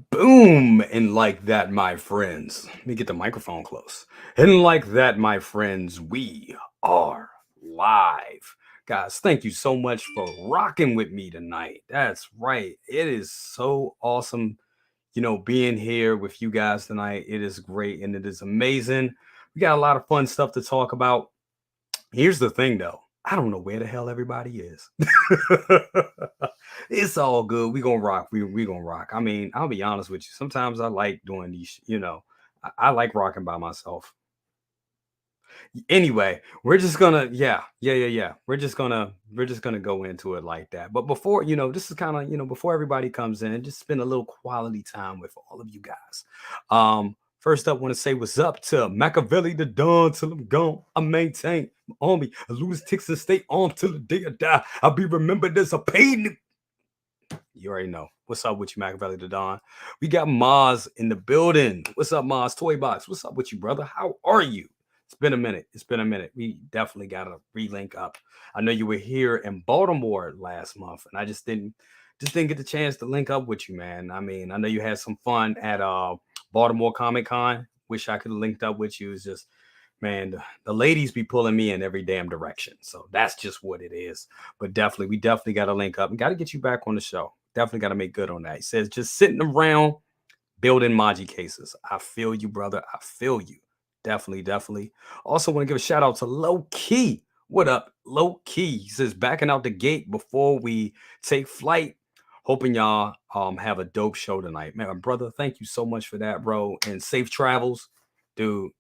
Boom! And like that, my friends, let me get the microphone close. And like that, my friends, we are live. Guys, thank you so much for rocking with me tonight. That's right. It is so awesome, being here with you guys tonight. It is great and it is amazing. We got a lot of fun stuff to talk about. Here's the thing though. I don't know where the hell everybody is. It's all good. We gonna rock. We gonna rock. I mean, I'll be honest with you. Sometimes I like doing these. I like rocking by myself. Anyway, we're just gonna yeah. We're just gonna go into it like that. But before this is kind of before everybody comes in, just spend a little quality time with all of you guys. First up, want to say what's up to Machiavelli the Dawn till I'm gone. I maintain my army. I lose ticks and stay on till the day I die. I'll be remembered as a pain. You already know. What's up with you, Machiavelli the Dawn? We got Maz in the building. What's up, Maz? Toy Box. What's up with you, brother? How are you? It's been a minute. It's been a minute. We definitely got to relink up. I know you were here in Baltimore last month, and I just didn't get the chance to link up with you, man. I mean, I know you had some fun at Baltimore Comic Con. Wish I could have linked up with you. It's just, man, the ladies be pulling me in every damn direction. So that's just what it is. But we definitely got to link up and got to get you back on the show. Definitely got to make good on that. He says, just sitting around building Maji cases. I feel you, brother. I feel you. Definitely. Also want to give a shout out to Low Key. What up, Low Key? He says, backing out the gate before we take flight. Hoping y'all have a dope show tonight. Man, brother, thank you so much for that, bro. And safe travels. Dude,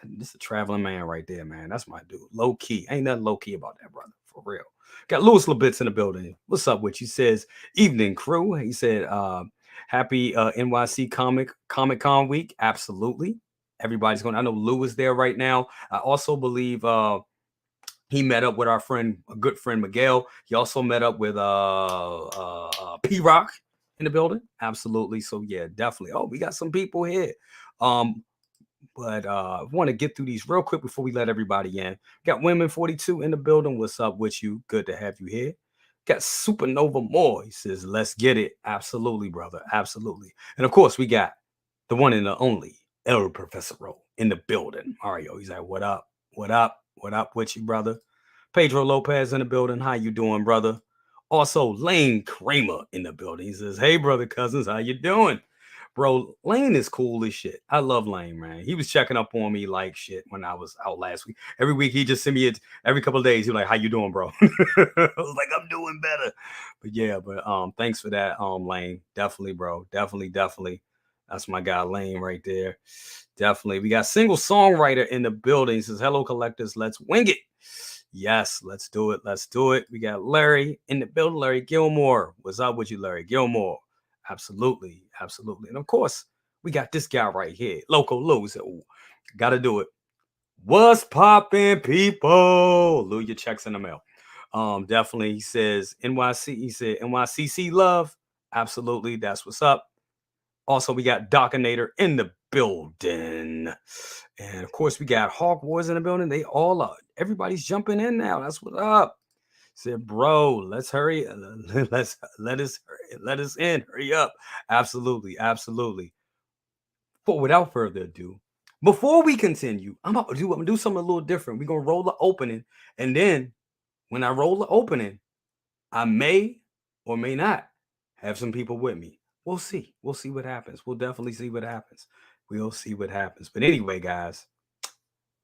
this is a traveling man right there, man. That's my dude. Low key. Ain't nothing low key about that, brother. For real. Got Louis Labitz in the building. What's up with you? Says, evening crew. He said, happy NYC Comic Con week. Absolutely. Everybody's going. I know Lou is there right now. I also believe he met up with a good friend Miguel. He also met up with P Rock in the building. Absolutely. So yeah, definitely. Oh, we got some people here. But I want to get through these real quick before we let everybody in. Got Women 42 in the building. What's up with you? Good to have you here. Got Supernova Moore. He says, let's get it. Absolutely, brother. Absolutely. And of course, we got the one and the only El Professoro in the building. Mario, he's like, what up? What up? What up with you, brother? Pedro Lopez in the building. How you doing, brother? Also, Lane Kramer in the building. He says, hey, brother Cousins, how you doing? Bro, Lane is cool as shit. I love Lane, man. He was checking up on me like shit when I was out last week. Every week he just sent me it every couple of days. He was like, how you doing, bro? I was like, I'm doing better. But yeah, thanks for that, Lane. Definitely, bro. Definitely. That's my guy Lane right there. Definitely. We got single songwriter in the building. He says, hello, collectors. Let's wing it. Yes, let's do it. Let's do it. We got Larry in the building. Larry Gilmore. What's up with you, Larry Gilmore? Absolutely. And of course, we got this guy right here, Loco Lu. Said, gotta do it. What's popping, people? Lou, your checks in the mail. Definitely. He says NYC. He said NYCC love. Absolutely. That's what's up. Also, we got Dockinator in the building. And of course, we got Hawk Wars in the building. They all are. Everybody's jumping in now. That's what's up. Said, bro, let's hurry. Let us in. Hurry up. Absolutely. But without further ado, before we continue, I'm gonna do something a little different. We're gonna roll the opening, and then when I roll the opening, I may or may not have some people with me. We'll see. We'll see what happens. We'll definitely see what happens. We'll see what happens. But anyway, guys,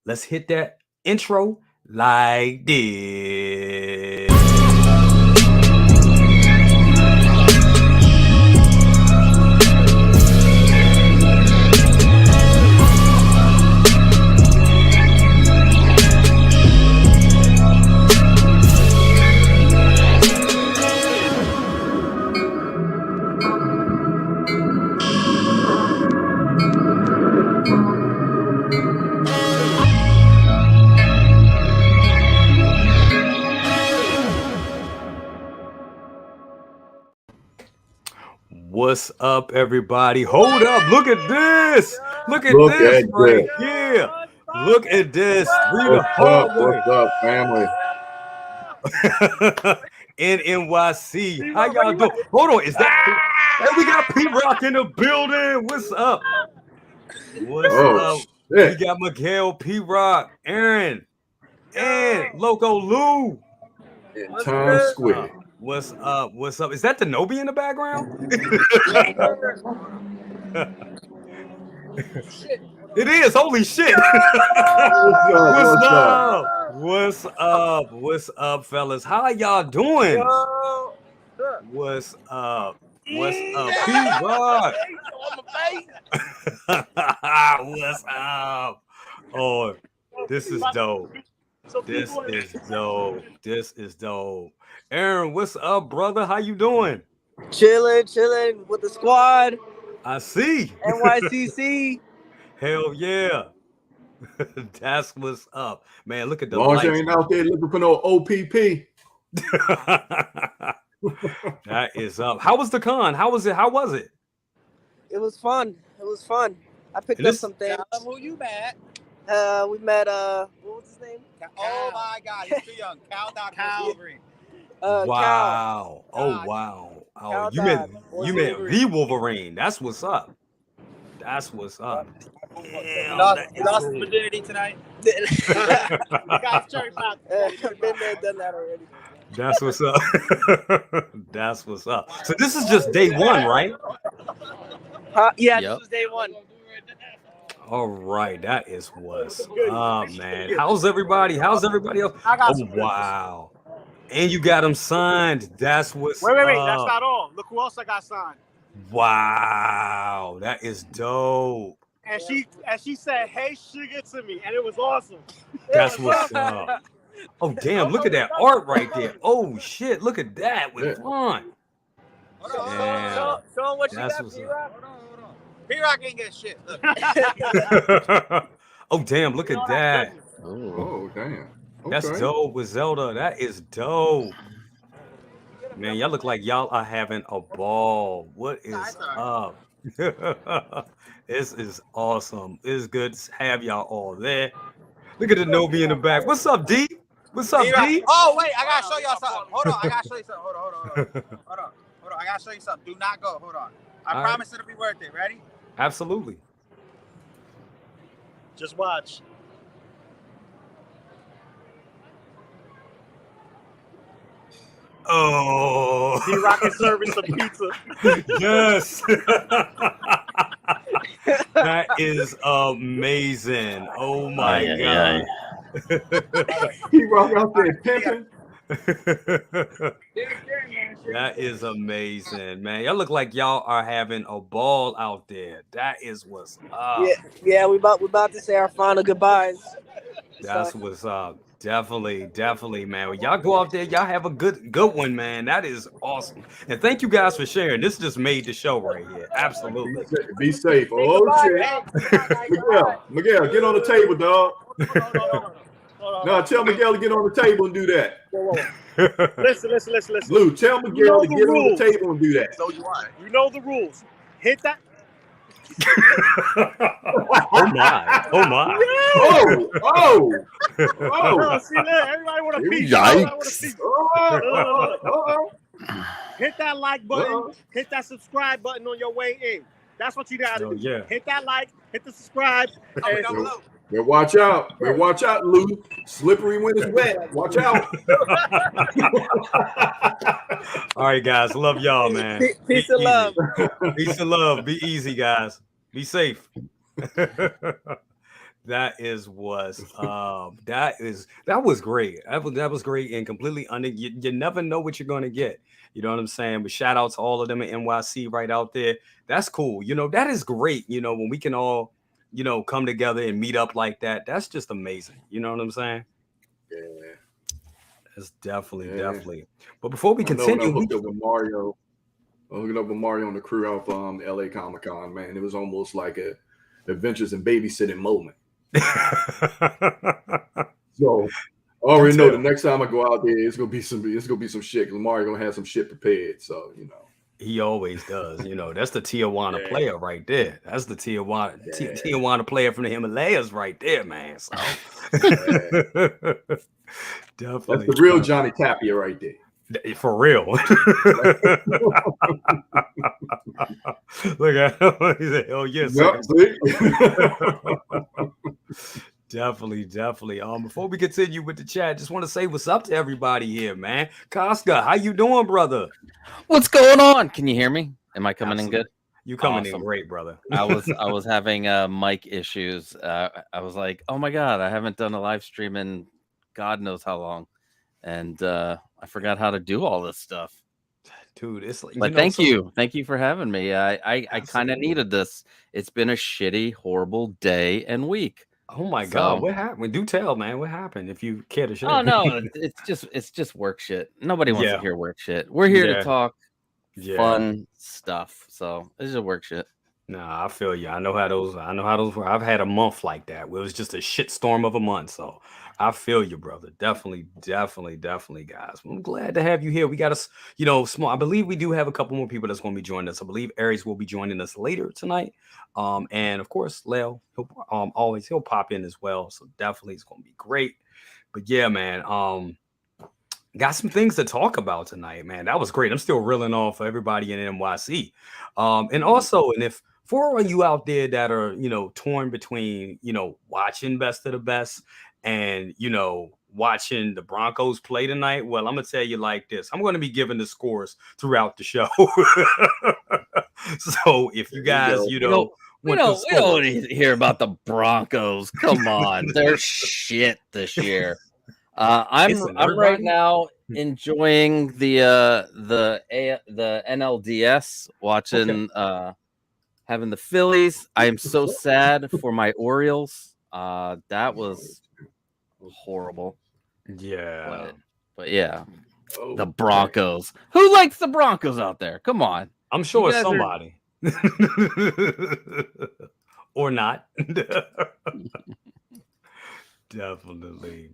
let's hit that intro like this. What's up, everybody? Hold up. Look at this. Look at this right here. Look at this. What's up, family? in NYC. How y'all doing? Hold on. Is that? Hey, we got P P-Rock in the building. What's up? What's up? Shit. We got Miguel, P-Rock, Aaron, and Loco Lu. In Times Square. What's up? What's up? Is that the Nobi in the background? It is. Holy shit. What's up? What's up? What's up, fellas? How y'all doing? What's up? What's up, P-Rock? What's up? Oh, this is dope. This is dope. This is dope. Aaron, what's up, brother? How you doing? Chilling with the squad. I see. NYCC. Hell yeah. That's what's up. Man, look at the Long lights. ain't out there looking for no OPP. That is up. How was the con? How was it? How was it? It was fun. I picked up some things. Who you met? We met what was his name? Oh my God, he's too young. Cal Green. Wow. Cal. Oh wow. Oh, Cal you met Wolverine. the Wolverine. That's what's up. That's what's up. Damn, You lost his virginity tonight. Been there, done that already. That's what's up. That's what's up. So this is just day one, right? Yeah, Yep. this was day one. All right, that is what's up, man. How's everybody? How's everybody else? Oh wow. And you got them signed. That's what's Wait. up. That's not all. Look who else I got signed. Wow, that is dope. And she said, "Hey, sugar" to me, and it was awesome. That's what's up. Oh damn, look at that art right there. Oh shit, look at that with Ron. Yeah. Show him what you That's got, what's P-Rock. P-Rock ain't get shit. Look. Oh damn, look at that. Oh, damn. That's Okay. dope with Zelda. That is dope. Man, y'all look like y'all are having a ball. What is up? This is awesome. It's good to have y'all all there. Look at the Nobi in the back. What's up, D? What's up, D? Oh wait, I gotta show y'all something. Hold on, I gotta show you something. Hold on. I gotta show you something. Do not go. Hold on. I All promise it'll be worth it. Ready? Absolutely. Just watch. Oh, P-Rock is serving some pizza. yes. That is amazing. Oh my God. He rock out there pimping. That is amazing, man. Y'all look like y'all are having a ball out there. That is what's up. Yeah, we about to say our final goodbyes. That's what's up. Definitely, man. When y'all go out there, y'all have a good one, man. That is awesome. And thank you guys for sharing. This just made the show right here. Absolutely. Be safe. Oh shit. Miguel, get on the table, dog. No, tell Miguel to get on the table and do that. Listen. Lou, tell Miguel to get on the table and do that. So you want it. You know the rules. Hit that. Oh my. Oh. Oh, see there, everybody want a piece. Yikes. Hit that like button. Hit that subscribe button on your way in. That's what you gotta do. Yeah. Hit that like, hit the subscribe. And Man, watch out. Lou. Slippery when it's wet. Watch out. All right, guys. Love y'all, man. Peace and love. Peace and love. Be easy, guys. Be safe. That is what's that was great. That was great and completely you never know what you're gonna get. You know what I'm saying? But shout out to all of them in NYC right out there. That's cool. You know, that is great. You know, when we can all, you know, come together and meet up like that. That's just amazing. You know what I'm saying? Yeah. That's definitely. But before we continue, I hooked up with Mario. And the crew out from the LA Comic Con, man. It was almost like a adventures in babysitting moment. So I already know the next time I go out there, it's gonna be some shit. Cause Mario gonna have some shit prepared. So you know. He always does. You know, that's the Tijuana player right there. That's the Tijuana player from the Himalayas right there, man. So definitely. That's the real Johnny Tapia right there. For real. Look at him. He said, "Oh yes, Yep, see? definitely. Before we continue with the chat, just want to say what's up to everybody here, man. Casca, how you doing, brother? What's going on? Can you hear me? Am I coming Absolutely. in good? You coming in Awesome. great, brother. I was having mic issues. I was like, oh my god, I haven't done a live stream in God knows how long, and I forgot how to do all this stuff. Dude, it's like, But thank you for having me. I kind of needed this. It's been a shitty, horrible day and week. Oh my god, what happened? Do tell, man. What happened? If you care to share. Oh no, it's just work shit. Nobody wants to hear work shit. We're here to talk fun stuff. So this is work shit. Nah, I feel you. I know how those were. I've had a month like that where it was just a shitstorm of a month. So I feel you, brother. Definitely, guys. I'm glad to have you here. We got us, small. I believe we do have a couple more people that's going to be joining us. I believe Aries will be joining us later tonight. And of course, Leo, he'll pop in as well. So definitely it's going to be great. But yeah, man. Got some things to talk about tonight, man. That was great. I'm still reeling off everybody in NYC. And also, and if for you out there that are, torn between, watching Best of the Best and, watching the Broncos play tonight, well, I'm going to tell you like this. I'm going to be giving the scores throughout the show. So if you guys, we don't need to hear about the Broncos. Come on. They're shit this year. I'm right now enjoying the NLDS, watching having the Phillies. I am so sad for my Orioles. That was horrible. Yeah. But yeah. The Broncos. Who likes the Broncos out there? Come on. I'm sure it's somebody. Or not. Definitely.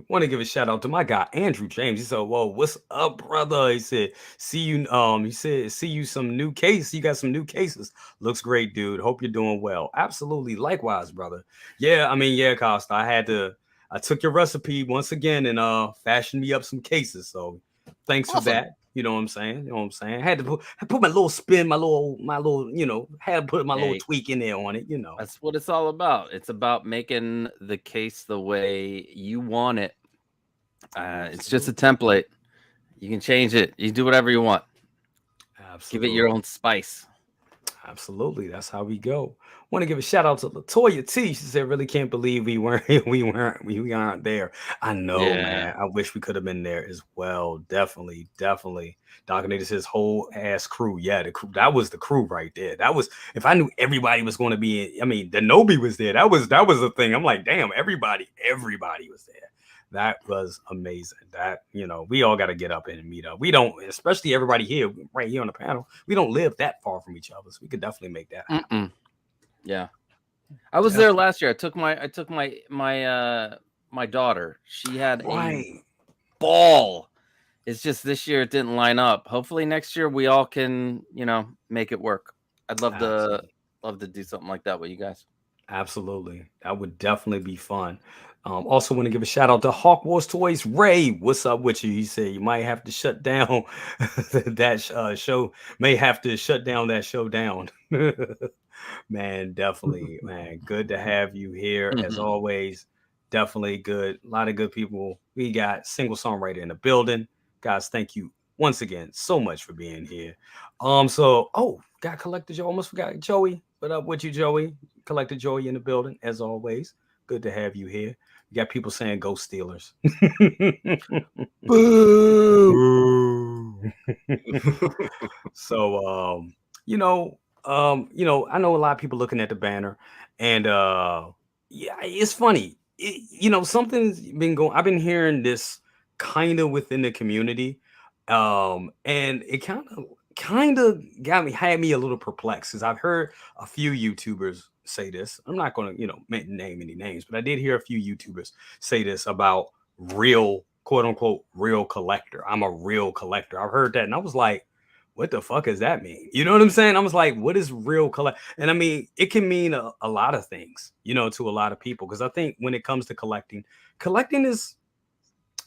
Want to give a shout out to my guy Andrew James. He said, "Whoa, what's up, brother?" He said, "See you." He said, "See you some new case. You got some new cases. Looks great, dude. Hope you're doing well." Absolutely, likewise, brother. Yeah, Costa. I took your recipe once again and fashioned me up some cases. So thanks for that. You know what I'm saying? I had to put my little spin, my little, had to put my little tweak in there on it, That's what it's all about. It's about making the case the way you want it. It's just a template. You can change it. You do whatever you want. Absolutely. Give it your own spice. Absolutely. That's how we go. Want to give a shout out to Latoya T. She said, "Really can't believe we aren't there." I know, man. I wish we could have been there as well. Definitely. Dominated his whole ass crew. Yeah, the crew, that was the crew right there. That was, if I knew everybody was going to be the Nobi was there. That was the thing. I'm like, damn, everybody was there. That was amazing. That, we all got to get up and meet up. We don't, especially everybody here, right here on the panel, we don't live that far from each other. So we could definitely make that happen. Yeah. I was there last year. I took my daughter. She had a ball. It's just this year it didn't line up. Hopefully next year we all can, make it work. I'd love to do something like that with you guys. Absolutely. That would definitely be fun. Also want to give a shout out to Hawk Wars Toys. Ray, what's up with you? He said you might have to shut down that show. May have to shut down that show down. Man, definitely, man. Good to have you here as always. Definitely good. A lot of good people. We got Single Songwriter in the building. Guys, thank you once again so much for being here. Got Collector Joe. Almost forgot Joey. What up with you, Joey? Collector Joey in the building, as always. Good to have you here. You got people saying go Steelers. Boo. So I know a lot of people looking at the banner, and it's funny. Something's been going. I've been hearing this kind of within the community, and it kind of had me a little perplexed, because I've heard a few YouTubers say this. I'm not going to name any names, but I did hear a few YouTubers say this about real, quote unquote, real collector. I'm a real collector. I've heard that, and I was like, what the fuck does that mean? You know what I'm saying? I was like, what is real collect? And it can mean a lot of things, to a lot of people. Because I think when it comes to collecting is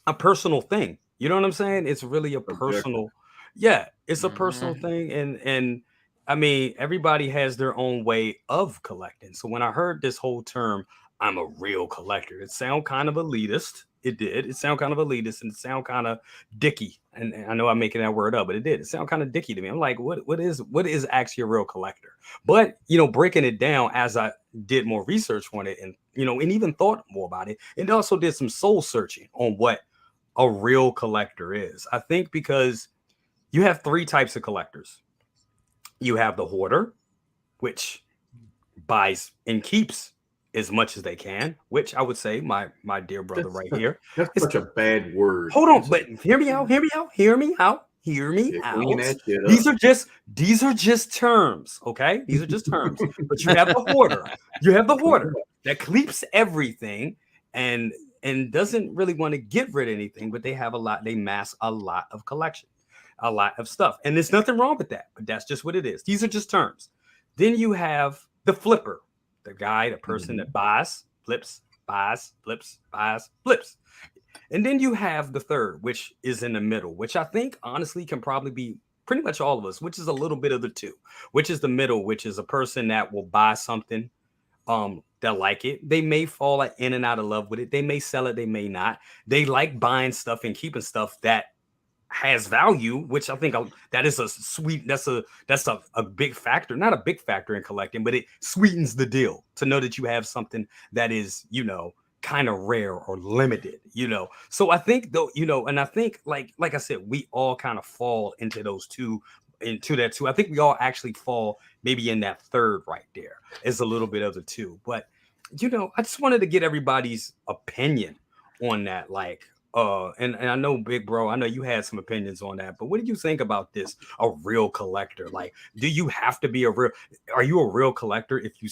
a personal thing. You know what I'm saying? It's really a personal, it's a personal thing. And I mean, everybody has their own way of collecting. So when I heard this whole term, I'm a real collector, it sounded kind of elitist. It did. It sounded kind of elitist and it sounded kind of dicky. And I know I'm making that word up, but it did. It sounded kind of dicky to me. I'm like, what is actually a real collector? But breaking it down as I did more research on it and and even thought more about it, and also did some soul searching on what a real collector is. I think because you have three types of collectors. You have the hoarder, which buys and keeps as much as they can, which I would say my dear brother right here. That's such a bad word. Hold on, but hear me out. These are just terms, okay? These are just terms. But you have the hoarder. You have the hoarder that keeps everything and doesn't really want to get rid of anything, but they have a lot. They mass a lot of collection, a lot of stuff, and there's nothing wrong with that. But that's just what it is. These are just terms. Then you have the flipper, the person that buys, flips, buys, flips, buys, flips. And then you have the third, which is in the middle, which I think honestly can probably be pretty much all of us, which is a little bit of the two, which is the middle, which is a person that will buy something that like it. They may fall in and out of love with it. They may sell it. They may not. They like buying stuff and keeping stuff that has value, which I think that is that's a big factor, not a big factor in collecting, but it sweetens the deal to know that you have something that is, kind of rare or limited, So I think though, and I think like I said, we all kind of fall into those into that too. I think we all actually fall maybe in that third right there is a little bit of the two. But I just wanted to get everybody's opinion on that, and I know, big bro, I know you had some opinions on that, but what do you think about this? A real collector? Like, do you have to be are you a real collector if you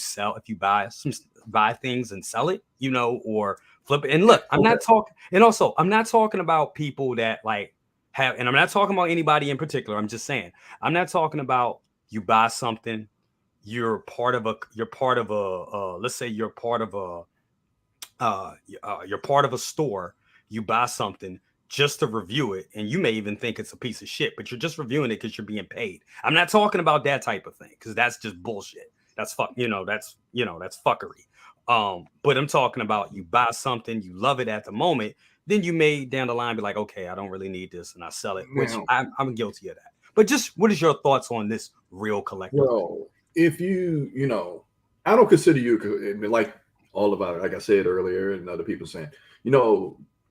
buy things and sell it, or flip it? And look, I'm not talking about people that and I'm not talking about anybody in particular. I'm just saying, I'm not talking about you buy something, you're part of a let's say you're part of a store. You buy something just to review it, and you may even think it's a piece of shit, but you're just reviewing it because you're being paid. I'm not talking about that type of thing because that's just bullshit. That's that's fuckery. But I'm talking about you buy something, you love it at the moment, then you may down the line be like, okay, I don't really need this, and I sell it, which I'm guilty of that. But just what is your thoughts on this real collector? Well, if I don't consider you like all about it, like I said earlier, and other people saying,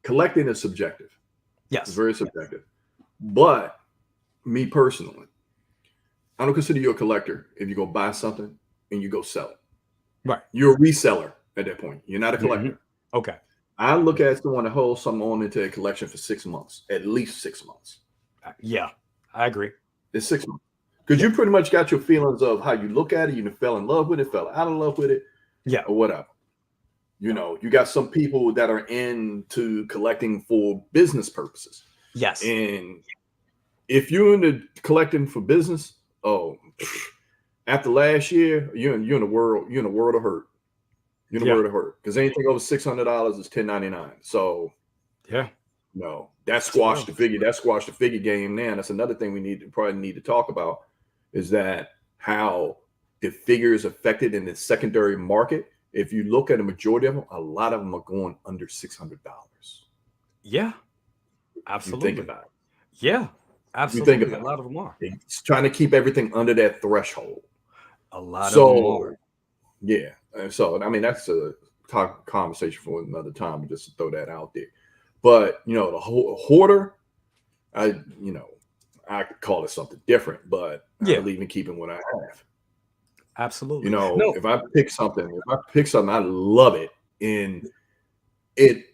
collecting is subjective. Yes. It's very subjective. But me personally, I don't consider you a collector if you go buy something and you go sell it. Right. You're a reseller at that point. You're not a collector. Mm-hmm. Okay. I look at someone that holds something on into a collection for 6 months, at least 6 months. Yeah, I agree. It's 6 months. Because you pretty much got your feelings of how you look at it. You fell in love with it, fell out of love with it. Yeah. Or whatever. You got some people that are into collecting for business purposes. Yes. And if you're into collecting for business, after last year, you're in the world of hurt. You're in the world of hurt. Because anything over $600 is $10.99. So that squashed the figure. That squashed the figure game now. That's another thing we probably need to talk about is that how the figure is affected in the secondary market. If you look at the majority of them, a lot of them are going under $600. Yeah, absolutely. You think about it. Yeah, absolutely. You think about a lot of them are. It's trying to keep everything under that threshold. A lot of them are. Yeah. So, I mean, that's a conversation for another time, just to throw that out there. But, the hoarder, I could call it something different, but I believe in keeping what I have. Absolutely. If I pick something, I love it. And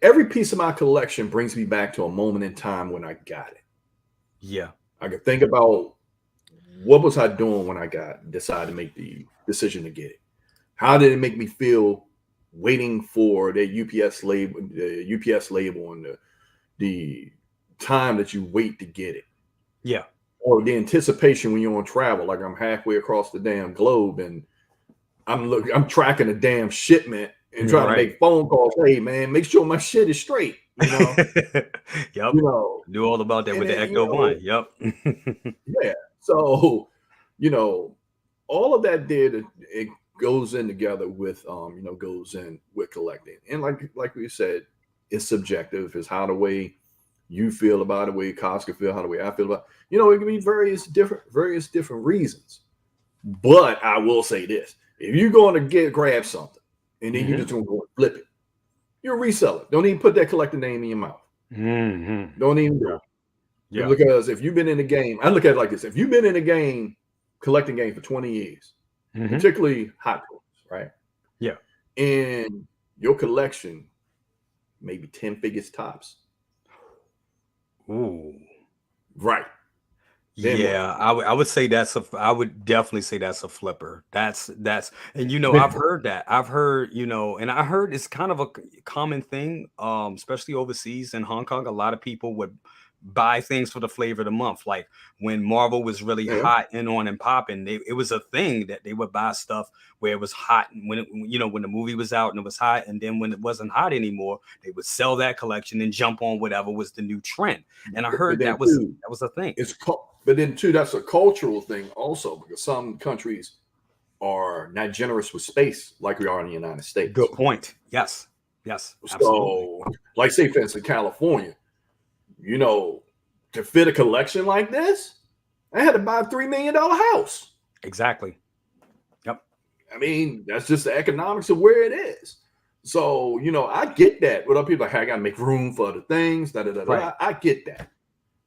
every piece of my collection brings me back to a moment in time when I got it. Yeah. I could think about what was I doing when I decided to make the decision to get it. How did it make me feel waiting for the UPS label and the time that you wait to get it? Yeah. Or the anticipation when you're on travel, like I'm halfway across the damn globe and I'm tracking a damn shipment and trying to make phone calls. Hey man, make sure my shit is straight. Yep. Knew all about that with the Ecto One. Yep. Yeah. So, all of that it goes in together with goes in with collecting. And like we said, it's subjective. It's how the way you feel about it, the way Costco feel, how the way I feel about it. It can be various different reasons. But I will say this: if you're going to grab something and then you're just going to go and flip it, you're a reseller. Don't even put that collector name in your mouth. Don't even do it. Yeah. Because if you've been in the game, I look at it like this: if you've been in the game, collecting game for 20 years, particularly Hot Toys, right? Yeah. And your collection, maybe 10 figures tops. Ooh. Right. Yeah, I would say I would definitely say that's a flipper. That's and I've heard that. I've heard, and I heard it's kind of a common thing, especially overseas in Hong Kong. A lot of people would buy things for the flavor of the month. Like when Marvel was really hot and on and popping, it was a thing that they would buy stuff where it was hot when when the movie was out and it was hot, and then when it wasn't hot anymore, they would sell that collection and jump on whatever was the new trend. And I heard that was a thing. But then too, that's a cultural thing also, because some countries are not generous with space like we are in the United States. Good point. Yes. Absolutely. So, like say for instance, California, to fit a collection like this, I had to buy a $3 million house. Exactly. Yep. I mean, that's just the economics of where it is. So, I get that. What other people are like, hey, I gotta make room for other things. Right. I get that.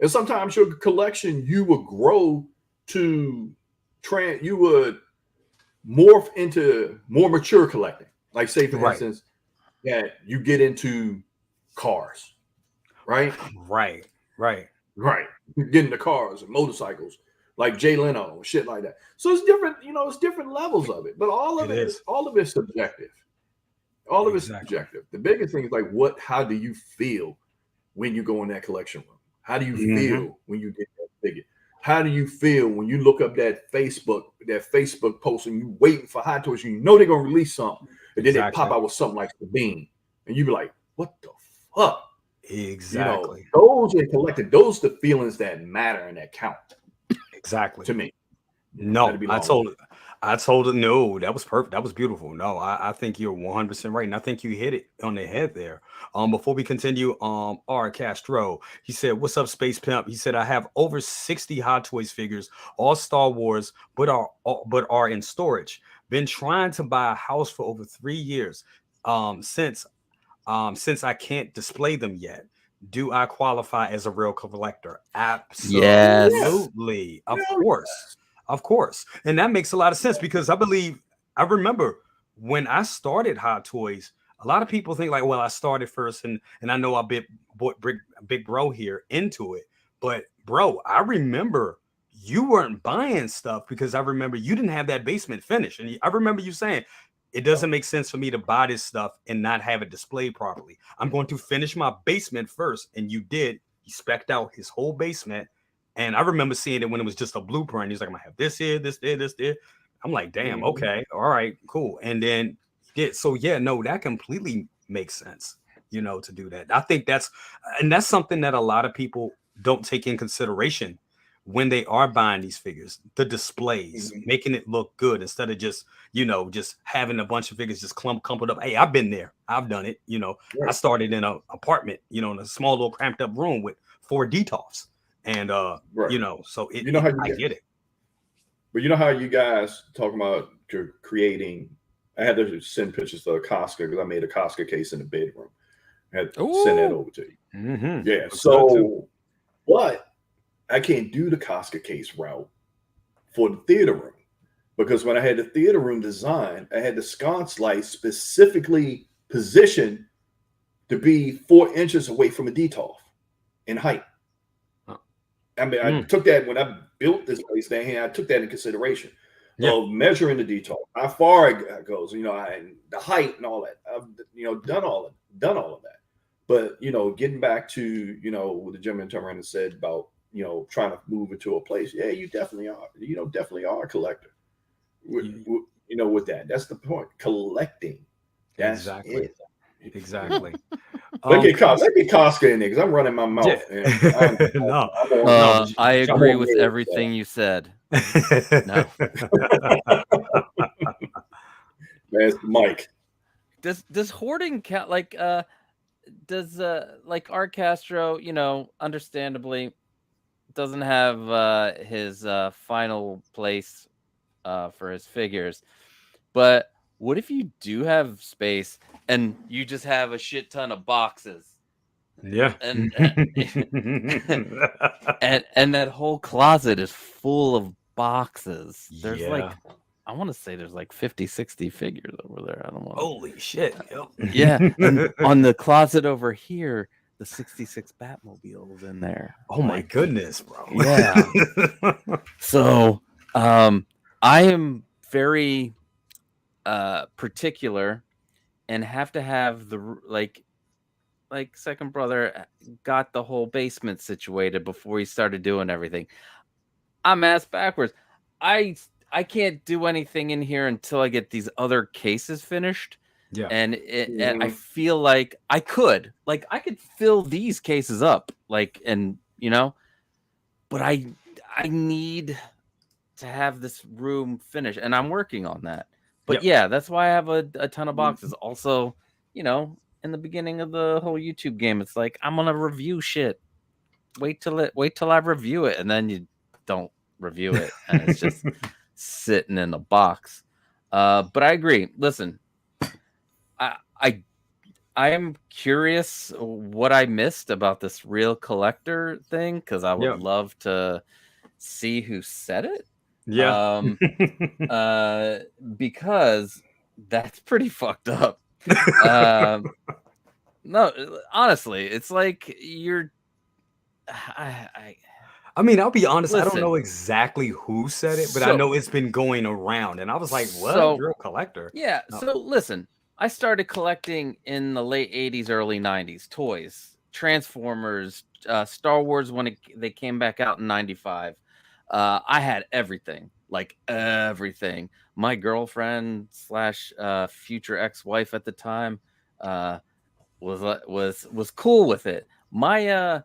And sometimes your collection, you would grow to you would morph into more mature collecting. Like say, for instance, that you get into cars, right? Right. Get into cars and motorcycles, like Jay Leno, shit like that. So it's different, it's different levels of it. But all of it's subjective. All of it's subjective. The biggest thing is like, how do you feel when you go in that collection room? How do you feel when you get that figure? How do you feel when you look up that Facebook post and you waiting for Hot Toys, they're gonna release something, and then they pop out with something like the Bean, and you be like, what the fuck? Exactly. Those are collected. Those are the feelings that matter and that count. Exactly. To me. No, I told it. No, that was perfect. That was beautiful. No, I think you're 100% right. And I think you hit it on the head there. Before we continue, R. Castro, he said, what's up, Space Pimp? He said, I have over 60 Hot Toys figures, all Star Wars, but are in storage. Been trying to buy a house for over 3 years. Since I can't display them yet. Do I qualify as a real collector? Absolutely. Yes. Of course. And that makes a lot of sense, because I remember when I started Hot Toys, a lot of people think like, well, I started first and I know I bought Big Bro here into it. But bro, I remember you weren't buying stuff because I remember you didn't have that basement finished. And I remember you saying, it doesn't make sense for me to buy this stuff and not have it displayed properly. I'm going to finish my basement first. And you did. He spec'd out his whole basement. And I remember seeing it when it was just a blueprint. He's like, I'm gonna have this here, this there, this there. I'm like, damn, okay, all right, cool. And then he did. So yeah, no, that completely makes sense, to do that. I think that's something that a lot of people don't take in consideration when they are buying these figures, the displays, making it look good instead of just having a bunch of figures just crumpled up. Hey, I've been there. I've done it. I started in an apartment, in a small little cramped up room with 4 DTOFs. And so I get it. But you know how you guys talk about creating? I had to send pictures to Costco because I made a Costco case in the bedroom. I had to send that over to you. Yeah. So, but I can't do the Costco case route for the theater room, because when I had the theater room design, I had the sconce light specifically positioned to be 4 inches away from a DTOF in height. I mean, I took that when I built this place down here. I took that into consideration of measuring the DTOF, how far it goes, and the height and all that. I've done all of that. But getting back to what the gentleman turned around and said about trying to move into a place. Yeah, you definitely are. Definitely are a collector. With that, that's the point. Collecting. That's exactly. Let me get Costco in there because I'm running my mouth. Yeah. And No. I agree with everything you said. No. That's Mike. Does hoarding count? Like, does like Art Castro, you know, understandably doesn't have his final place for his figures, but what if you do have space and you just have a shit ton of boxes? Yeah. And and that whole closet is full of boxes. There's like, I want to say there's like 50, 60 figures over there. I don't want. Holy shit. Yeah. And on the closet over here, the 66 Batmobiles in there. Oh my goodness, bro. Yeah. So I am very particular and have to have the like second brother got the whole basement situated before he started doing everything. I'm ass backwards. I can't do anything in here until I get these other cases finished. Yeah. And I feel like I could fill these cases up, like, and you know, but I need to have this room finished, and I'm working on that. But yeah, that's why I have a ton of boxes. Also, you know, in the beginning of the whole YouTube game, it's like I'm gonna review shit. Wait till I review it, and then you don't review it, and it's just sitting in a box. But I agree. Listen, I am curious what I missed about this real collector thing, because I would love to see who said it. Yeah. Because that's pretty fucked up. No, honestly, it's like you're. I mean, I'll be honest. Listen, I don't know exactly who said it, but I know it's been going around, and I was like, "What? You're a collector?" Yeah. No. So listen, I started collecting in the late '80s, early '90s. Toys, Transformers, Star Wars when they came back out in '95. I had everything, like everything. My girlfriend / future ex-wife at the time was cool with it. My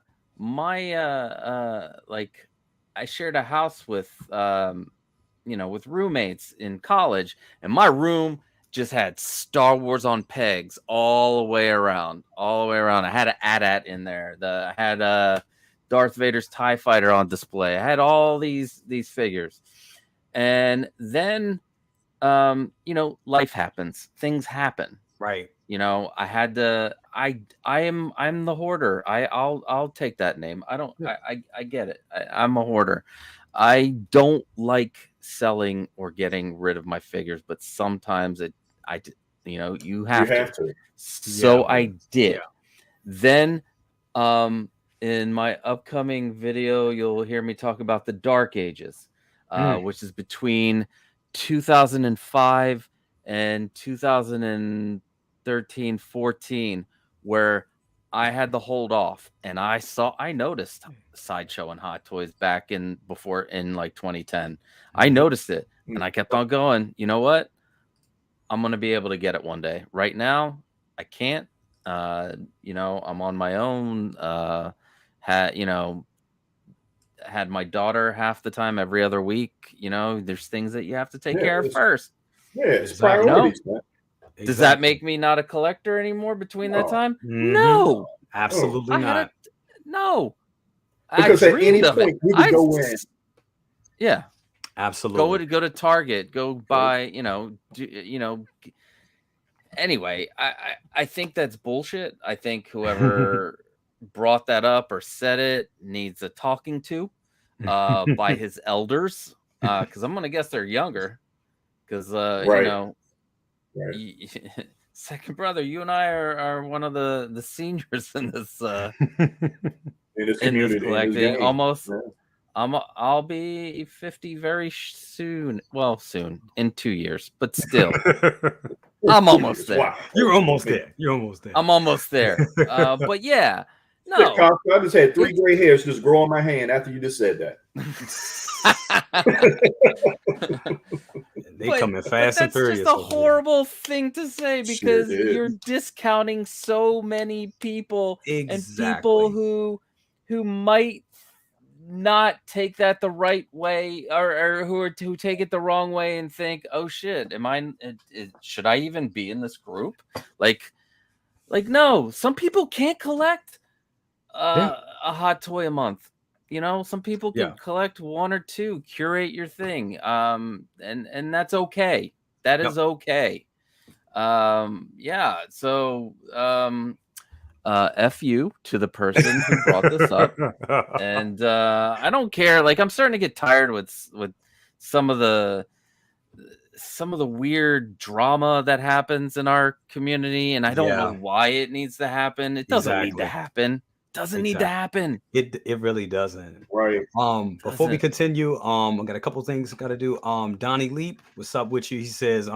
like, I shared a house with you know, with roommates in college, and my room just had Star Wars on pegs all the way around. I had an AT-AT in there. I had Darth Vader's TIE Fighter on display. I had all these figures. And then you know, life happens. Things happen. Right. You know, I had to. I'm the hoarder. I'll take that name. I get it. I'm a hoarder. I don't like selling or getting rid of my figures, but sometimes you know, you have to. So I did. Then in my upcoming video, you'll hear me talk about the Dark Ages, which is between 2005 and 2013, 14, where I had to hold off, and I noticed Sideshow and Hot Toys back in like 2010. I noticed it, and I kept on going. You know what? I'm gonna be able to get it one day. Right now, I can't. You know, I'm on my own. You know, had my daughter half the time every other week. You know, there's things that you have to take care of first. Yeah, it's priorities, man. Exactly. Does that make me not a collector anymore between that time? No, absolutely not. No, because at any point you can go in. Yeah, absolutely. Go to Target. Go buy. You know. Anyway, I think that's bullshit. I think whoever brought that up or said it needs a talking to by his elders, because I'm gonna guess they're younger. Because you know. Right. Second brother, you and I are one of the seniors in this in this collecting. Almost, I'll be 50 very soon. Well, soon in 2 years, but still, I'm almost there. Wow. You're almost there. I'm almost there. But yeah, No. I just had 3 gray hairs just grow on my hand after you just said that. They coming fast and that's furious. just a over here. horrible thing to say because Shit is. you're discounting so many people and Exactly. people who might not take that the right way or who take it the wrong way and think, oh shit, should I even be in this group? Like no, some people can't collect a hot toy a month. You know, some people can collect 1 or 2, curate your thing. And that's okay. That is okay. Yeah. So F you to the person who brought this up. And I don't care. Like, I'm starting to get tired with some of the weird drama that happens in our community, and I don't know why it needs to happen. It doesn't need to happen. Doesn't need to happen. It really doesn't. Right. Before we continue, I got a couple things I gotta do. Donnie Leap, what's up with you? He says,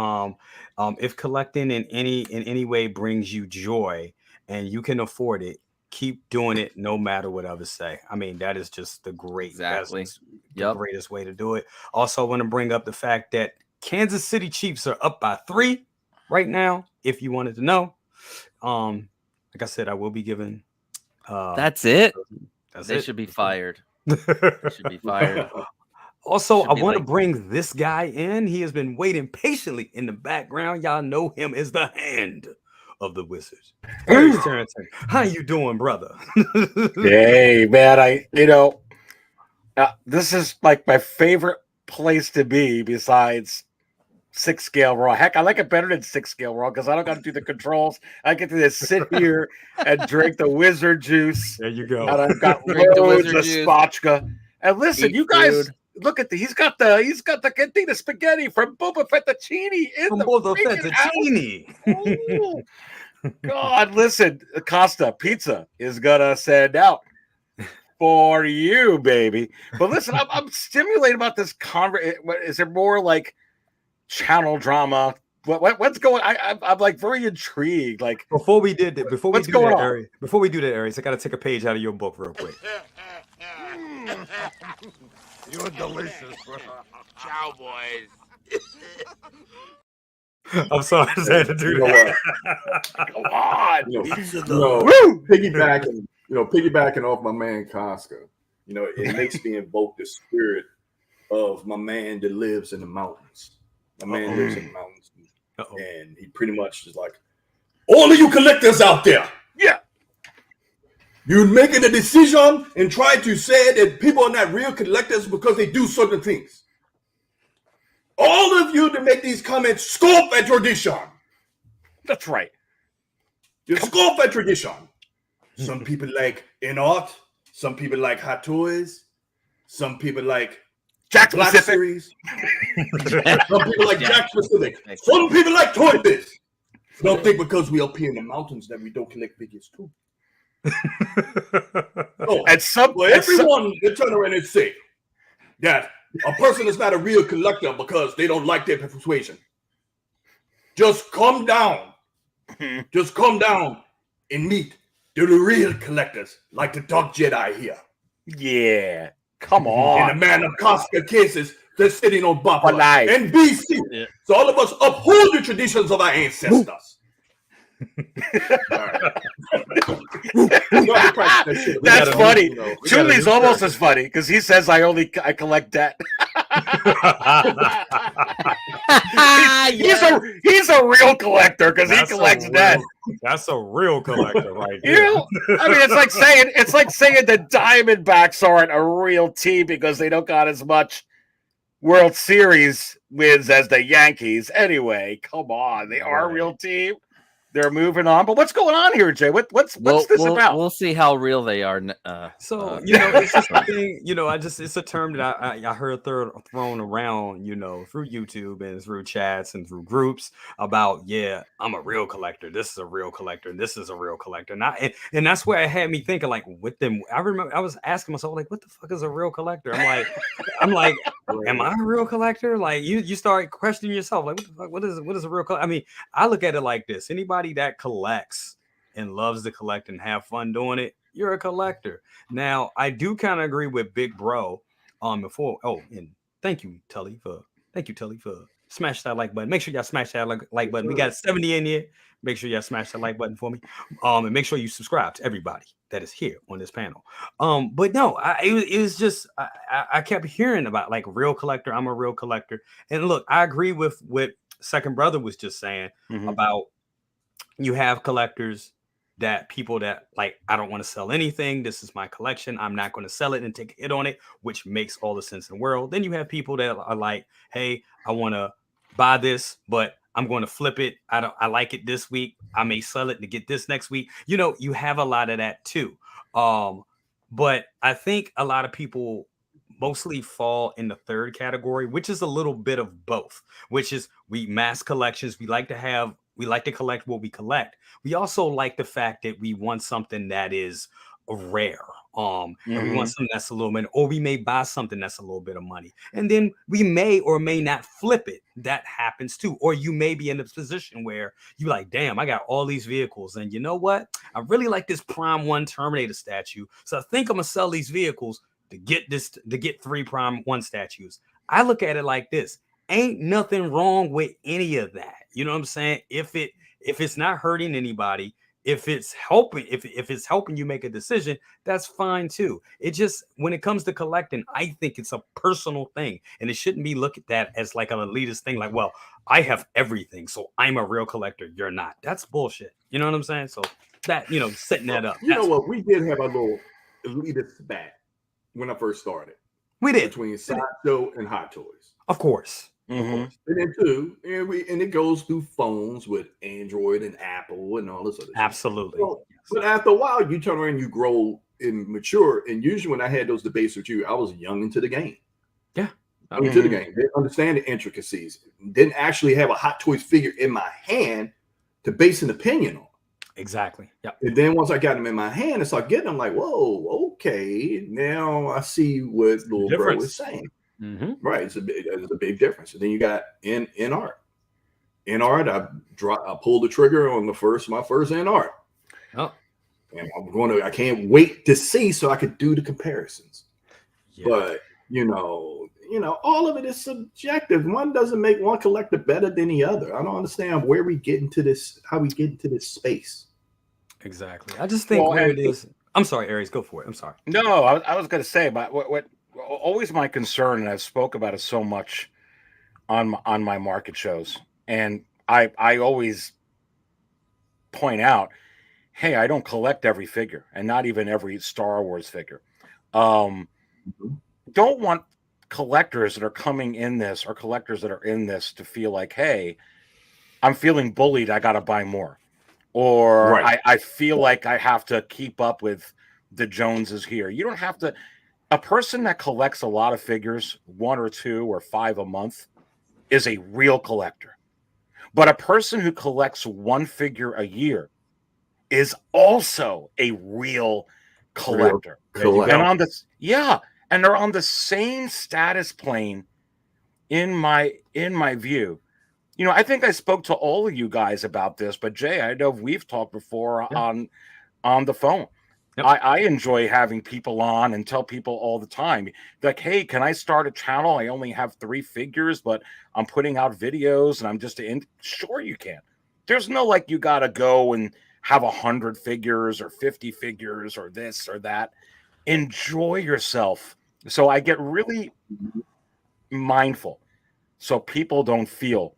if collecting in any way brings you joy and you can afford it, keep doing it no matter what others say. I mean, that is just the greatest way to do it. Also, I want to bring up the fact that Kansas City Chiefs are up by 3 right now, if you wanted to know. Like I said, I will be giving that's it. They should be fired. They should be fired. Also, I want to bring this guy in. He has been waiting patiently in the background. Y'all know him as the Hand of the Wizards. How you doing, brother? Hey, man, this is like my favorite place to be besides 6 scale raw. Heck, I like it better than 6 scale raw because I don't got to do the controls. I get to just sit here and drink the wizard juice. There you go. And I've got loads of spotchka. And listen, you guys, look at he's got the Cantina spaghetti from Boba Fettuccine in the Boba Fettuccine. Oh, God, listen, Costa Pizza is gonna send out for you, baby. But listen, I'm stimulated about this conversation. Is there more like channel drama? What's going? I'm like very intrigued. Like before we do that, Aries, I gotta take a page out of your book real quick. You're delicious, ciao, boys. I'm sorry I had to do that. Come on, piggybacking off my man Casca. It makes me invoke the spirit of my man that lives in the mountains. My man lives in the mountains, and he pretty much is like, all of you collectors out there, you're making a decision and trying to say that people are not real collectors because they do certain things. All of you to make these comments scoff at tradition. That's right. You scoff at tradition. Some people like in art. Some people like hot toys. Some people like Jack Black Specific. Series. Some people like Jack Specific. Some people like Toy Biz. Don't think because we up here in the mountains that we don't collect figures too. Everyone will turn around and say that a person is not a real collector because they don't like their persuasion. Just come down. Just come down and meet the real collectors like the Dark Jedi here. Yeah. Come on. And the man of Casca cases that's sitting on Buffalo and BC. Yeah. So all of us uphold the traditions of our ancestors. That's funny. Julie's almost as funny because he says I collect debt. He's a real collector because he collects debt. That's a real collector, right there. I mean, it's like saying the Diamondbacks aren't a real team because they don't got as much World Series wins as the Yankees. Anyway, come on, they are a real team. They're moving on, but what's going on here, Jay? What's this about? We'll see how real they are. It's just a thing. It's a term that I heard thrown around, through YouTube and through chats and through groups about, I'm a real collector. This is a real collector. And this is a real collector. And that's where it had me thinking, like, with them. I remember I was asking myself, like, what the fuck is a real collector? I'm like, am I a real collector? Like, you start questioning yourself, like, what is a real collector? I mean, I look at it like this: anybody that collects and loves to collect and have fun doing it, you're a collector. Now, I do kind of agree with Big Bro. Before, and thank you, Tully, for smash that like button. Make sure y'all smash that like button. We got 70 in here. Make sure y'all smash that like button for me. And make sure you subscribe to everybody that is here on this panel. But no, it was just I kept hearing about like real collector. I'm a real collector, and look, I agree with what Second Brother was just saying about you have collectors that people that like, I don't want to sell anything. This is my collection. I'm not going to sell it and take a hit on it, which makes all the sense in the world. Then you have people that are like, hey, I want to buy this, but I'm going to flip it. I like it this week. I may sell it to get this next week. You know, you have a lot of that too. But I think a lot of people mostly fall in the third category, which is a little bit of both, which is we mass collections. We like to collect what we collect. We also like the fact that we want something that is rare. And we want something that's a little bit, or we may buy something that's a little bit of money. And then we may or may not flip it. That happens too. Or you may be in a position where you're like, damn, I got all these vehicles. And you know what? I really like this Prime 1 Terminator statue. So I think I'm going to sell these vehicles to get 3 Prime 1 statues. I look at it like this. Ain't nothing wrong with any of that. You know what I'm saying? If it's not hurting anybody, if it's helping you make a decision, that's fine too. It just, when it comes to collecting, I think it's a personal thing, and it shouldn't be looked at that as like an elitist thing. Like, well, I have everything, so I'm a real collector. You're not. That's bullshit. You know what I'm saying? So that, setting that up. You know what? We did have a little elitist spat when I first started. We did. Between Sideshow and Hot Toys. Of course. And then too, and it goes through phones with Android and Apple and all this other stuff. Absolutely. So, but after a while, you turn around, you grow and mature. And usually, when I had those debates with you, I was young into the game. Yeah, into the game. Didn't understand the intricacies. Didn't actually have a Hot Toys figure in my hand to base an opinion on. Exactly. Yeah. And then once I got them in my hand and started getting them, like, whoa, okay, now I see what little bro was saying. Right, it's a big difference. And then you got in art. In art, I pulled the trigger on my first in art. Oh, and I can't wait to see so I could do the comparisons. Yeah. But all of it is subjective. One doesn't make one collector better than the other. I don't understand where we get into this, how we get into this space. Exactly. I just think where it is. I'm sorry, Aries, go for it. I'm sorry. No, I was going to say, but what always my concern, and I've spoke about it so much on my market shows, and I always point out, hey, I don't collect every figure, and not even every Star Wars figure. Don't want collectors that are coming in this, or collectors that are in this, to feel like, hey, I'm feeling bullied, I got to buy more. Or right. I feel like I have to keep up with the Joneses here. You don't have to. A person that collects a lot of figures, 1 or 2 or 5 a month, is a real collector. But a person who collects 1 figure a year is also a real collector. And and they're on the same status plane in my view. I think I spoke to all of you guys about this, but Jay, I know we've talked before on the phone. Yep. I enjoy having people on and tell people all the time, like, hey, can I start a channel? I only have 3 figures, but I'm putting out videos and I'm just sure you can. There's no like you got to go and have 100 figures or 50 figures or this or that. Enjoy yourself. So I get really mindful so people don't feel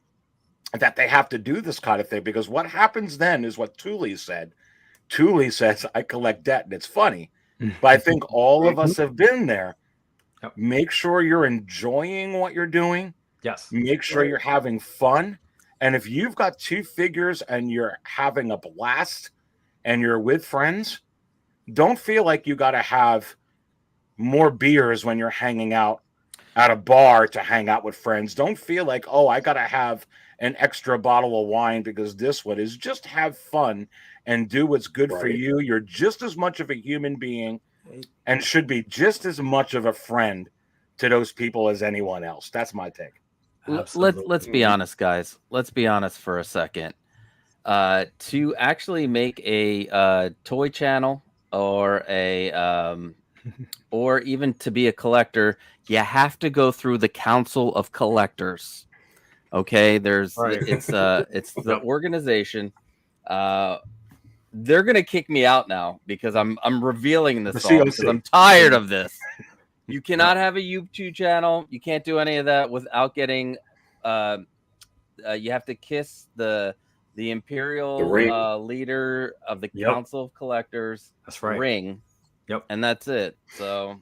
that they have to do this kind of thing, because what happens then is what Thule said. Thule says, I collect debt, and it's funny, but I think all of us have been there. Yep. Make sure you're enjoying what you're doing. Yes. Make sure you're having fun. And if you've got 2 figures and you're having a blast and you're with friends, don't feel like you got to have more beers when you're hanging out at a bar to hang out with friends. Don't feel like, oh, I got to have an extra bottle of wine because this one is. Just have fun and do what's good for you. You're just as much of a human being and should be just as much of a friend to those people as anyone else. That's my take. Let's be honest, guys. Let's be honest for a second. To actually make a toy channel or or even to be a collector, you have to go through the Council of Collectors. Okay, it's the organization. They're gonna kick me out now because I'm revealing this all because I'm tired of this. You cannot have a YouTube channel. You can't do any of that without getting. You have to kiss the imperial leader of the Council of Collectors. That's right. Ring. Yep. And that's it. So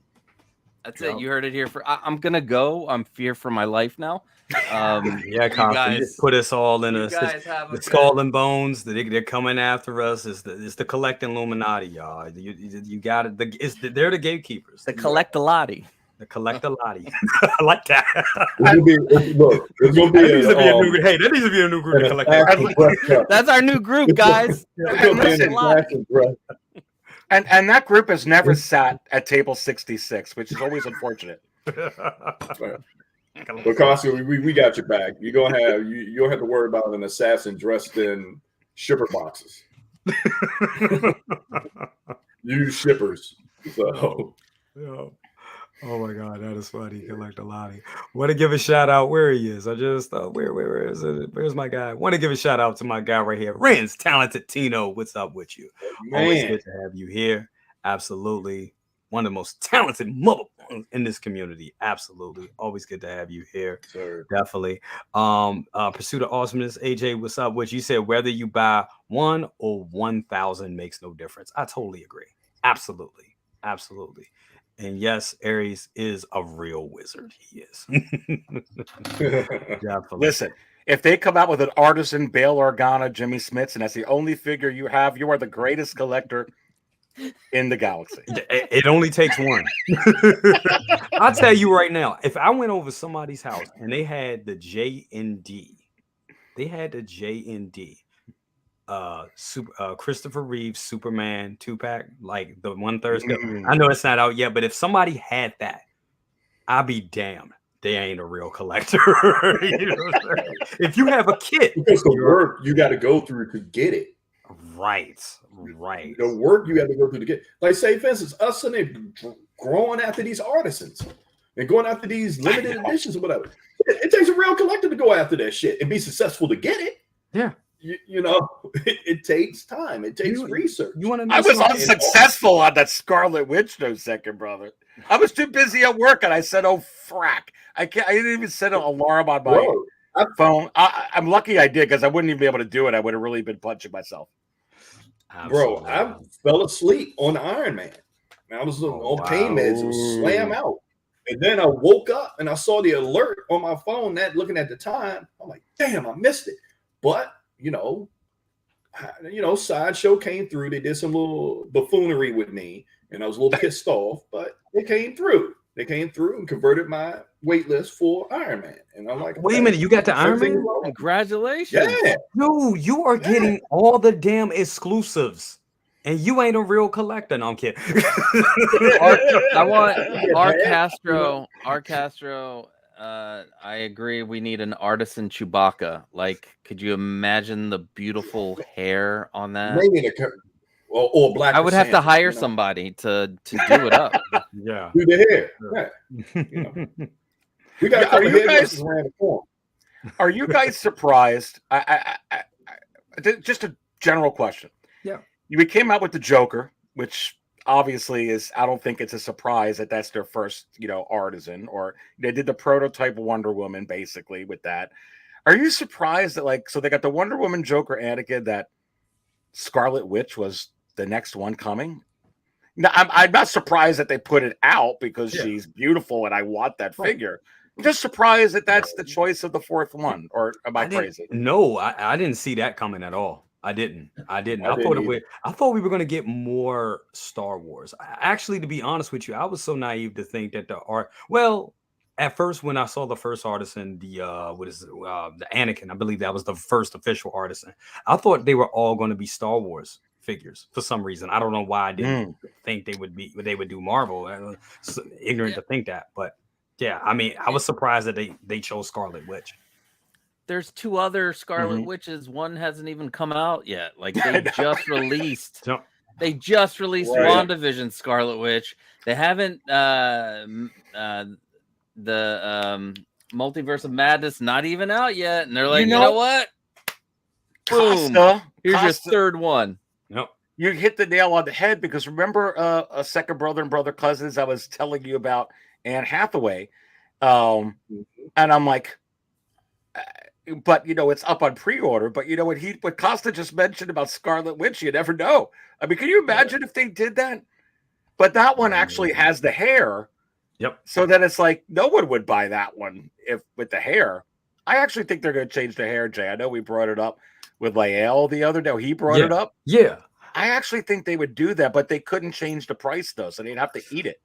that's it. You heard it here. I'm gonna go. I'm fear for my life now. Yeah, Constantly just put us all in the skull and bones. They're coming after us. It's the collecting Illuminati, y'all. You got it. They're the gatekeepers. The collectolati. The collectolati. I like that. It's gonna be that needs to be a new group. That's our new group, guys. And that group has never sat at table 66, which is always unfortunate. But constantly, we got your back. You're gonna have you don't have to worry about an assassin dressed in shipper boxes. You shippers. So oh my God, that is funny. Collect a lot. Want to give a shout out where he is. I just where is it? Where's my guy? Want to give a shout out to my guy right here, Ren's Talented Tino. What's up with you? Man. Always good to have you here. Absolutely. One of the most talented mother in this community. Absolutely. Always good to have you here. Sure. Definitely. Pursuit of Awesomeness. AJ, what's up? What you said, whether you buy 1 or 1,000 makes no difference. I totally agree. Absolutely. Absolutely. And yes, Aries is a real wizard. He is. Listen, if they come out with an Artisan, Bail Organa, Jimmy Smits, and that's the only figure you have, you are the greatest collector in the galaxy. It only takes one. I'll tell you right now, if I went over somebody's house and they had the J&D, Christopher Reeves Superman 2-pack, like the 1/3. I know it's not out yet, but if somebody had that, I'd be damned. They ain't a real collector. You know if you have a kit, because the work you got to go through to get it. Right. The work you have to go through to get, like, say, for instance, us sitting there growing after these artisans and going after these limited editions or whatever. It takes a real collector to go after that shit and be successful to get it. Yeah. You know, it takes time. It takes research. You want to know? I was unsuccessful on that Scarlet Witch, no second, brother. I was too busy at work, and I said, "Oh frack!" I didn't even set an alarm on my phone. I'm lucky I did because I wouldn't even be able to do it. I would have really been punching myself. Bro, I fell asleep on Iron Man. I was on pain meds. It was slam out. And then I woke up and I saw the alert on my phone, that looking at the time. I'm like, damn, I missed it. But, Sideshow came through. They did some little buffoonery with me, and I was a little pissed off, but they came through. They came through and converted my wait list for Iron Man. And I'm like, wait a minute, you got the Iron Man? Congratulations. Yeah. Dude, you are getting all the damn exclusives. And you ain't a real collector. No, I'm kidding. I want R. Castro. I agree. We need an Artisan Chewbacca. Like, could you imagine the beautiful hair on that? Maybe or black. I would have to hire somebody to do it up. Yeah. Do the hair. Yeah. We got Are you guys surprised? Just a general question. Yeah. We came out with the Joker, which obviously is, I don't think it's a surprise that that's their first, Artisan, or they did the prototype Wonder Woman basically with that. Are you surprised that, so they got the Wonder Woman, Joker, Etiquette, that Scarlet Witch was the next one coming? Now, I'm not surprised that they put it out because she's beautiful and I want that figure. I'm just surprised that that's the choice of the fourth one, or am I crazy? No, I didn't see that coming at all. I didn't. I thought we were going to get more Star Wars. Actually, to be honest with you, I was so naive to think that at first when I saw the first Artisan, the Anakin, I believe that was the first official Artisan. I thought they were all going to be Star Wars figures for some reason. I don't know why I didn't think they would do Marvel. I was ignorant to think that, but yeah, I mean, I was surprised that they chose Scarlet Witch. There's 2 other Scarlet Witches. One hasn't even come out yet. Like, they just released They just released Right. WandaVision Scarlet Witch. They haven't the Multiverse of Madness not even out yet, and they're like, you know what? Boom! Here's your third one. Yep. You hit the nail on the head, because remember a second brother and brother cousins I was telling you about, Anne Hathaway, and I'm like, but you know, it's up on pre-order. But you know what Costa just mentioned about Scarlet Witch, you never know. I mean, can you imagine if they did that? But that one actually has the hair. Yep. So then it's like no one would buy that one if with the hair. I actually think they're going to change the hair, Jay. I know we brought it up with Lael the other day. He brought it up. Yeah. I actually think they would do that, but they couldn't change the price though, so they'd have to eat it.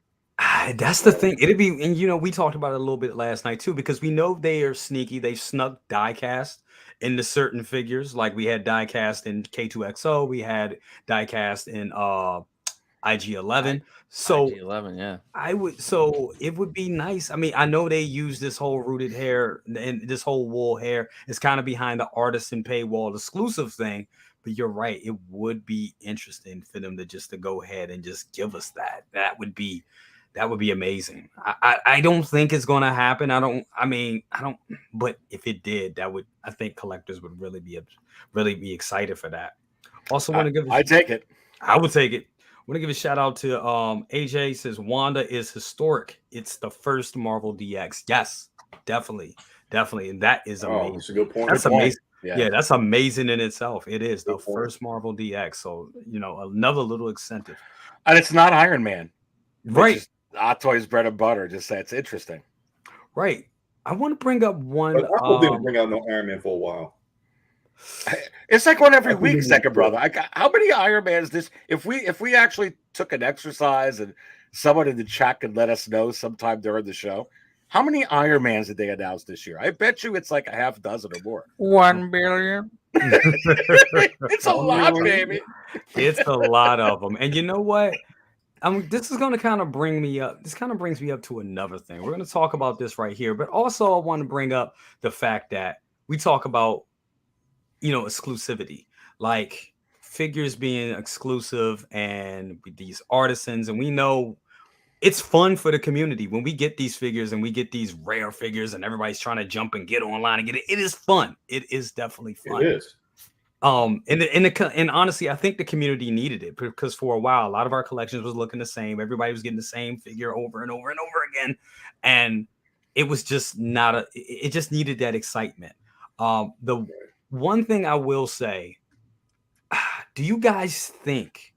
That's the thing. It'd be, and you know, we talked about it a little bit last night too, because we know they are sneaky. They snuck diecast into certain figures. Like we had diecast in K2XO, we had diecast in IG-11. So IG-11, yeah. So it would be nice. I mean, I know they use this whole rooted hair and this whole wool hair is kind of behind the Artisan paywall exclusive thing. But you're right. It would be interesting for them to go ahead and just give us that. That would be amazing. I don't think it's going to happen. I don't. But if it did, I think collectors would really be excited for that. Also, want to give. I take it. I would take it. Want to give a shout out to AJ. Says Wanda is historic. It's the first Marvel DX. Yes, definitely, and that is amazing. That's a good point. That's Good point. amazing. Yeah, that's amazing in itself. It is the first Marvel DX. So, you know, another little incentive. And it's not Iron Man. Right. Toys bread and butter. Just that's interesting. Right. I want to bring up one. But I hope they don't bring out no Iron Man for a while. It's like one every week, second brother. How many Iron Mans this? If we actually took an exercise and someone in the chat could let us know sometime during the show, how many Iron Mans did they announce this year? I bet you it's like a half dozen or more. 1 billion. It's a lot, baby. It's a lot of them. And you know what? This is going to kind of bring me up. This kind of brings me up to another thing. We're going to talk about this right here. But also I want to bring up the fact that we talk about, you know, exclusivity. Like figures being exclusive and these artisans. And we know it's fun for the community when we get these figures and we get these rare figures and everybody's trying to jump and get online and get it. It is fun. It is definitely fun. It is. And honestly, I think the community needed it because for a while, a lot of our collections was looking the same. Everybody was getting the same figure over and over and over again. And it was just it just needed that excitement. The one thing I will say, do you guys think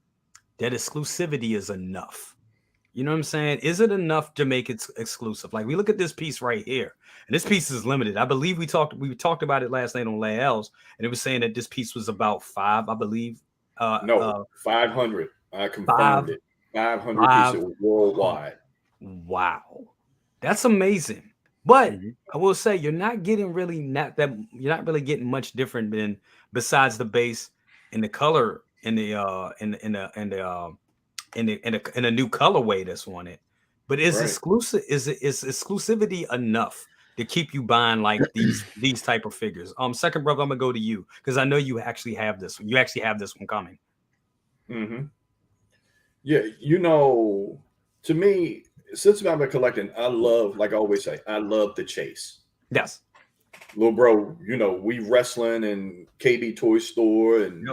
that exclusivity is enough? You know what I'm saying? Is it enough to make it exclusive? Like we look at this piece right here, and this piece is limited. I believe we talked about it last night on Lael's, and it was saying that this piece was about 5, I believe. 500. I confirmed it. 500 pieces worldwide. Wow, that's amazing. But I will say you're not getting much different than besides the base and the color in a new colorway that's on it. But is exclusivity enough to keep you buying like these type of figures? Second brother, I'm gonna go to you because I know you actually have this one. You actually have this one coming. Yeah, you know, to me, since I've been collecting, I love, like I always say, I love the chase. Yes. Little bro, you know, we wrestling in KB Toy Store and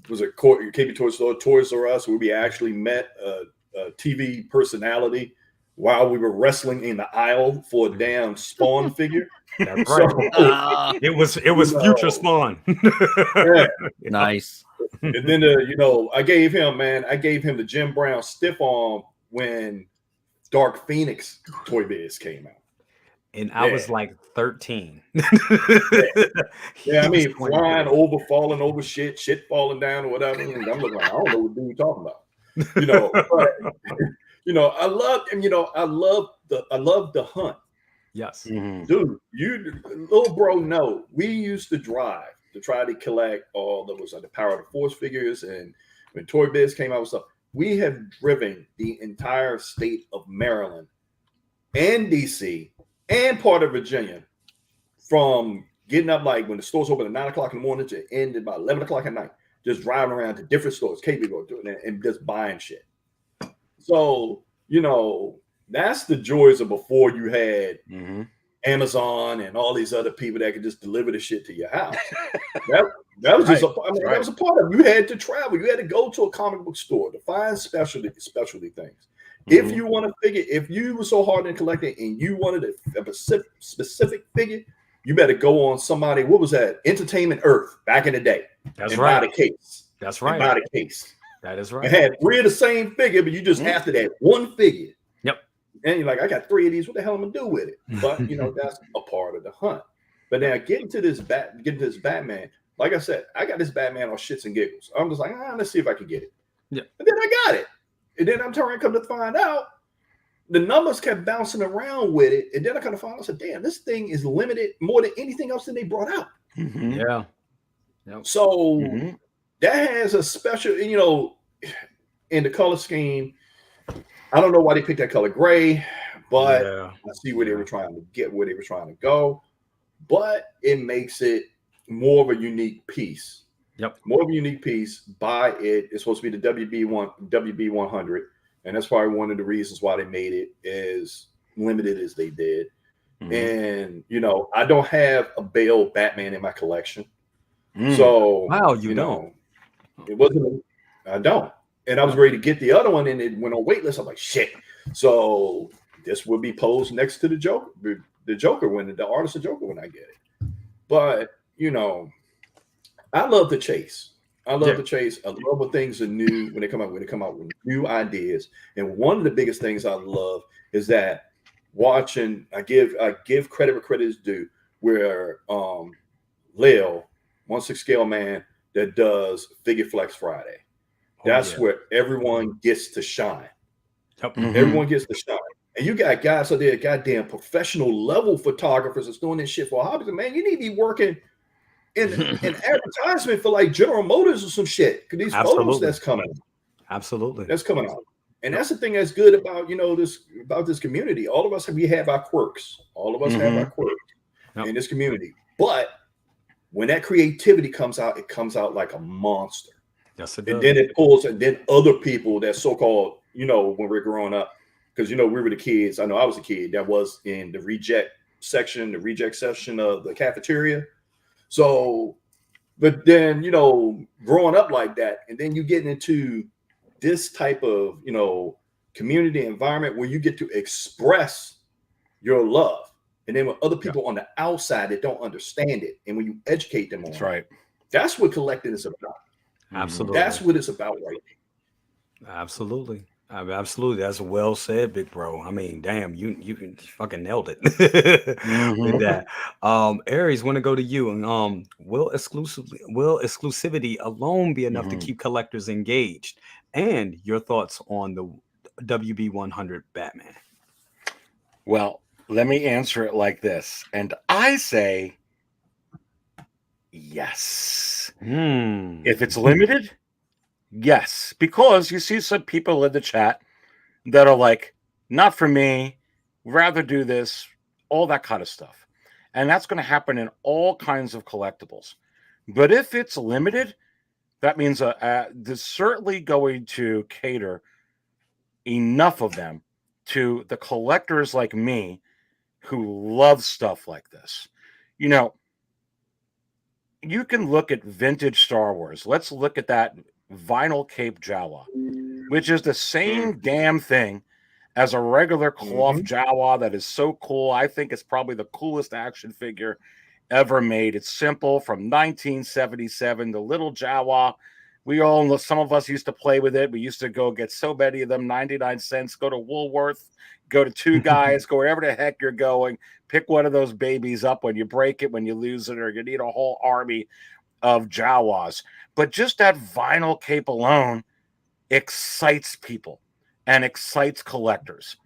was it KB Toy Store, Toys R Us, where we actually met a TV personality while we were wrestling in the aisle for a damn Spawn figure. That's right. It was future Spawn. Yeah. Nice. And then you know, I gave him the Jim Brown stiff arm when Dark Phoenix Toy Biz came out. And I was like 13. Yeah, I mean, flying over, falling over shit falling down or whatever. And I'm looking like, I don't know what dude talking about. You know, but, you know, I love the hunt. Yes. Dude, you little bro know we used to drive to try to collect all that was like the Power of the Force figures, and when Toy Biz came out with stuff, we have driven the entire state of Maryland and DC and part of Virginia from getting up like when the stores open at 9 o'clock in the morning to end at about 11 o'clock at night just driving around to different stores, capable doing that, and just buying shit. So, that's the joys of before you had Amazon and all these other people that could just deliver the shit to your house. that was just that was a part of it. You had to travel. You had to go to a comic book store to find specialty things. If you want to figure, if you were so hard in collecting and you wanted a specific figure, you better go on somebody. What was that? Entertainment Earth back in the day. That's right. Buy the case. That's right. Buy the case. That is right. You had 3 of the same figure, but you just after that one figure. Yep. And you're like, I got 3 of these. What the hell am I gonna do with it? But that's a part of the hunt. But now getting to this Batman, like I said, I got this Batman on shits and giggles. I'm just like, let's see if I can get it. Yeah. And then I got it. And then I'm come to find out the numbers kept bouncing around with it. And then I kind of found out, I said, damn, this thing is limited more than anything else that they brought out. Yeah. Yep. So that has a special, in the color scheme. I don't know why they picked that color gray, but I see where they were trying to get, where they were trying to go. But it makes it more of a unique piece. Yep. More of a unique piece. Buy it. It's supposed to be the WB 100. And that's probably one of the reasons why they made it as limited as they did. And, I don't have a Bale Batman in my collection. So, wow, you don't. It wasn't, I don't. And I was ready to get the other one and it went on wait list. I'm like, shit. So this would be posed next to the Joker when the Artisan Joker when I get it. But, I love the chase. I love the chase. I love when things are new, when they come out with new ideas. And one of the biggest things I love is that watching, I give credit where credit is due, where Lil, OneSixthScaleMan, that does Figure Flex Friday. That's where everyone gets to shine. Everyone gets to shine. And you got guys out there, goddamn professional level photographers that's doing this shit for hobbies. And man, you need to be working in advertisement for like General Motors or some shit. Because these photos that's coming. Absolutely. That's coming out. And that's the thing that's good about, this community. All of us, we have our quirks. All of us have our quirks in this community. But when that creativity comes out, it comes out like a monster. Yes, it does. And then it pulls, and then other people that so-called, when we're growing up, because, we were the kids. I know I was a kid that was in the reject section of the cafeteria. So, but then, growing up like that, and then you get into this type of, community environment where you get to express your love. And then with other people on the outside that don't understand it, and when you educate them on it, that's what collecting is about. Absolutely. That's what it's about right now. Absolutely. Absolutely. That's well said, big bro. I mean, damn, you fucking nailed it with that. Aries, want to go to you. And will exclusivity alone be enough to keep collectors engaged? And your thoughts on the WB 100 Batman? Well, let me answer it like this. And I say yes. If it's limited, yes. Because you see some people in the chat that are like, not for me, rather do this, all that kind of stuff. And that's going to happen in all kinds of collectibles. But if it's limited, that means there's certainly going to cater enough of them to the collectors like me who love stuff like this. You can look at vintage Star Wars. Let's look at that vinyl cape Jawa, which is the same damn thing as a regular cloth Jawa that is so cool. I think it's probably the coolest action figure ever made. It's simple, from 1977, the little Jawa. We all know, some of us used to play with it. We used to go get so many of them, 99 cents, go to Woolworth, go to Two Guys, go wherever the heck you're going, pick one of those babies up when you break it, when you lose it, or you need a whole army of Jawas. But just that vinyl cape alone excites people and excites collectors.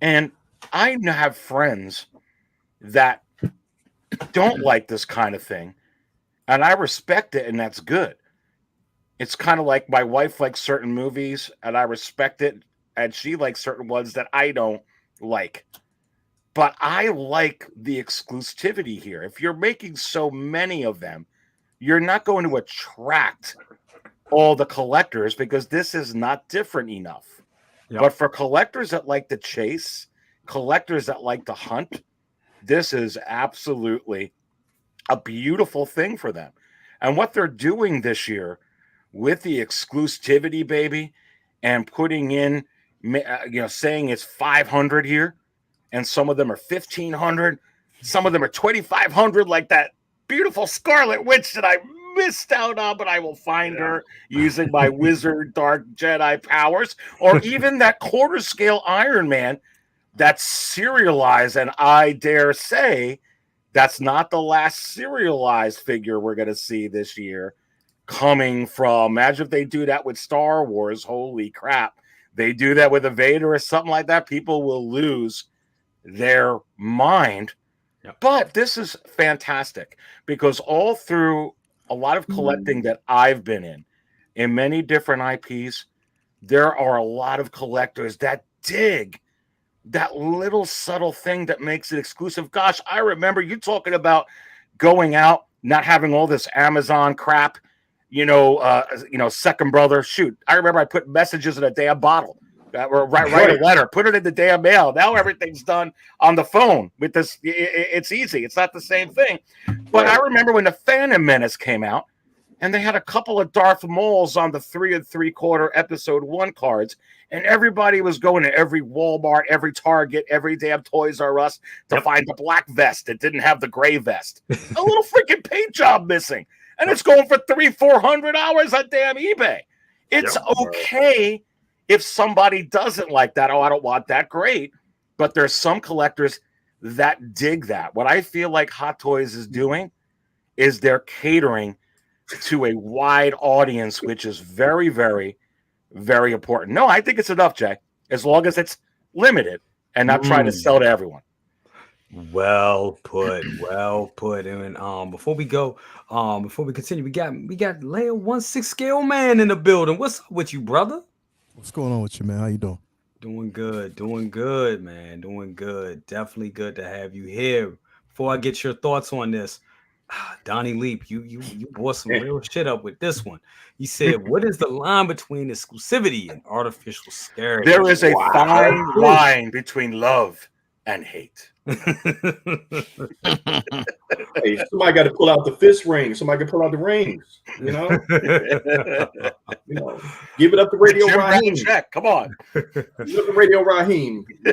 And I have friends that don't like this kind of thing, and I respect it, and that's good. It's kind of like my wife likes certain movies, and I respect it, and she likes certain ones that I don't like. But I like the exclusivity here. If you're making so many of them, you're not going to attract all the collectors because this is not different enough. Yep. But for collectors that like to chase, collectors that like to hunt, this is absolutely a beautiful thing for them. And what they're doing this year with the exclusivity, baby, and putting in, saying it's 500 here, and some of them are 1,500, some of them are 2,500, like that beautiful Scarlet Witch that I missed out on, but I will find her using my Wizard Dark Jedi powers, or even that quarter scale Iron Man that's serialized, and I dare say that's not the last serialized figure we're going to see this year coming from. Imagine if they do that with Star Wars. Holy crap. They do that with a Vader or something like that. People will lose their mind. Yep. But this is fantastic because all through a lot of collecting that I've been in many different IPs, there are a lot of collectors that dig that little subtle thing that makes it exclusive. Gosh, I remember you talking about going out, not having all this Amazon crap, second brother. Shoot, I remember I put messages in a damn bottle. Or write a letter, put it in the damn mail. Now everything's done on the phone with this. It's easy. It's not the same thing. But I remember when the Phantom Menace came out, and they had a couple of Darth Mauls on the 3 3/4 episode 1 cards, and everybody was going to every Walmart, every Target, every damn Toys R Us to find the black vest that didn't have the gray vest. A little freaking paint job missing, and it's going for $300-$400 on damn eBay. It's okay if somebody doesn't like that. Oh, I don't want that. Great, but there's some collectors that dig that. What I feel like Hot Toys is doing is they're catering to a wide audience, which is very, very, very important. No, I think it's enough, Jay, as long as it's limited and not trying to sell to everyone. Well put. And before we continue, we got Leo 1/6thScaleMan in the building. What's up with you, brother? What's going on with you, man? How you doing? Doing good, man. Doing good. Definitely good to have you here. Before I get your thoughts on this, Donnie Leap, you brought some real shit up with this one. He said, "What is the line between exclusivity and artificial scarcity?" There is a fine line between love and hate. Hey, somebody got to pull out the fist ring. Somebody can pull out the rings. Give it up to Radio Raheem. Check. Come on. Give it up to Radio Raheem. He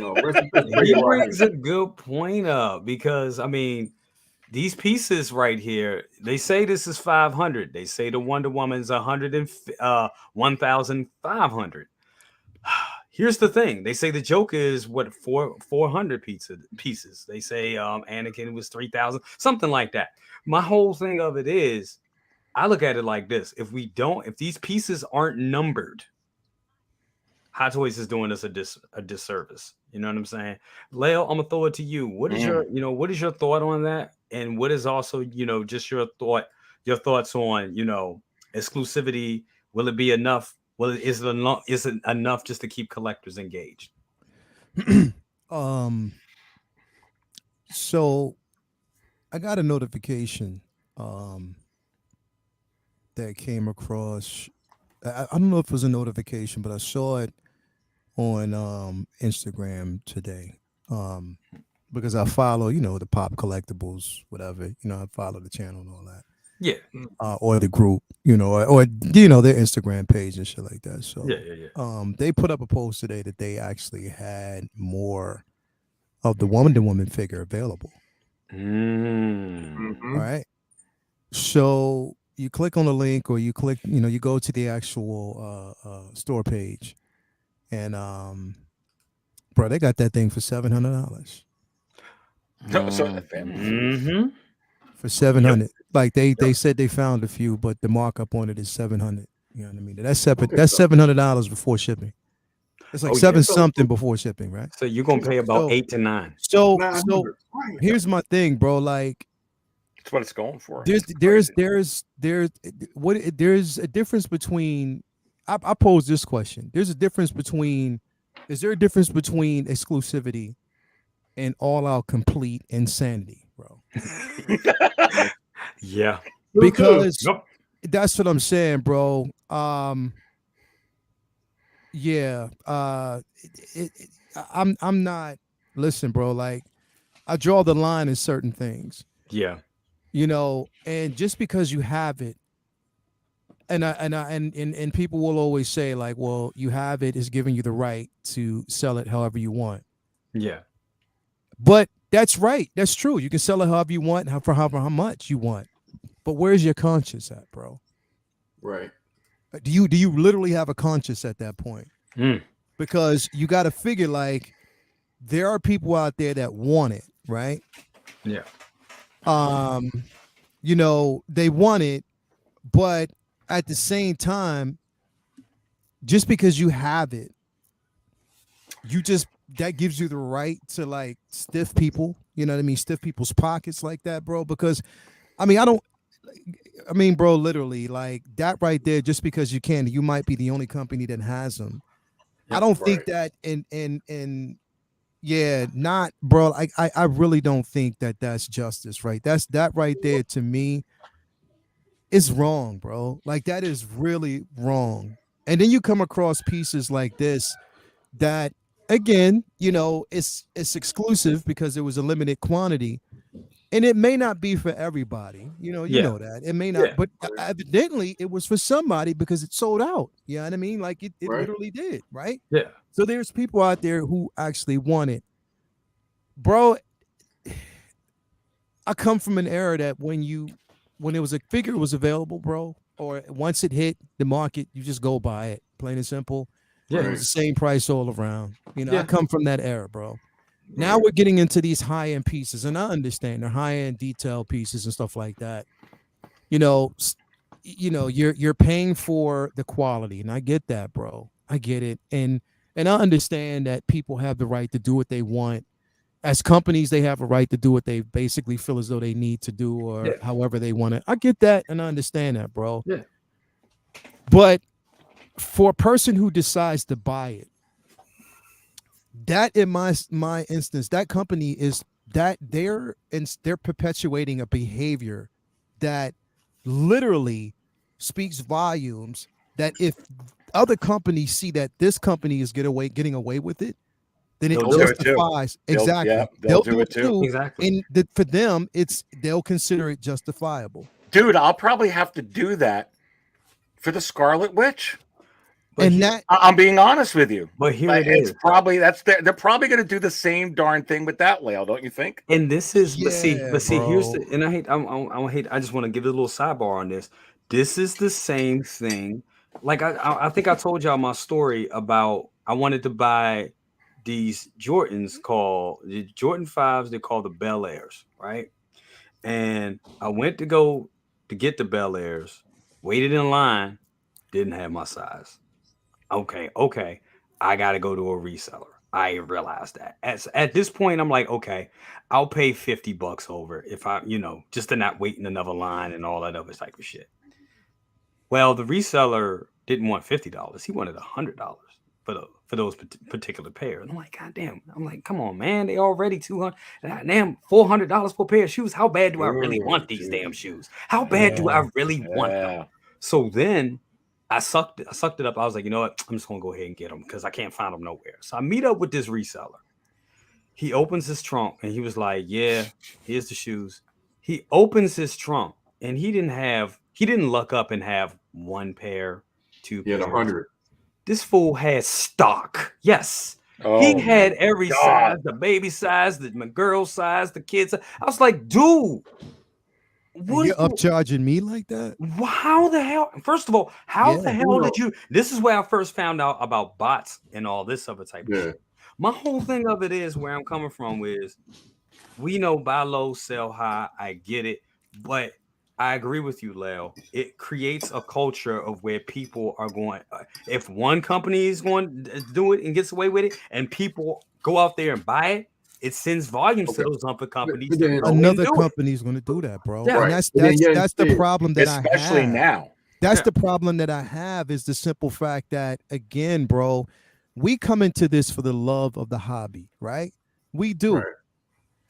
brings a good point up because these pieces right here, they say this is 500. They say the Wonder Woman's 1,500. Here's the thing. They say the Joker is 400 pieces. They say Anakin was 3,000, something like that. My whole thing of it is, I look at it like this: if these pieces aren't numbered, Hot Toys is doing us a disservice. You know what I'm saying? Leo, I'm gonna throw it to you. What is your thought on that? And what is also, just your thoughts on, exclusivity? Will it be enough? Well, is it enough just to keep collectors engaged? So I got a notification that came across. I don't know if it was a notification, but I saw it on Instagram today. Because I follow, the Pop Collectibles, whatever, I follow the channel and all that. Yeah. Or the group, or their Instagram page and shit like that. So they put up a post today that they actually had more of the Wonder Woman figure available. Mm-hmm. All right. So you click on the link, or you click, you go to the actual store page, and bro, they got that thing for $700. For 700. Like they said they found a few, but the markup on it is 700. You know what I mean? That's separate. That's $700 before shipping. It's like something before shipping, right? So you're gonna pay about 8 to 9. So here's my thing, bro. Like, that's what it's going for. There's a difference between. I pose this question. Is there a difference between exclusivity and all-out complete insanity, bro? Yeah. Because That's what I'm saying, bro. Yeah. I'm not. Listen, bro. Like, I draw the line in certain things, Yeah. and just because you have it, and people will always say like, well, you have it is giving you the right to sell it however you want. Yeah. But that's right. That's true. You can sell it however you want, for however how much you want. But where's your conscience at, bro? Right. Do you literally have a conscience at that point? Mm. Because you got to figure, like, there are people out there that want it, right? Yeah. They want it, but at the same time, just because you have it, that gives you the right to, like, stiff people, you know what I mean? Stiff people's pockets like that, bro. Because bro, literally, like, that right there, just because you might be the only company that has them. I don't think that not, bro. I really don't think that that's justice, right? That right there, to me, is wrong, bro. Like, that is really wrong. And then you come across pieces like this that, again, it's exclusive because it was a limited quantity, and it may not be for everybody. You know that it may not, but evidently it was for somebody because it sold out. You know what I mean? Like, it literally did, right? Yeah. So there's people out there who actually want it, bro. I come from an era that when it was a figure was available, bro, or once it hit the market, you just go buy it, plain and simple. Yeah. It was the same price all around. Yeah. I come from that era, bro. Now we're getting into these high-end pieces, and I understand they're high-end detail pieces and stuff like that. You're paying for the quality, and I get that, bro. I get it, and I understand that people have the right to do what they want. As companies, they have a right to do what they basically feel as though they need to do, or however they want it. I get that, and I understand that, bro. Yeah. But for a person who decides to buy it, that in my instance, that company is that they're perpetuating a behavior that literally speaks volumes. That if other companies see that this company is getting away with it, then it justifies. Exactly. They'll do it too. Exactly. And for them, they'll consider it justifiable. Dude, I'll probably have to do that for the Scarlet Witch. And I'm being honest with you. But here it is. They're probably going to do the same darn thing with that, Lale, don't you think? And this is, but see, bro. here's the, and I just want to give it a little sidebar on this. This is the same thing. Like I think I told y'all my story about I wanted to buy these Jordans called the Jordan 5s. They're called the Bel Airs, right? And I went to go to get the Bel Airs, waited in line, didn't have my size. Okay. I got to go to a reseller. I realized that. At this point, I'm like, okay, I'll pay $50 over if I, just to not wait in another line and all that other type of shit. Well, the reseller didn't want $50. He wanted $100 for those particular pairs. And I'm like, God damn. I'm like, come on, man. They already $200. Damn, $400 for a pair of shoes. How bad do I really want these damn shoes? How bad do I really want them? So then I sucked it up. I was like, you know what? I'm just going to go ahead and get them because I can't find them nowhere. So I meet up with this reseller. He opens his trunk and he was like, yeah, here's the shoes. He opens his trunk and he didn't luck up and have one pair, two pairs. 100. This fool had stock. Yes. He had every size, the baby size, the girl size, the kids. I was like, dude. You're upcharging me like that? How the hell? First of all, the hell did you? This is where I first found out about bots and all this other type of shit. My whole thing of it is where I'm coming from is we know buy low, sell high. I get it. But I agree with you, Leo. It creates a culture of where people are going. If one company is going to do it and gets away with it, and people go out there and buy it, it sends volumes to those other companies. Another company is going to do that, bro. Yeah. And that's the problem that especially I have. now. That's the problem that I have is the simple fact that, again, bro, we come into this for the love of the hobby, right? We do. Right.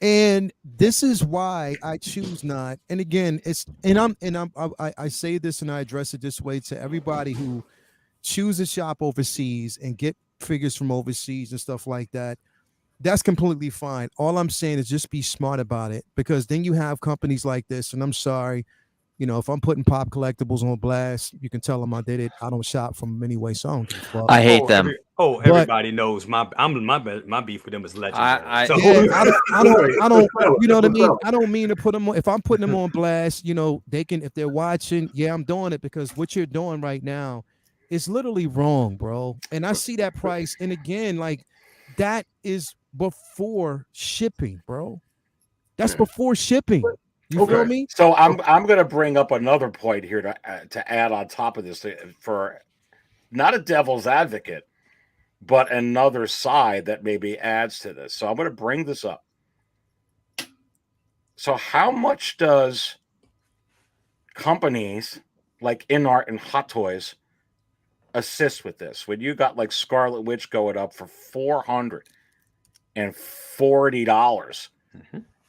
And this is why I choose not. And again, I say this and I address it this way to everybody who chooses shop overseas and get figures from overseas and stuff like that. That's completely fine. All I'm saying is just be smart about it, because then you have companies like this. And I'm sorry, you know, if I'm putting Pop Collectibles on blast, you can tell them I did it. I don't shop from them anyway, so I don't give a fuck. I hate them. Everybody knows my beef with them is legendary. So Yeah, I don't, you know what I mean? I don't mean to put them on. If I'm putting them on blast, you know, they can, if they're watching, yeah, I'm doing it, because what you're doing right now is literally wrong, bro. And I see that price. And again, like, that is before shipping, bro. That's before shipping. You feel me? So I'm going to bring up another point here to add on top of this, for not a devil's advocate, but another side that maybe adds to this. So I'm going to bring this up. So how much does companies like InArt and Hot Toys assist with this? When you got like Scarlet Witch going up for $440,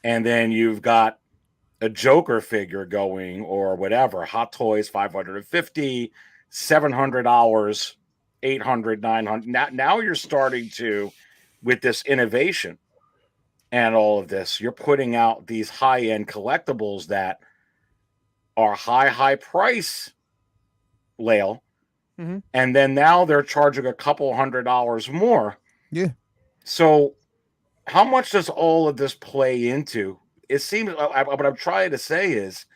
and then you've got a Joker figure going, or whatever, Hot Toys $550, $700, $800, $900. Now you're starting to, with this innovation and all of this, you're putting out these high-end collectibles that are high price, Lael. And then now they're charging a couple $100 more. Yeah. So how much does all of this play into? It seems, what I'm trying to say is,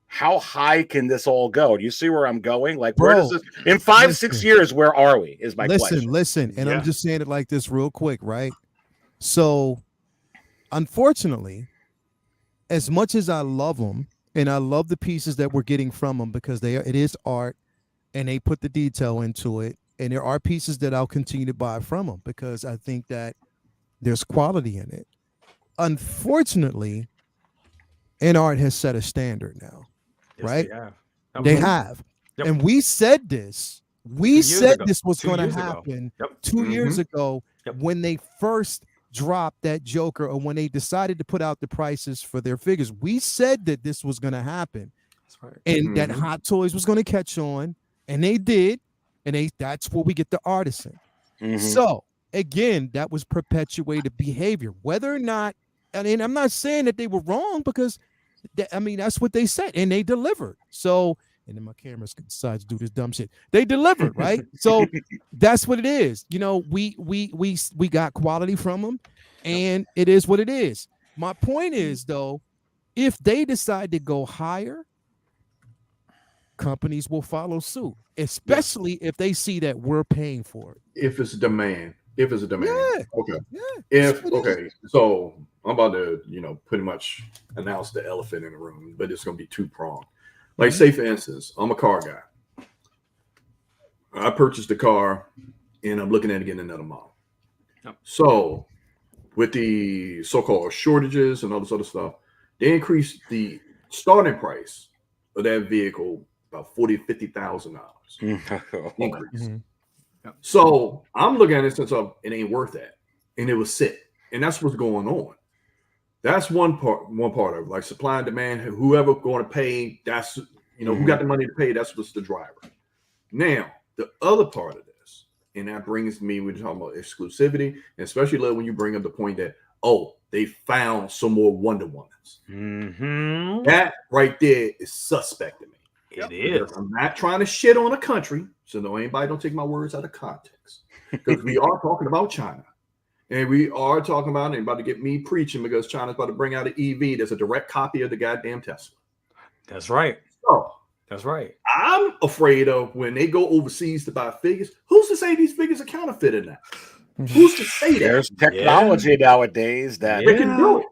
how high can this all go? Do you see where I'm going? Like, where does this, in 5-6 years, where are we? Is my question. Listen, and I'm just saying it like this real quick, right? So, unfortunately, as much as I love them, and I love the pieces that we're getting from them, because it is art, and they put the detail into it, and there are pieces that I'll continue to buy from them, because I think that there's quality in it. Unfortunately, InArt has set a standard now, right? They have. And we said this. We said this was going to happen 2 years ago when they first dropped that Joker, or when they decided to put out the prices for their figures. We said that this was going to happen. That's right. And that Hot Toys was going to catch on, and they did. And that's where we get the Artisan. So, again, that was perpetuated behavior. Whether or not, I mean, I'm not saying that they were wrong, because that's what they said, and they delivered. So, and then my cameras decides to do this dumb shit. They delivered, right? So that's what it is. You know, we got quality from them, and it is what it is. My point is, though, if they decide to go higher, companies will follow suit, especially if they see that we're paying for it. If it's a demand. Yeah. Okay. Yeah. So I'm about to, pretty much announce the elephant in the room, but it's going to be two-pronged. Like, say, for instance, I'm a car guy. I purchased a car, and I'm looking at getting another model. So with the so-called shortages and all this other stuff, they increased the starting price of that vehicle about $40,000 to $50,000 increase. So I'm looking at it since it ain't worth that, and it was set, and that's what's going on. That's one part of it, like supply and demand. Whoever going to pay, that's who got the money to pay. That's what's the driver. Now the other part of this, and that brings me when you're talking about exclusivity, and especially when you bring up the point that they found some more Wonder Womans. That right there is suspect to me. It is. I'm not trying to shit on a country, so anybody don't take my words out of context, because we are talking about China, and we are talking about it, about to get me preaching, because China's about to bring out an EV that's a direct copy of the goddamn Tesla. That's right. So that's right. I'm afraid of when they go overseas to buy figures. Who's to say these figures are counterfeited now? Who's to say that? There's technology nowadays that they can do it.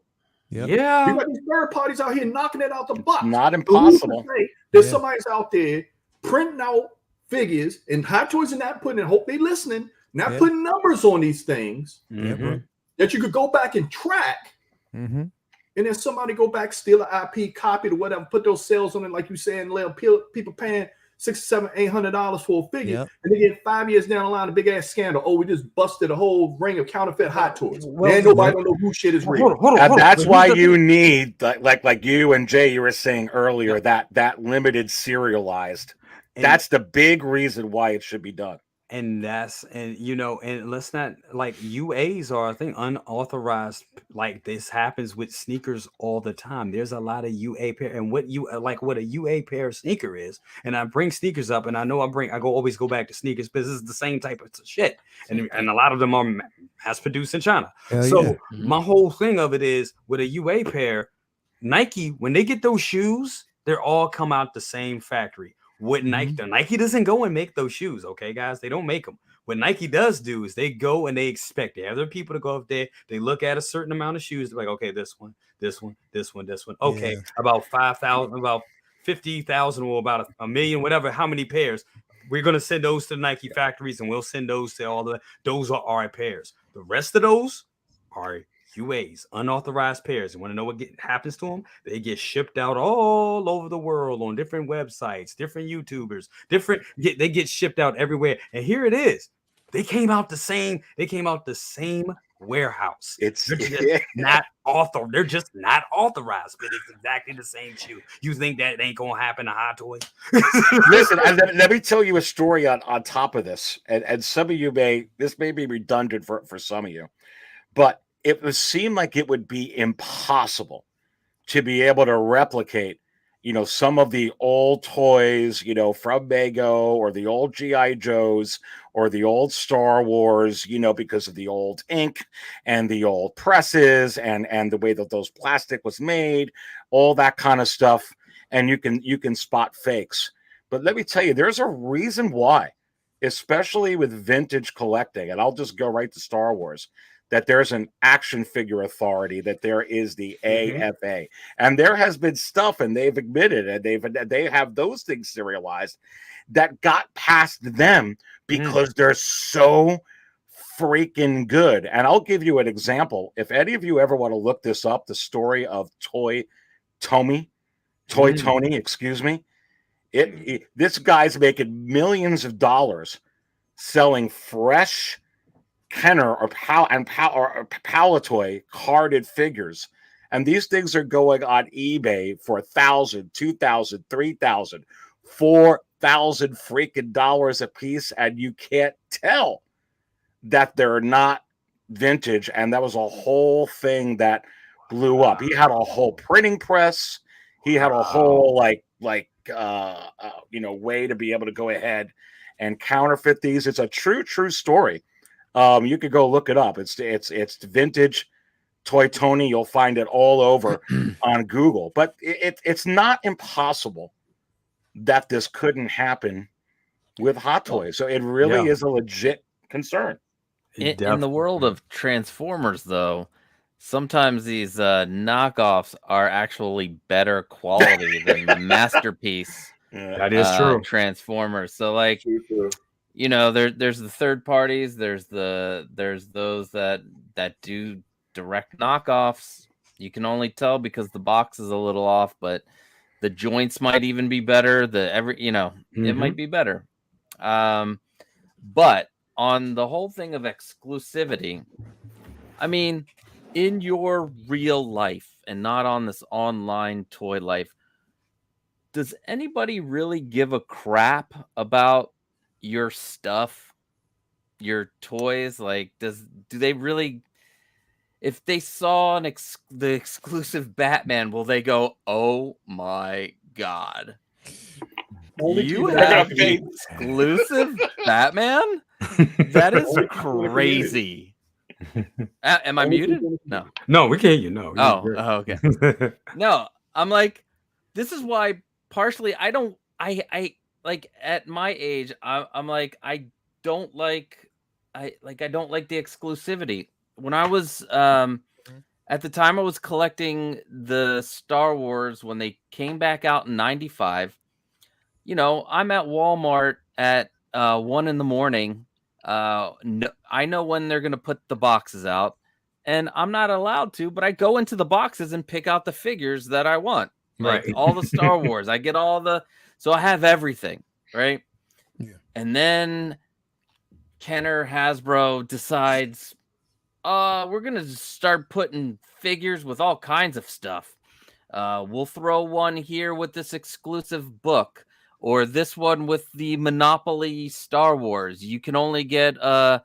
Yeah. We got these third parties out here knocking it out the box. Not impossible. There's somebody's out there printing out figures, and Hot Toys are not putting, hope they listening, not putting numbers on these things that you could go back and track. And then somebody go back, steal an IP, copy it or whatever, put those sales on it, like you saying, people paying $600, $700, $800 for a figure, Yep. and they get 5 years down the line, a big ass scandal. Oh, we just busted a whole ring of counterfeit hot toys. Well, Then nobody don't know who shit is real. And that's why you need, like you and Jay, you were saying earlier, that limited serialized. That's the big reason why it should be done. And let's not, like, UAs are, I think, unauthorized. Like, this happens with sneakers all the time. There's a lot of UA pair, and what a UA pair of sneaker is. And I bring sneakers up, and I know always go back to sneakers because this is the same type of shit, and a lot of them are mass produced in China. My whole thing of it is, with a UA pair, Nike, when they get those shoes, they're all come out the same factory. What Nike doesn't go and make those shoes, okay, guys? They don't make them. What Nike does do is they go and they expect, they have their people to go up there, they look at a certain amount of shoes, they're like, okay, this one. Okay, about 5,000, about 50,000, or about a million, whatever, how many pairs. We're gonna send those to the Nike factories, and we'll send those to those are our pairs. The rest of those are UAs, unauthorized pairs. You want to know what happens to them? They get shipped out all over the world on different websites, different YouTubers, they get shipped out everywhere. And here it is. They came out the same warehouse. They're just not authorized, but it's exactly the same shoe. You think that ain't gonna happen to Hot Toys? Listen, let me tell you a story on top of this. And some of you this may be redundant for some of you, but it would seem like it would be impossible to be able to replicate, some of the old toys, from Mego, or the old G.I. Joes, or the old Star Wars, because of the old ink and the old presses and the way that those plastic was made, all that kind of stuff. And you can spot fakes. But let me tell you, there's a reason why, especially with vintage collecting, and I'll just go right to Star Wars, that there's an action figure authority, that there is the AFA, and there has been stuff, and they've admitted, and they have those things serialized that got past them because they're so freaking good. And I'll give you an example. If any of you ever want to look this up, the story of Toy Tony, excuse me, this guy's making millions of dollars selling fresh Kenner or Palatoy carded figures, and these things are going on eBay for $1,000, $2,000, $3,000, $4,000 freaking dollars a piece, and you can't tell that they're not vintage. And that was a whole thing that blew up. He had a whole printing press. He had a whole way to be able to go ahead and counterfeit these. It's a true story. You could go look it up. It's vintage Toy Tony. You'll find it all over on Google. But it's not impossible that this couldn't happen with Hot Toys. So it really is a legit concern. In the world of Transformers, though, sometimes these knockoffs are actually better quality than the masterpiece. That is true. Transformers. So, like, there's the third parties. There's those that do direct knockoffs. You can only tell because the box is a little off, but the joints might even be better. It might be better. But on the whole thing of exclusivity, I mean, in your real life and not on this online toy life, does anybody really give a crap about your stuff, your toys? Like, do they really, if they saw the exclusive Batman, will they go, oh my god, you have the exclusive Batman? That is crazy. Am I muted? No, we can't. Okay. No, I'm like, this is why partially I like, at my age, I'm like, I don't like the exclusivity. When I was at the time I was collecting the Star Wars when they came back out in '95. I'm at Walmart at 1 a.m. I know when they're gonna put the boxes out, and I'm not allowed to, but I go into the boxes and pick out the figures that I want. Like all the Star Wars. I get so I have everything. right? Yeah. And then Kenner Hasbro decides, we're gonna just start putting figures with all kinds of stuff. We'll throw one here with this exclusive book, or this one with the Monopoly Star Wars. You can only get little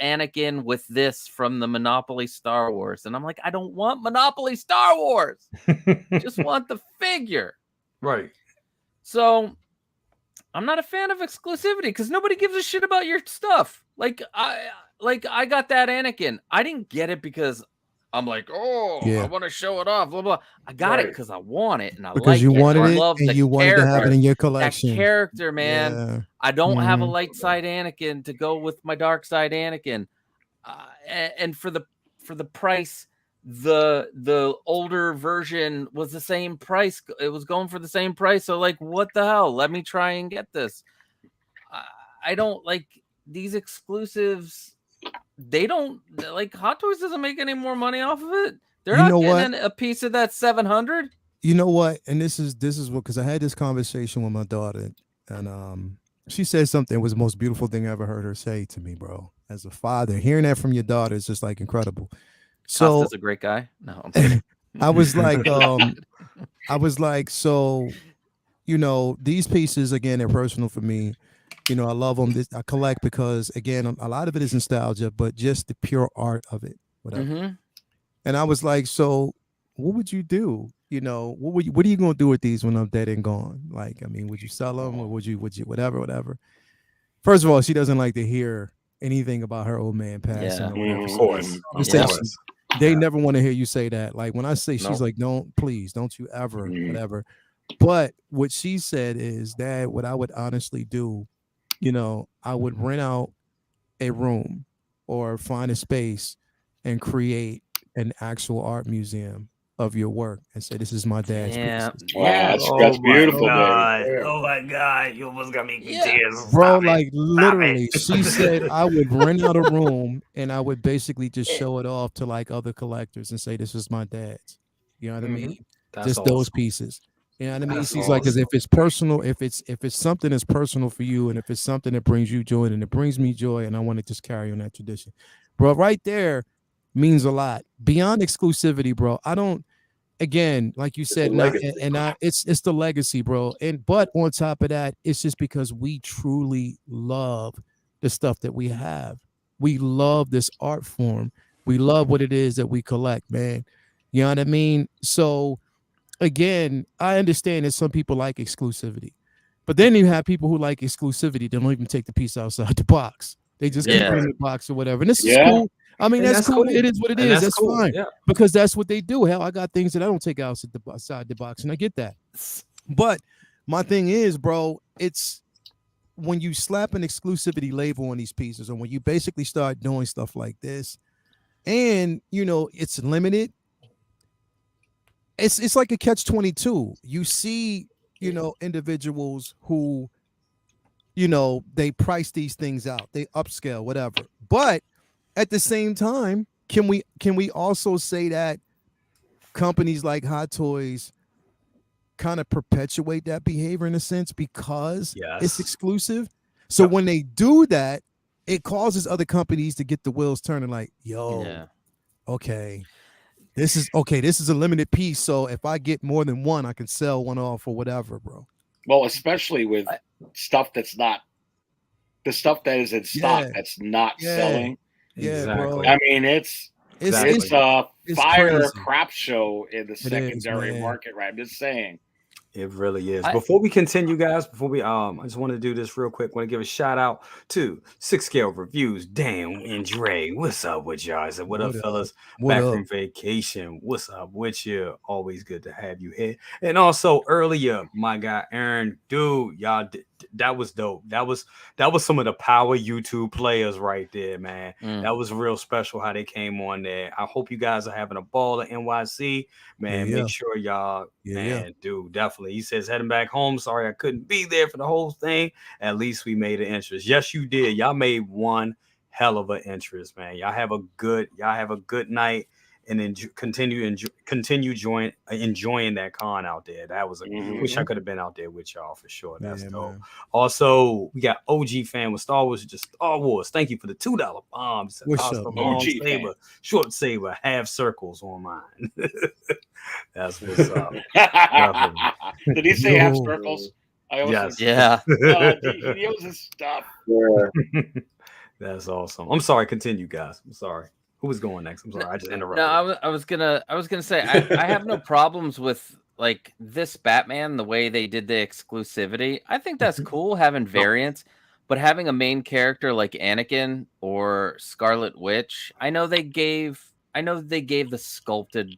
Anakin with this from the Monopoly Star Wars. And I'm like, I don't want Monopoly Star Wars. Just want the figure. Right. So I'm not a fan of exclusivity because nobody gives a shit about your stuff. Like I got that Anakin. I didn't get it because I'm like, I want to show it off. Blah blah. I got it because I want it and I because like you it. wanted I it love and the you wanted to have it in your that collection. character, man. Yeah. I don't have a light side Anakin to go with my dark side Anakin, and for the price, the older version was the same price. It was going for the same price. So like, what the hell? Let me try and get this. I don't like these exclusives. They don't like Hot Toys doesn't make any more money off of it. They're not getting a piece of that 700. You know what? And this is what, because I had this conversation with my daughter, and she said something was the most beautiful thing I ever heard her say to me, bro. As a father, hearing that from your daughter is just like incredible. So Costa's a great guy. No, I'm kidding. I was like, so, you know, these pieces again are personal for me. You know, I love them. I collect because, again, a lot of it is nostalgia, but just the pure art of it, whatever. And I was like, so what would you do? You know, what are you going to do with these when I'm dead and gone? Like, I mean, would you sell them or would you, whatever? First of all, she doesn't like to hear anything about her old man passing. Or whatever. Of course. They never want to hear you say that. Like when I say, she's like, don't you ever, whatever. But what she said is that what I would honestly do, you know, I would rent out a room or find a space and create an actual art museum of your work and say, this is my dad's piece. Wow, that's beautiful, baby. Oh my God, you almost got me tears. Bro, like literally, she said I would rent out a room and I would basically just show it off to like other collectors and say, this is my dad's. You know what I mean? That's just awesome. those pieces. You know what I mean? That's She's like, because awesome. if it's personal, if it's something that's personal for you, and if it's something that brings you joy, and it brings me joy, and I want to just carry on that tradition, bro, right there means a lot. Beyond exclusivity, bro. I don't. Again, like you said, it's the legacy, bro. But on top of that, it's just because we truly love the stuff that we have. We love this art form. We love what it is that we collect, man. You know what I mean? So again, I understand that some people like exclusivity, but then you have people who like exclusivity. They don't even take the piece outside the box. They just keep it in the box or whatever. And this is cool. I mean, that's cool. It is what it is. That's fine. Yeah. Because that's what they do. Hell, I got things that I don't take outside the box, and I get that. But my thing is, bro, it's when you slap an exclusivity label on these pieces, or when you basically start doing stuff like this, and you know it's limited. It's like a catch-22. You see, you know, individuals who, you know, they price these things out, they upscale, whatever. But at the same time, can we also say that companies like Hot Toys kind of perpetuate that behavior in a sense because it's exclusive? So when they do that, it causes other companies to get the wheels turning like, yo, okay. This is a limited piece. So if I get more than one, I can sell one off or whatever, bro. Well, especially with stuff that's not the stuff that is in stock that's not selling. Yeah, bro. I mean, it's a fire crap show in the secondary market, right? I'm just saying. It really is. Before we continue, guys, I just want to do this real quick. Want to give a shout out to 6 Scale Reviews, Dan and Dre. What's up with y'all? I said, what up, fellas? Back from vacation. What's up with you? Always good to have you here. And also earlier, my guy Aaron, dude, y'all, that was dope. That was some of the power YouTube players right there, man. That was real special how they came on there. I hope you guys are having a ball at NYC, man. Make sure y'all, dude, definitely. He says heading back home. Sorry I couldn't be there for the whole thing. At least we made an interest. Yes, you did. Y'all made one hell of an interest, man. Y'all have a good night. and continue enjoying that con out there. That was wish I could have been out there with y'all for sure. That's dope. Man. Also, we got OG fan with Star Wars, just Star Wars. Thank you for the $2 bombs. What's up, man? OG saber, fan. short saber, half circles on mine. That's what's up. Did he say half Yo. circles? I always Yes. think, Yeah. he knows his stuff. That's awesome. I'm sorry. Continue, guys. I'm sorry. Who was going next? I'm sorry. I just interrupted. No, I was gonna say I have no problems with like this Batman, the way they did the exclusivity. I think that's cool having variants, but having a main character like Anakin or Scarlet Witch, I know they gave the sculpted,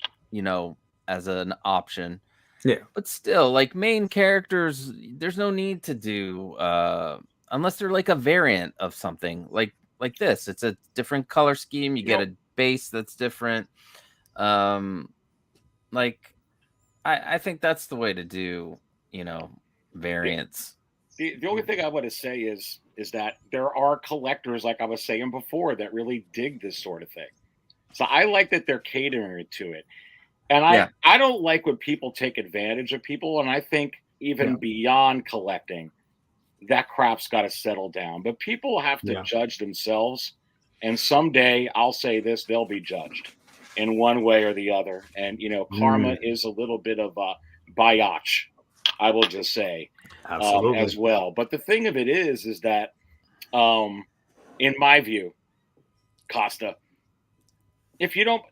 as an option. Yeah. But still, like main characters, there's no need to do unless they're like a variant of something like this. It's a different color scheme. You get a base that's different. I think that's the way to do, variants. The only thing I want to say is that there are collectors, like I was saying before, that really dig this sort of thing. So I like that they're catering to it. And I don't like when people take advantage of people. And I think even beyond collecting, that crap's got to settle down. But people have to judge themselves. And someday, I'll say this, they'll be judged in one way or the other. And, karma is a little bit of a biatch, I will just say, as well. But the thing of it is that, in my view, Costa, if you don't,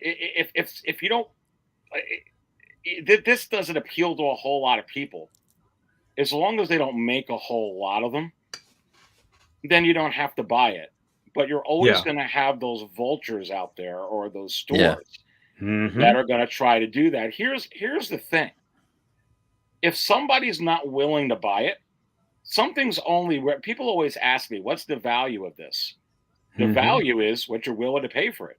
this doesn't appeal to a whole lot of people. As long as they don't make a whole lot of them, then you don't have to buy it. But you're always going to have those vultures out there or those stores that are going to try to do that. Here's the thing. If somebody's not willing to buy it, something's only where people always ask me, what's the value of this? The value is what you're willing to pay for it.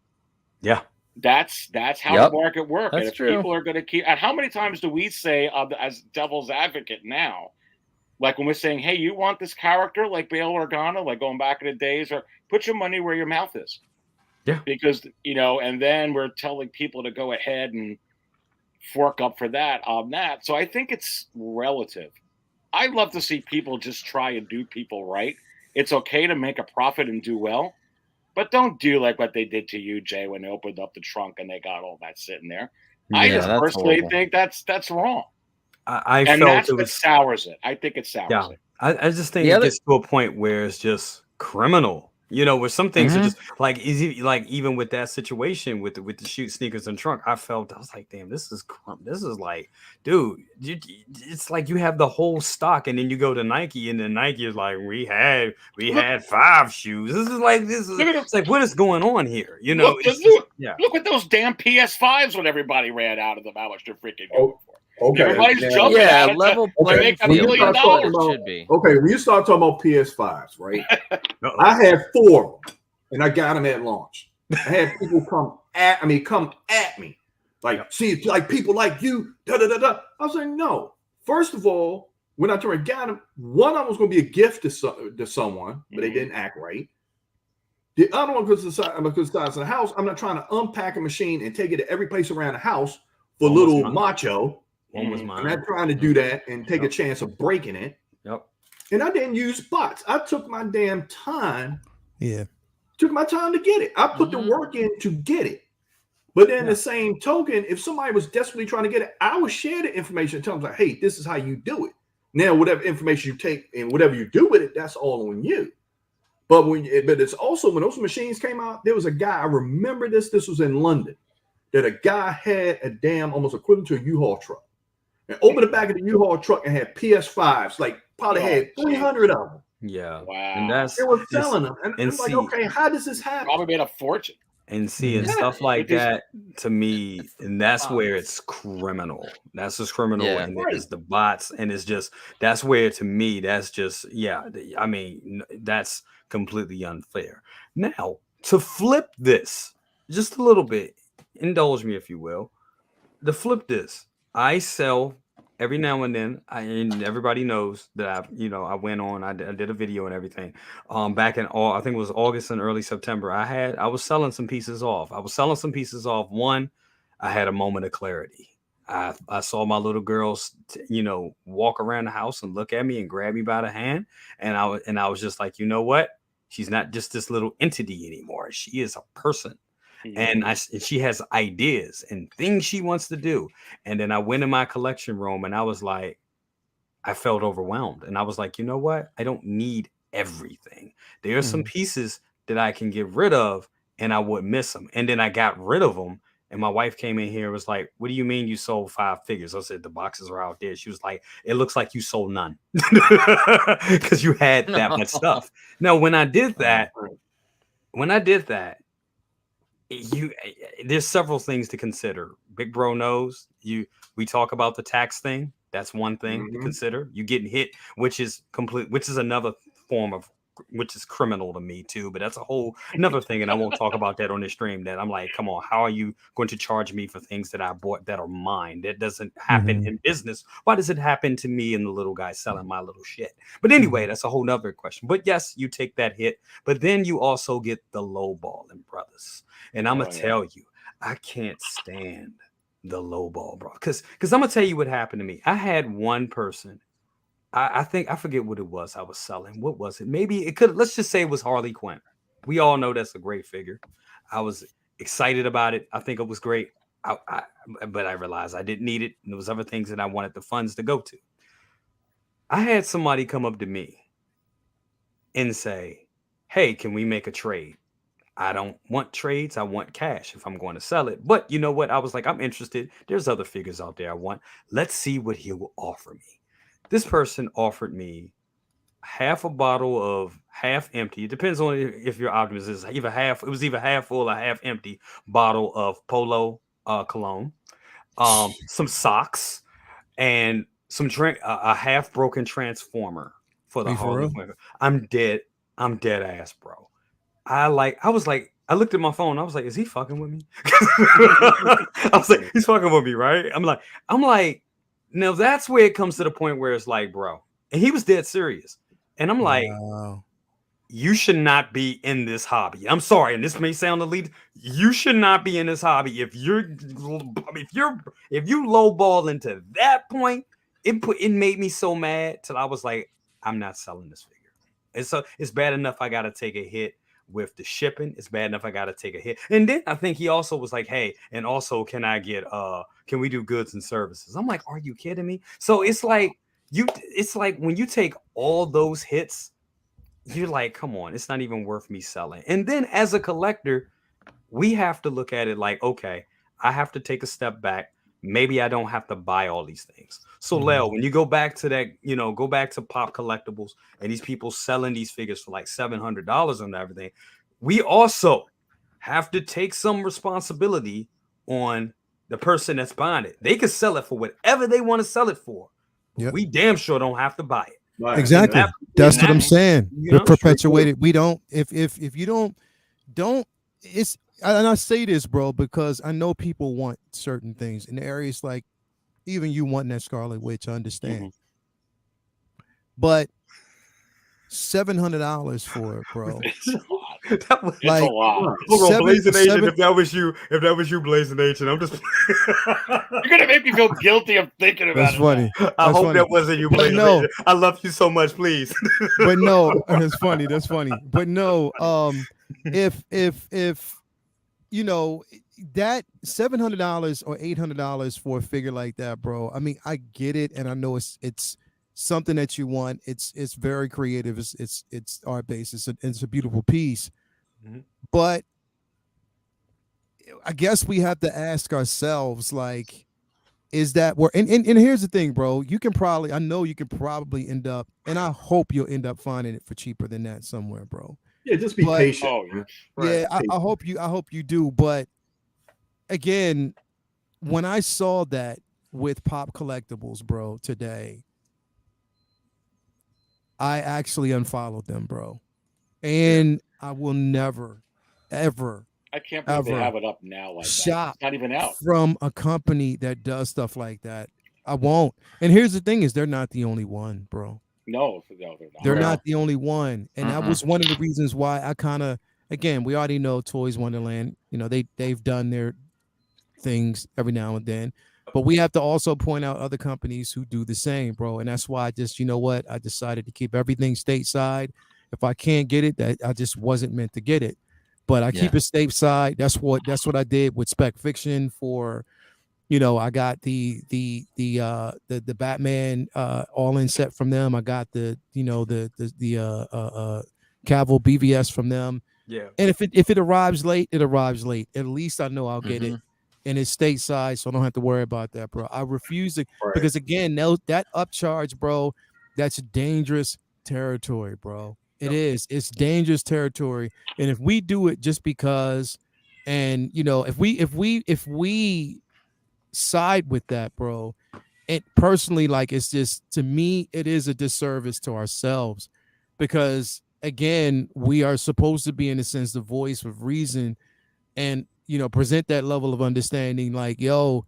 Yeah. That's how the market works. That's and if true. people are going to keep, and how many times do we say as devil's advocate now, like when we're saying, hey, you want this character like Bail Organa, like going back in the days, or put your money where your mouth is. Yeah. Because, and then we're telling people to go ahead and fork up for that on that. So I think it's relative. I love to see people just try and do people right. It's okay to make a profit and do well. But don't do like what they did to you, Jay, when they opened up the trunk and they got all that sitting there. I just personally think that's wrong. I and felt that's it what was sours it. I think it sours it. I just think it gets to a point where it's just criminal. Where some things are just like easy, like even with that situation with the shoot sneakers and trunk, I was like, damn, this is like, dude, it's like you have the whole stock, and then you go to Nike, and then Nike is like, we had 5 shoes. It's like, what is going on here? Look at those damn PS5s when everybody ran out of them. How much they're freaking going for? Okay. Everybody's jumping at it. Level playing playing $1 field. million. Should be. Okay, when you start talking about PS5s, right? I had 4 of them, and I got them at launch. I had people come at me, like, see, like people like you, da da da da. I was like, no. First of all, when I got them, one of them was going to be a gift to someone, but they didn't act right. The other one, because it's the size of the house, I'm not trying to unpack a machine and take it to every place around the house for little macho. One was mine. I'm not trying to do that and take a chance of breaking it. Yep. And I didn't use bots. I took my damn time. Yeah. Took my time to get it. I put the work in to get it. But then the same token, if somebody was desperately trying to get it, I would share the information and tell them, like, hey, this is how you do it. Now, whatever information you take and whatever you do with it, that's all on you. But but it's also when those machines came out, there was a guy, I remember this was in London, that a guy had a damn almost equivalent to a U-Haul truck. And opened the back of the U-Haul truck and had PS5s, like probably had 300 of them. Yeah. Wow. And they were selling them. And I'm like, okay, how does this happen? Probably made a fortune. And seeing stuff like that, to me, and that's where it's criminal. That's just criminal, and it's the bots, and it's just that's where, to me, that's just I mean, that's completely unfair. Now, to flip this just a little bit, indulge me if you will. To flip this, I sell every now and then. And everybody knows that I went on. I did a video and everything. Back in I think it was August and early September. I was selling some pieces off. One I had a moment of clarity. I saw my little girls, walk around the house and look at me and grab me by the hand, and I was just like, you know what? She's not just this little entity anymore. She is a person, and and she has ideas and things she wants to do. And then I went in my collection room, and I was like, I felt overwhelmed, and I was like, you know what? I don't need everything. There are some pieces that I can get rid of, and I would miss them. And then I got rid of them. And my wife came in here and was like, what do you mean you sold 5 figures? I said, the boxes are out there. She was like, it looks like you sold none because you had that much stuff. Now, when I did that, there's several things to consider. Big bro knows we talk about the tax thing. That's one thing to consider. You getting hit, which is another form of, which is criminal to me too, but that's a whole another thing, and I won't talk about that on this stream. That I'm like, come on, how are you going to charge me for things that I bought that are mine? That doesn't happen in business. Why does it happen to me and the little guy selling my little shit? But anyway, that's a whole nother question. But yes, you take that hit, but then you also get the lowballing brothers, and I'm gonna tell you, I can't stand the lowball, bro. Because I'm gonna tell you what happened to me. I had one person. I think I forget what it was I was selling. What was it? Maybe it could. Let's just say it was Harley Quinn. We all know that's a great figure. I was excited about it. I think it was great. But I realized I didn't need it, and there was other things that I wanted the funds to go to. I had somebody come up to me and say, "Hey, can we make a trade? I don't want trades. I want cash if I'm going to sell it." But you know what? I was like, I'm interested. There's other figures out there I want. Let's see what he will offer me. This person offered me half a bottle of half empty. It depends on if your optimist is either half. It was either half full or half empty bottle of Polo cologne, some socks, and some drink. A half broken transformer for the Harley Quinn. I'm dead ass, bro. I looked at my phone. I was like, is he fucking with me? I was like, he's fucking with me, right? I'm like, now that's where it comes to the point where it's like, bro, and he was dead serious. And I'm like, you should not be in this hobby. I'm sorry, and this may sound elite. You should not be in this hobby if you lowball into that point. It made me so mad till I was like, I'm not selling this figure. And so it's bad enough I gotta take a hit with the shipping. It's bad enough I gotta take a hit. And then I think he also was like, hey, and also can we do goods and services? I'm like, are you kidding me? So it's like when you take all those hits, you're like, come on, it's not even worth me selling. And then as a collector, we have to look at it like, okay, I have to take a step back. Maybe I don't have to buy all these things. So Leo, when you go back to that, go back to Pop Collectibles and these people selling these figures for like $700 and everything, we also have to take some responsibility on the person that's buying it. They can sell it for whatever they want to sell it for. Yep. We damn sure don't have to buy it. Right. Exactly. That's what I'm saying. We're perpetuated. We don't. If you don't. It's. And I say this, bro, because I know people want certain things in areas like even you wanting that Scarlet Witch. I understand, but $700 for it, bro. That was like, a lot. Blazing Agent, if that was you, Blazing Agent, I'm just you're gonna make me feel guilty of thinking about That's it. Funny. I hope that wasn't you, Blazing Agent. I love you so much, please. But no, it's funny. That's funny. But no, if that $700 or $800 for a figure like that, bro. I mean, I get it, and I know it's something that you want. It's very creative. It's art based. It's a beautiful piece. But I guess we have to ask ourselves, like, is that where? And here's the thing, bro. I know you can probably end up, and I hope you'll end up finding it for cheaper than that somewhere, bro. Yeah, just be patient. Yeah, I hope you do. But again, when I saw that with Pop Collectibles, bro, today, I actually unfollowed them, bro. And I will never, ever. I can't believe they have it up now like that. It's not even out. From a company that does stuff like that. I won't. And here's the thing is they're not the only one, bro. No, they're not. They're not the only one. And that was one of the reasons why I kind of, again, we already know Toys Wonderland, they've done their things every now and then. But we have to also point out other companies who do the same, bro. And that's why I just, you know what, I decided to keep everything stateside. If I can't get it, that I just wasn't meant to get it. But I keep it stateside. That's what I did with Spec Fiction for, you know, I got the Batman all in set from them. I got the Cavill BVS from them. Yeah. And if it arrives late, it arrives late. At least I know I'll get it. And it's stateside, so I don't have to worry about that, bro. I refuse to because again, that upcharge, bro, that's dangerous territory, bro. It is. It's dangerous territory. And if we do it just because, and you know, if we side with that, bro, it personally, like, it's just, to me, it is a disservice to ourselves, because again, we are supposed to be, in a sense, the voice of reason, and you know, present that level of understanding. Like, yo,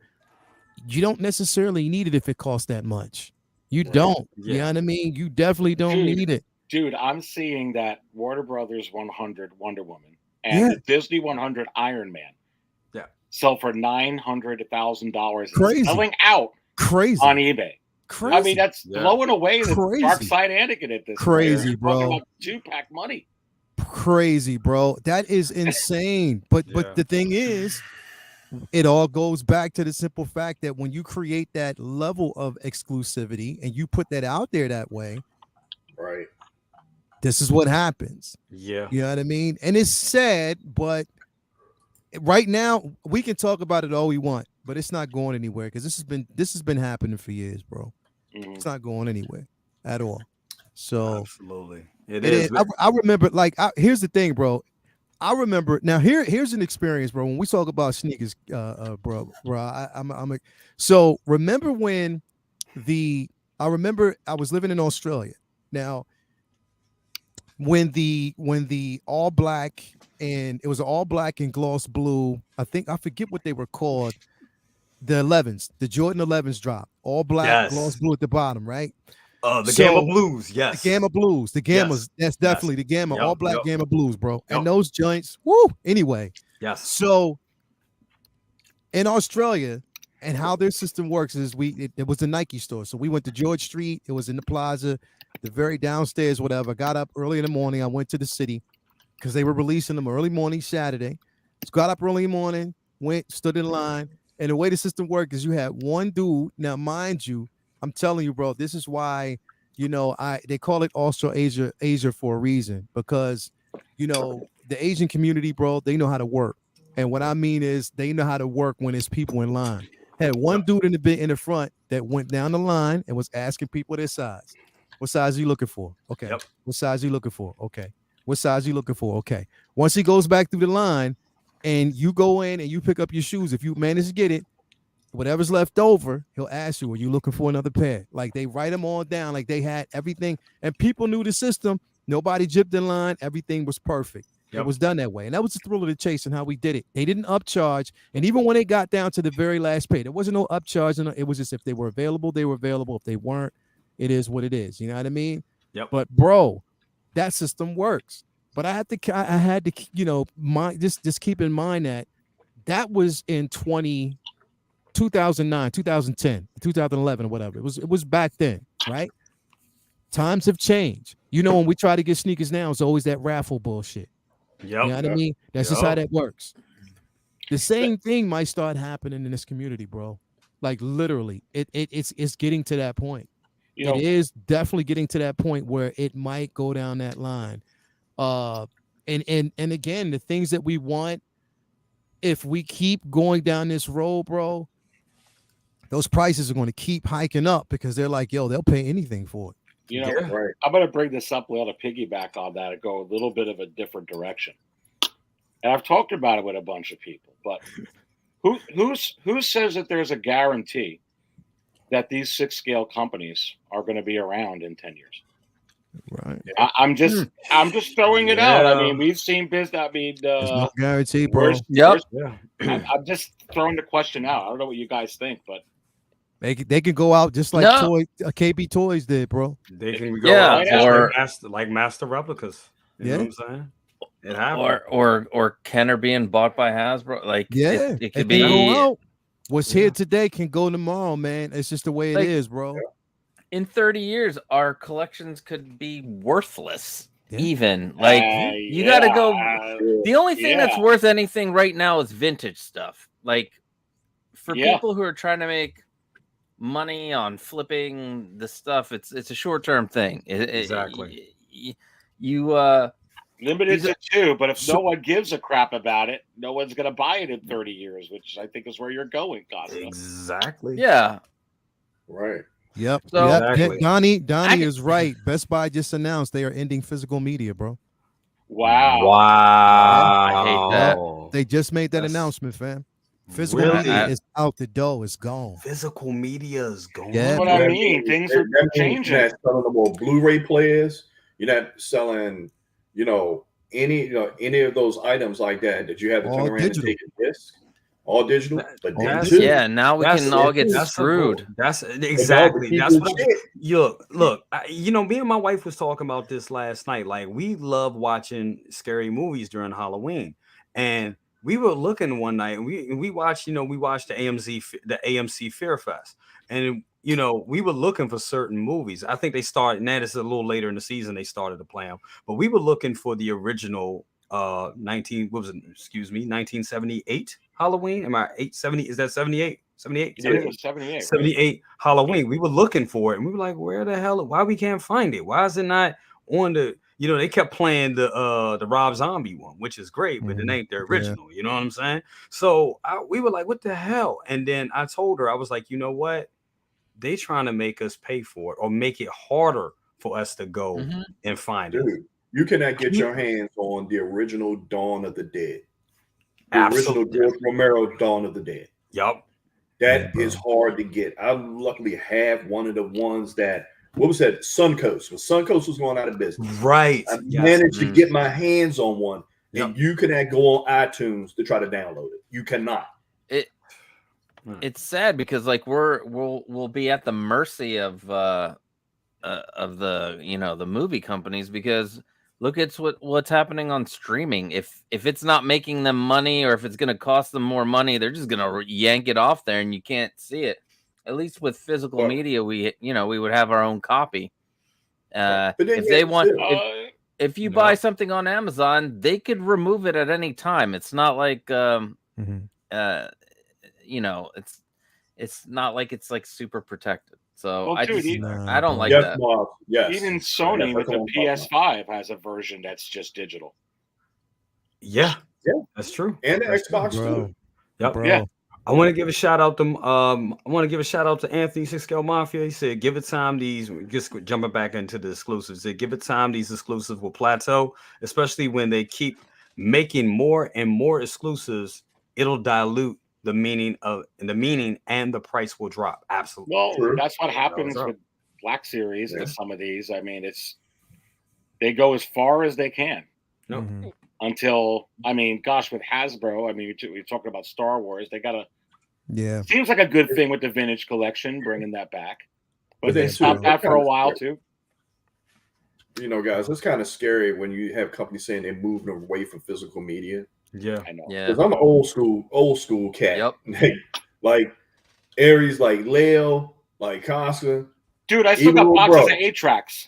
you don't necessarily need it if it costs that much. You don't. Yeah. You know what I mean? You definitely don't need it. Dude, I'm seeing that Warner Brothers 100 Wonder Woman and the Disney 100 Iron Man sell for $900,000. Crazy. Selling out on eBay. Crazy. I mean, that's blowing away the dark side etiquette at this crazy, point. bro. About 2-pack money. Crazy, bro. That is insane. But the thing is, it all goes back to the simple fact that when you create that level of exclusivity and you put that out there that way, right, this is what happens. Yeah. You know what I mean? And it's sad, but right now we can talk about it all we want, but it's not going anywhere, because this has been happening for years, bro. It's not going anywhere at all. So absolutely, it is. I remember, like, here's the thing, bro. I remember now. Here's an experience, bro. When we talk about sneakers, bro. So remember when I remember I was living in Australia. Now, when the all black, and it was all black and gloss blue. I forget what they were called. The 11s, the Jordan 11s dropped. All black, gloss blue at the bottom, right? The Gamma Blues, yes. The Gamma Blues. The Gammas, that's definitely the Gamma, all black Gamma Blues, bro. And those joints, woo, anyway. Yes. So in Australia, and how their system works is it was a Nike store. So we went to George Street. It was in the plaza, the very downstairs, whatever. I got up early in the morning. I went to the city because they were releasing them early morning Saturday. Just got up early in the morning, went, stood in line. And the way the system worked is you had one dude. Now, mind you, I'm telling you, bro, this is why, you know, they call it Asia for a reason, because, you know, the Asian community, bro, they know how to work. And what I mean is they know how to work when there's people in line. Had one dude in the front that went down the line and was asking people their size. What size are you looking for? Okay. What size are you looking for? Okay. What size are you looking for? Okay. Once he goes back through the line and you go in and you pick up your shoes, if you manage to get it, whatever's left over, he'll ask you, are you looking for another pair? Like, they write them all down. Like, they had everything, and people knew the system. Nobody jipped in line. Everything was perfect. It was done that way. And that was the thrill of the chase and how we did it. They didn't upcharge. And even when it got down to the very last pay, there wasn't no upcharge. It was just, if they were available, they were available. If they weren't, it is what it is. You know what I mean? Yep. But bro, that system works. But I had to, you know, just keep in mind that was in 2009, 2010, 2011, or whatever. It was back then, right? Times have changed. You know, when we try to get sneakers now, it's always that raffle bullshit. Yep. You know what I mean? That's just how that works. The same thing might start happening in this community, bro. Like, literally, it's getting to that point. It is definitely getting to that point where it might go down that line. And again, the things that we want, if we keep going down this road, bro, those prices are going to keep hiking up, because they're like, yo, they'll pay anything for it. You know, I'm going to bring this up. We'll piggyback on that and go a little bit of a different direction. And I've talked about it with a bunch of people, but who says that there's a guarantee that these 6 scale companies are going to be around in 10 years? Right. I'm just throwing it out. I mean, we've seen business. I mean, there's no guarantee, bro. I'm just throwing the question out. I don't know what you guys think, but they can go out just like KB Toys did, bro. They can go out like master replicas. You know what I'm saying? It happens. Or Kenner being bought by Hasbro. Like, it could be. What's here today can go tomorrow, man. It's just the way it is, bro. In 30 years, our collections could be worthless. Yeah. Even like you got to go. The only thing that's worth anything right now is vintage stuff. Like for people who are trying to make money on flipping the stuff, it's a short-term thing. Exactly. You limited to 2, but if no one gives a crap about it, no one's going to buy it in 30 years, which I think is where you're going, Costa. Exactly. Yeah. Right. Yep. So, Exactly. Donnie is right. Best Buy just announced they are ending physical media, bro. Wow. I hate that. They just made that announcement, fam. Physical media is out the door. It's gone. Physical media is gone. Yeah. That's what I mean. Things are changing. You're not selling no more Blu-ray players. You're not selling, any of those items like that you have to turn around and take a disc. All digital, but now we can all get screwed. That's exactly. That's what. Look. Me and my wife was talking about this last night. Like, we love watching scary movies during Halloween, and we were looking one night, and we watched. We watched the AMC Fear Fest, and we were looking for certain movies. I think they started, and that is a little later in the season they started to play them, but we were looking for the original 1978 Halloween. Am I 870? Is that 78? 78? 78 Halloween. We were looking for it, and we were like, where the hell? Why we can't find it? Why is it not on the? They kept playing the Rob Zombie one, which is great, but it ain't the original. You know what I'm saying? So we were like, what the hell? And then I told her, I was like, you know what? They trying to make us pay for it or make it harder for us to go and find it. You cannot get your hands on the original Dawn of the Dead. The Absolutely. original George Romero Dawn of the Dead. Yep. That is hard to get. I luckily have one of the ones that, what was that? Suncoast. When Suncoast was going out of business. Right. I managed to get my hands on one. And you cannot go on iTunes to try to download it. You cannot. It's sad because we'll be at the mercy of the the movie companies, because look at what's happening on streaming. If it's not making them money, or if it's going to cost them more money, they're just going to yank it off there and you can't see it. At least with physical media, we would have our own copy. If you buy something on Amazon, they could remove it at any time. It's not like it's not like it's like super protected. So I don't like that. Yes. Even Sony with the PS5 has a version that's just digital. Yeah, that's true. And the Xbox too. Yep. Bro. Yeah. I want to give a shout out to Anthony Scale Mafia. He said, "Give it time. These just jumping back into the exclusives. He said, give it time. These exclusives will plateau, especially when they keep making more and more exclusives. It'll dilute the meaning and the price will drop." Absolutely. Well, that's what happens with Black Series and some of these. I mean, they go as far as they can. No. Until, I mean, gosh, with Hasbro, I mean, we're talking about Star Wars. They got to. Yeah. Seems like a good thing with the vintage collection, bringing that back. But they they stopped that for a while too. Guys, it's kind of scary when you have companies saying they're moving away from physical media. Yeah, I know. Yeah, because I'm an old school cat. Yep. Like Aries, like Leo, like Casca. Dude, I still got boxes of 8-tracks.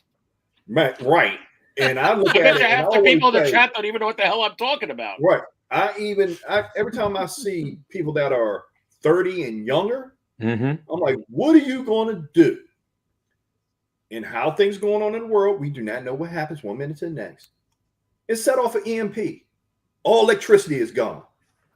Right. And I look I at bet it. you half the people in the chat don't even know what the hell I'm talking about. Right. Every time I see people that are 30 and younger, I'm like, what are you going to do? And how things going on in the world, we do not know what happens 1 minute to the next. It's set off an EMP. All electricity is gone.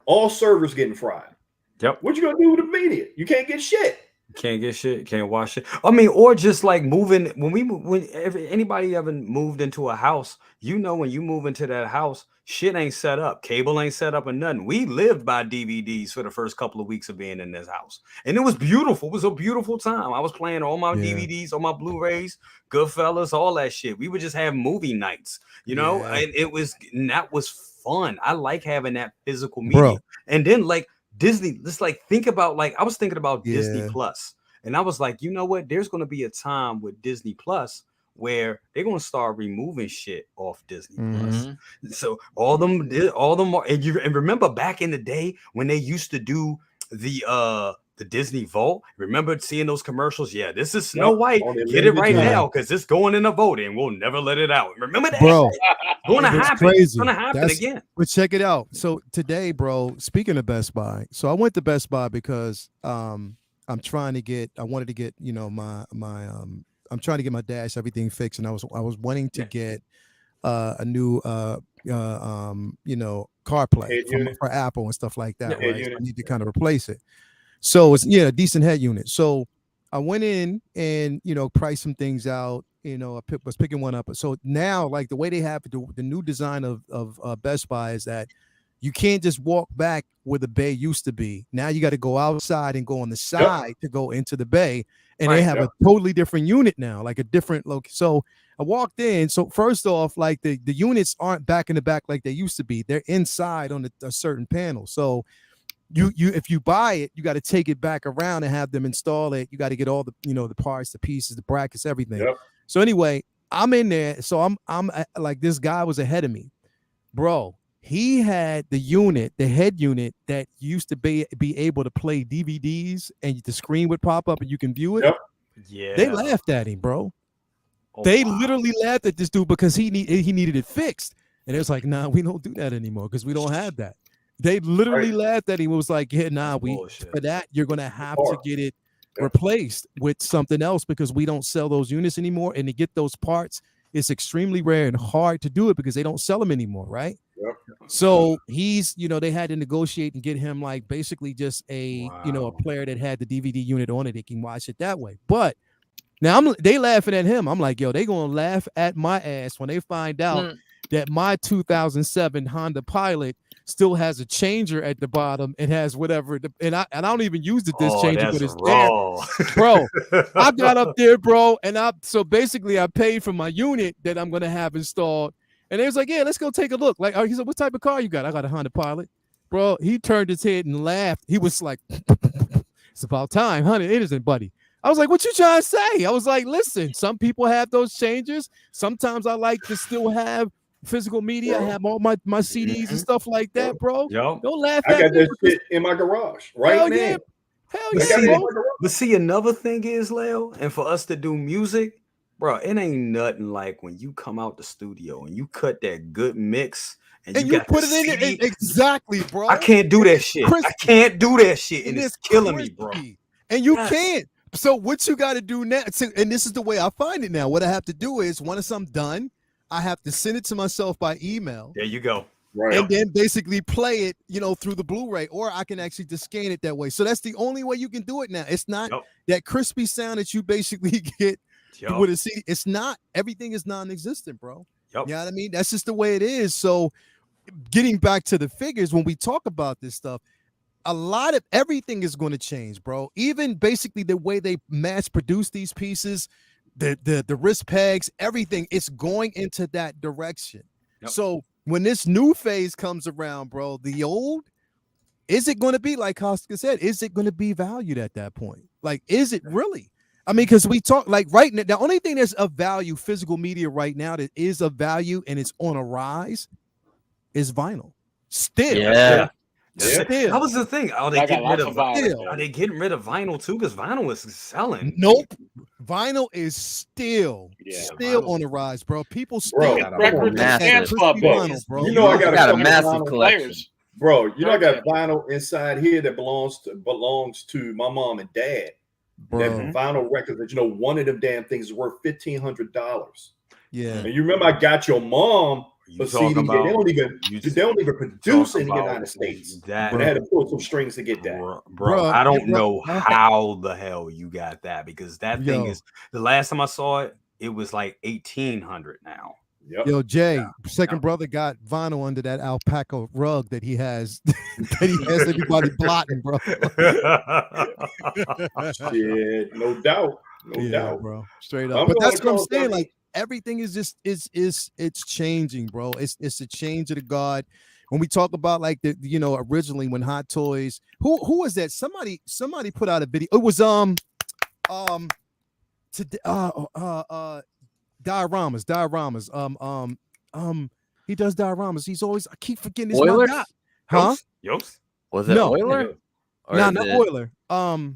All servers getting fried. Yep. What you gonna do with the media? You can't get shit. Can't get shit. Can't wash it. I mean, or just like moving. When anybody ever moved into a house, when you move into that house, shit ain't set up. Cable ain't set up or nothing. We lived by DVDs for the first couple of weeks of being in this house, and it was beautiful. It was a beautiful time. I was playing all my DVDs, all my Blu-rays, Goodfellas, all that shit. We would just have movie nights, and that was fun. I like having that physical media. Bro. And then like Disney, just like think about, like I was thinking about Disney Plus, and I was like, you know what? There's gonna be a time with Disney Plus where they're gonna start removing shit off Disney Plus. So all them, and remember back in the day when they used to do the Disney Vault. Remember seeing those commercials? Yeah, this is Snow Yep. White. On the Get it right limited now because it's going in a vote and we'll never let it out. Remember that? Bro, Going to it's happen. It's crazy. going to happen That's- again. But check it out. So today, bro, speaking of Best Buy, so I went to Best Buy because I'm trying to get, I wanted to get, you know, I'm trying to get my dash, everything fixed, and I was wanting to get a new you know, CarPlay for Apple and stuff like that. Right? So I need to kind of replace it. So it's a decent head unit. So I went in and, you know, priced some things out. You know, I was picking one up. So now, like the way they have the new design of Best Buy is that you can't just walk back where the bay used to be. Now you got to go outside and go on the side to go into the bay. And they have a totally different unit now, like a different look. So I walked in. So first off, like the units aren't back in the back like they used to be. They're inside on a certain panel. So you if you buy it, you got to take it back around and have them install it. You got to get all the, you know, the parts, the pieces, the brackets, everything. So anyway, I'm in there. So I'm like, this guy was ahead of me, bro. He had the unit, the head unit that used to be able to play DVDs and the screen would pop up and you can view it. Yeah. They laughed at him, bro. They literally laughed at this dude because he needed it fixed. And it was like, nah, we don't do that anymore because we don't have that. They literally laughed at him. It was like, yeah, nah, for that, you're going to have to get it replaced with something else because we don't sell those units anymore. And to get those parts, it's extremely rare and hard to do it because they don't sell them anymore, right? So he's, you know, they had to negotiate and get him like basically just a, you know, a player that had the DVD unit on it. They can watch it that way. But now they laughing at him. I'm like, yo, they gonna laugh at my ass when they find out that my 2007 Honda Pilot still has a changer at the bottom and has whatever. And I don't even use the disc changer, but it's there, bro. I got up there, bro, and so basically I paid for my unit that I'm gonna have installed. And they was like, yeah, let's go take a look. Like, he said, what type of car you got? I got a Honda Pilot. Bro, he turned his head and laughed. He was like, it's about time, honey. It isn't, buddy. I was like, what you trying to say? I was like, listen, some people have those changes. Sometimes I like to still have physical media. I have all my CDs and stuff like that, bro. Don't laugh at me. I got that shit in my garage right now. Hell yeah, bro. But see, another thing is, Leo, and for us to do music, bro, it ain't nothing like when you come out the studio and you cut that good mix and you got put it in there. Exactly, bro. I can't do that shit. I can't do that shit, and it's killing me, bro. And you can't. So what you got to do now, and this is the way I find it now. What I have to do is once I'm done, I have to send it to myself by email. There you go. Right. And then basically play it, you know, through the Blu-ray, or I can actually just scan it that way. So that's the only way you can do it now. It's not that crispy sound that you basically get with a CD. It's not. Everything is non-existent, bro. You know what I mean? That's just the way it is. So getting back to the figures, when we talk about this stuff, a lot of everything is going to change, bro. Even basically the way they mass produce these pieces, the wrist pegs, everything, it's going into that direction. So when this new phase comes around, bro, the old, is it going to be, like Costa said, is it going to be valued at that point? Like, is it really? I mean, because we talk like right now, the only thing that's of value, physical media right now that is of value and it's on a rise is vinyl. Still. Yeah. Still. That was the thing. Are they getting rid of vinyl? Are they getting rid of vinyl too? Because vinyl is selling. Nope. Vinyl is still on the rise, bro. People still records and club vinyl, bro. You know, I got a massive collection. Bro, you know, I got vinyl inside here that belongs to my mom and dad. That vinyl records that, you know, one of them damn things is worth $1,500. Yeah. And you remember I got your mom a CD. They don't even produce in the United States. I had to pull some strings to get that. Bro, I don't know how the hell you got that, because that thing is, the last time I saw it, it was like 1,800 now. Yo, Jay, second brother got vinyl under that alpaca rug that he has. That he has everybody blotting, bro. Shit, no doubt, no doubt, bro. Straight up. But that's what I'm saying. Like, everything is just it's changing, bro. It's a change of the guard. When we talk about like the, you know, originally when Hot Toys, who was that? Somebody put out a video. It was dioramas. He does dioramas. He's always, I keep forgetting his name. Yost? Was it Euler? Or Nah, the, not boiler.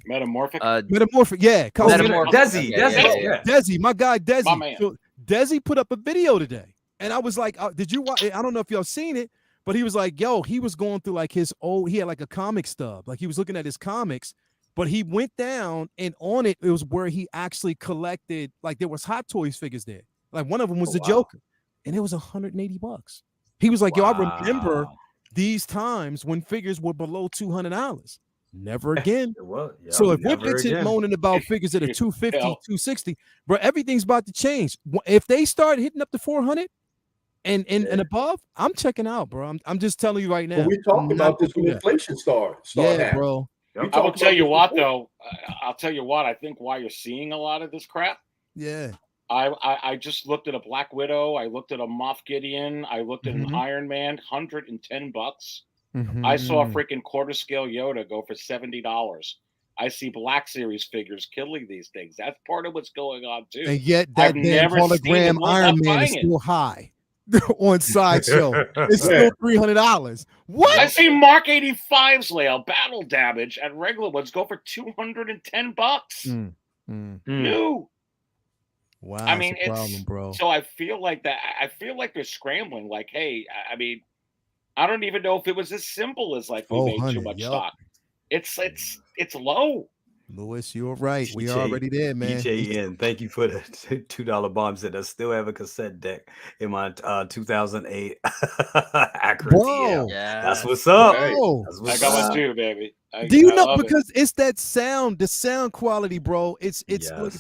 Metamorphic. Metamorphic. Yeah, Metamorphic. Desi, Okay, Desi, yeah. Desi, my guy Desi. My man. So Desi put up a video today, and I was like, "Did you watch?" I don't know if y'all seen it, but he was like, "Yo," he was going through like his old. He had like a comic stub, like he was looking at his comics, but he went down and on it, it was where he actually collected. Like there was Hot Toys figures there. Like one of them was the Joker, and it was $180. He was like, "Yo, I remember these times when figures were below $200. Never again." So if we're bitching moaning about figures that are 250, 260, bro, everything's about to change. If they start hitting up to 400 and above, I'm checking out, bro. I'm just telling you right now. Well, we talked about this when inflation started. Yeah, bro. I will tell you what, though. I'll tell you what. I think why you're seeing a lot of this crap. Yeah. I just looked at a Black Widow. I looked at a Moff Gideon. I looked at an Iron Man, $110. I saw a freaking quarter scale Yoda go for $70. I see Black Series figures killing these things. That's part of what's going on too. And yet that damn hologram Iron Man is still high on Sideshow. It's still $300. What? I see Mark 85's layout battle damage and regular ones go for $210. New. Wow. I mean, it's problem, bro. So I feel like that. I feel like they're scrambling. Like, hey, I mean, I don't even know if it was as simple as like we made too much stock. It's low. Lewis, you're right. We are already there, man. EJN, thank you for the $2 bombs. That I still have a cassette deck in my 2008 Acura TL. That's what's up. That's what's I got one too, baby. Do you know, because it's that sound, the sound quality, bro. It's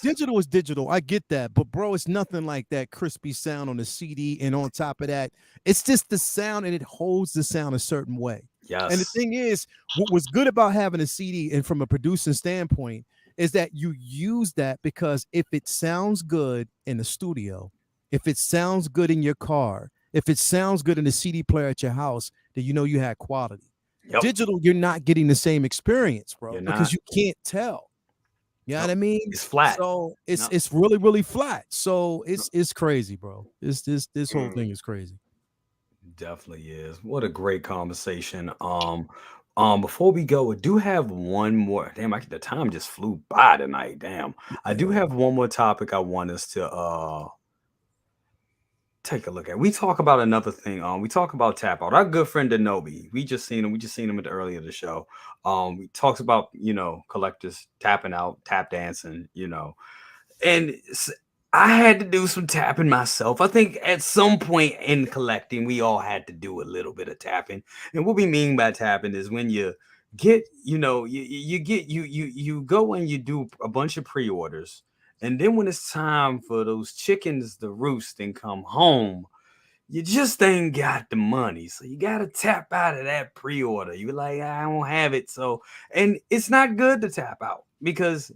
digital is digital. I get that, but bro, it's nothing like that crispy sound on the CD. And on top of that, it's just the sound, and it holds the sound a certain way. Yes. And the thing is, what was good about having a CD and from a producing standpoint is that you use that, because if it sounds good in the studio, if it sounds good in your car, if it sounds good in the CD player at your house, then you know you had quality. Yep. Digital, you're not getting the same experience, bro, because you can't tell. You know what I mean? It's flat. So it's really, really flat. So it's crazy, bro. This whole thing is crazy. Definitely is. What a great conversation. Before we go, I do have one more. Damn, the time just flew by tonight. Damn. I do have one more topic I want us to take a look at. We talk about another thing. We talk about tap out. Our good friend Denobi. We just seen him at the earlier of the show. We talks about, collectors tapping out, tap dancing, and I had to do some tapping myself. I think at some point in collecting, we all had to do a little bit of tapping. And what we mean by tapping is when you get, you go and you do a bunch of pre-orders. And then when it's time for those chickens to roost and come home, you just ain't got the money. So you got to tap out of that pre-order. You're like, I don't have it. So, and it's not good to tap out, because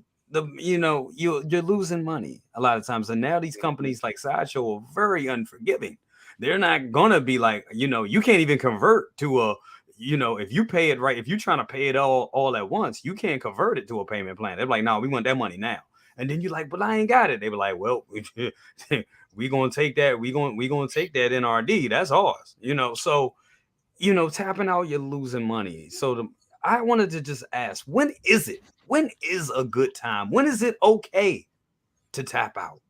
you're losing money a lot of times. And now these companies like Sideshow are very unforgiving. They're not gonna be like, you can't even convert to a, if you pay it right, if you're trying to pay it all at once, you can't convert it to a payment plan. They're like, no, we want that money now. And then you're like, but I ain't got it. They were like, well, we gonna take that. We gonna take that NRD. That's ours. So, tapping out, you're losing money. So I wanted to just ask, when is it? When is a good time? When is it okay to tap out?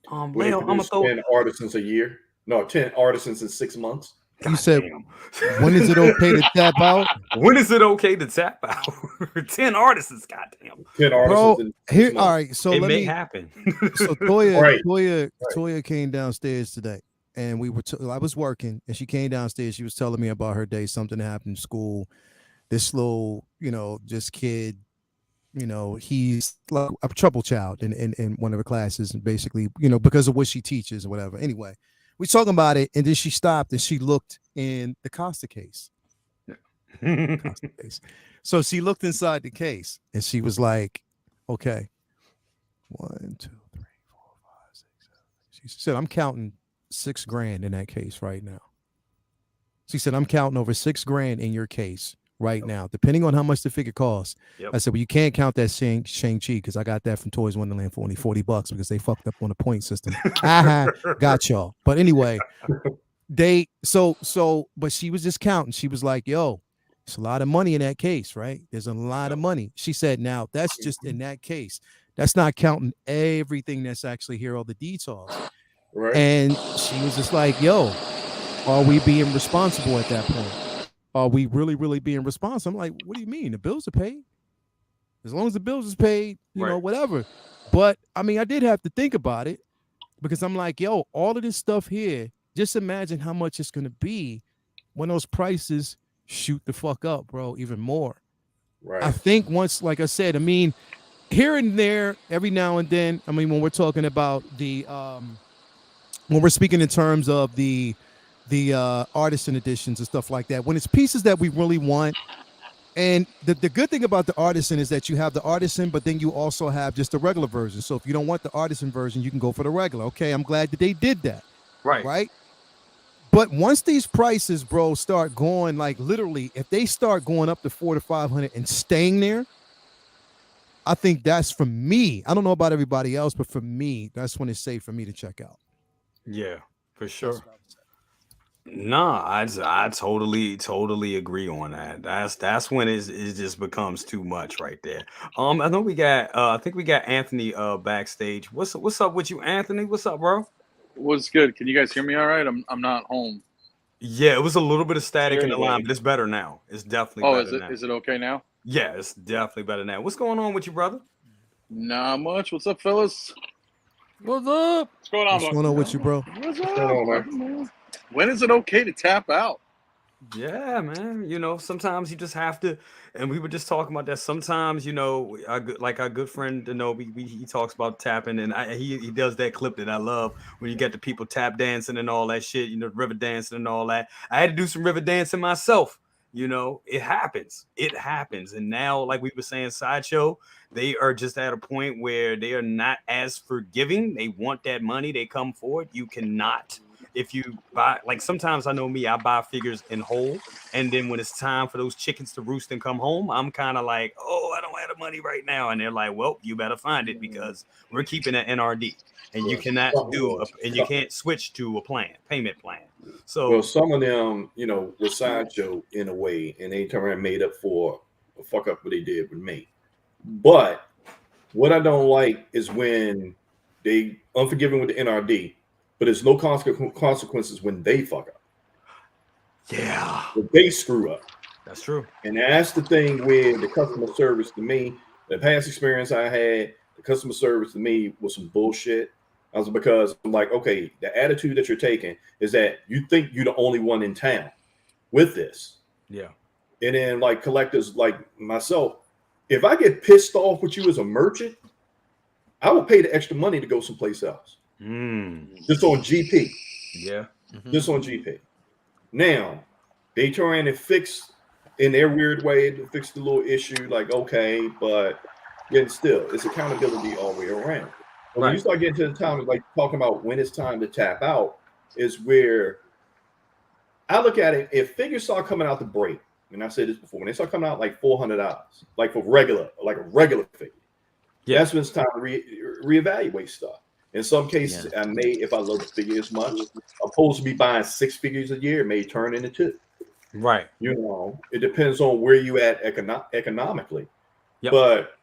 Leo, I'm gonna throw 10 artisans a year. No, 10 artisans in 6 months. You said, when is it okay to tap out? When is it okay to tap out? 10 artisans, goddamn. 10 artisans. Here, all right. So it may happen. So Toya came downstairs today, and we were. I was working, and she came downstairs. She was telling me about her day. Something happened in school. This little, this kid. He's like a trouble child in one of her classes, and basically, because of what she teaches or whatever. Anyway, we talking about it, and then she stopped and she looked in the Costa case. Costa case. So she looked inside the case and she was like, okay, 1, 2, 3, 4, 5, 6, 7. She said, I'm counting $6,000 in that case right now. She said, I'm counting over $6,000 in your case right now, depending on how much the figure costs. I said, well, you can't count that Shang-Chi, because I got that from Toys Wonderland for only $40 because they fucked up on the point system. Got y'all. But anyway, but she was just counting. She was like, yo, It's a lot of money in that case, right? There's a lot of money. She said, now that's just in that case. That's not counting everything that's actually here, all the details. Right. And she was just like, yo, are we being responsible at that point? Are we really, really being responsible? I'm like, what do you mean? The bills are paid. As long as the bills is paid, you know, whatever. But I mean, I did have to think about it because I'm like, yo, all of this stuff here, just imagine how much it's going to be when those prices shoot the fuck up, bro, even more. Right. I think once, like I said, I mean, here and there, every now and then, I mean, when we're talking about the, when we're speaking in terms of the artisan editions and stuff like that, when it's pieces that we really want, and the good thing about the artisan is that you have the artisan, but then you also have just the regular version. So if you don't want the artisan version, you can go for the regular. Okay, I'm glad that they did that. Right. But once these prices, bro, start going, like literally, if they start going up to $400 to $500 and staying there, I think that's for me. I don't know about everybody else, but for me, that's when it's safe for me to check out. Yeah, for sure. Nah, I totally agree on that. That's when it just becomes too much right there. I know we got I think we got Anthony backstage. What's up with you, Anthony? What's up, bro? What's good? Can you guys hear me all right? I'm not home. Yeah, it was a little bit of static in the line, but it's better now. It's definitely better now. Is it okay now? Yeah, it's definitely better now. What's going on with you, brother? Not much. What's up, fellas? What's up? What's going on? What's going on with you, bro? What's up? When is it okay to tap out? Yeah, man. You know, sometimes you just have to, and we were just talking about that. Sometimes, you know, like our good friend Denobi, he talks about tapping, and he does that clip that I love when you get the people tap dancing and all that shit. You know, river dancing and all that. I had to do some river dancing myself. You know, it happens. And now, like we were saying, Sideshow, they are just at a point where they are not as forgiving. They want that money. They come forward. You cannot. If you buy, like sometimes I know me, I buy figures in whole, and then when it's time for those chickens to roost and come home, I'm kind of like, oh, I don't have the money right now, and they're like, well, you better find it because we're keeping an NRD, and you cannot and you can't switch to a payment plan. So, well, some of them, you know, were Sideshow in a way, and they turned around made up for a fuck up what they did with me. But what I don't like is when they unforgiving with the NRD. But there's no consequences when they fuck up. Yeah. When they screw up. That's true. And that's the thing with the customer service to me. The past experience I had, the customer service to me was some bullshit. I was because I'm like, okay, the attitude that you're taking is that you think you're the only one in town with this. Yeah. And then like collectors like myself, if I get pissed off with you as a merchant, I will pay the extra money to go someplace else. Just on GP. Yeah. Just on GP. Now, they turn around and fix in their weird way to fix the little issue, like, okay, but then still, it's accountability all the way around. But when you start getting to the time of like talking about when it's time to tap out, is where I look at it. If figures start coming out the break, and I said this before, when they start coming out like $400, like for regular, like a regular figure, that's when it's time to reevaluate stuff. In some cases, I may, if I love the figure as much, I'm supposed to be buying 6 figures a year, it may turn into 2. Right. You know, it depends on where you at economically. Yep. But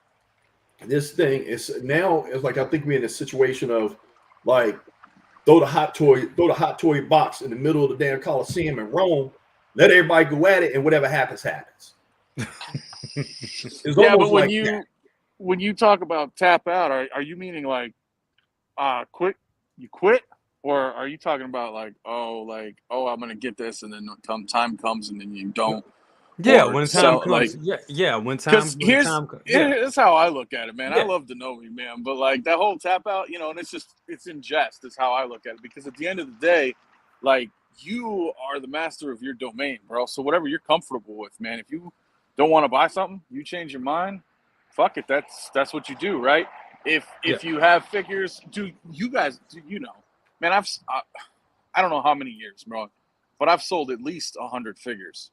this thing is now, it's like I think we're in a situation of like throw the hot toy box in the middle of the damn Coliseum in Rome, let everybody go at it, and whatever happens, happens. It's yeah, but when you talk about tap out, are you meaning like you quit, or are you talking about like I'm gonna get this and then time comes and then you don't? Yeah, when time comes, when time here's how I look at it, man. I love Denobi, man, but like that whole tap out, you know, and it's in jest is how I look at it, because at the end of the day, like, you are the master of your domain, bro. So whatever you're comfortable with, man. If you don't want to buy something, you change your mind, fuck it, that's what you do, right? If you have figures, you know, man, I don't know how many years, bro, but I've sold at least 100 figures,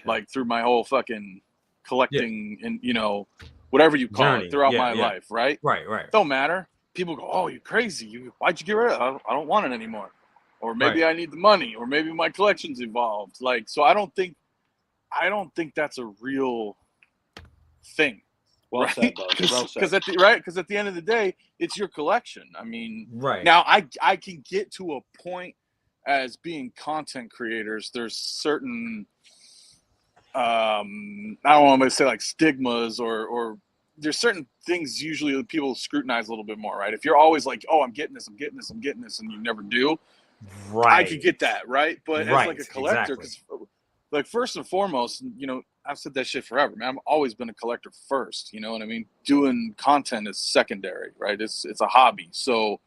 like through my whole fucking collecting and, you know, whatever you call it throughout my life, right? Right. Don't matter. People go, oh, you're crazy. Why'd you get rid of it? I don't want it anymore. Or maybe I need the money, or maybe my collection's evolved. Like, so I don't think I don't think that's a real thing. Well said, Buzz. Well said. Because at the end of the day, it's your collection. I mean, Right. now I can get to a point as being content creators. There's certain I don't want to say like stigmas or there's certain things usually that people scrutinize a little bit more, right? If you're always like, oh, I'm getting this, and you never do, Right. I could get that, right? But Right, as like a collector, because like first and foremost, you know, I've said that shit forever, man. I've always been a collector first, you know what I mean? Doing content is secondary, right? It's a hobby. So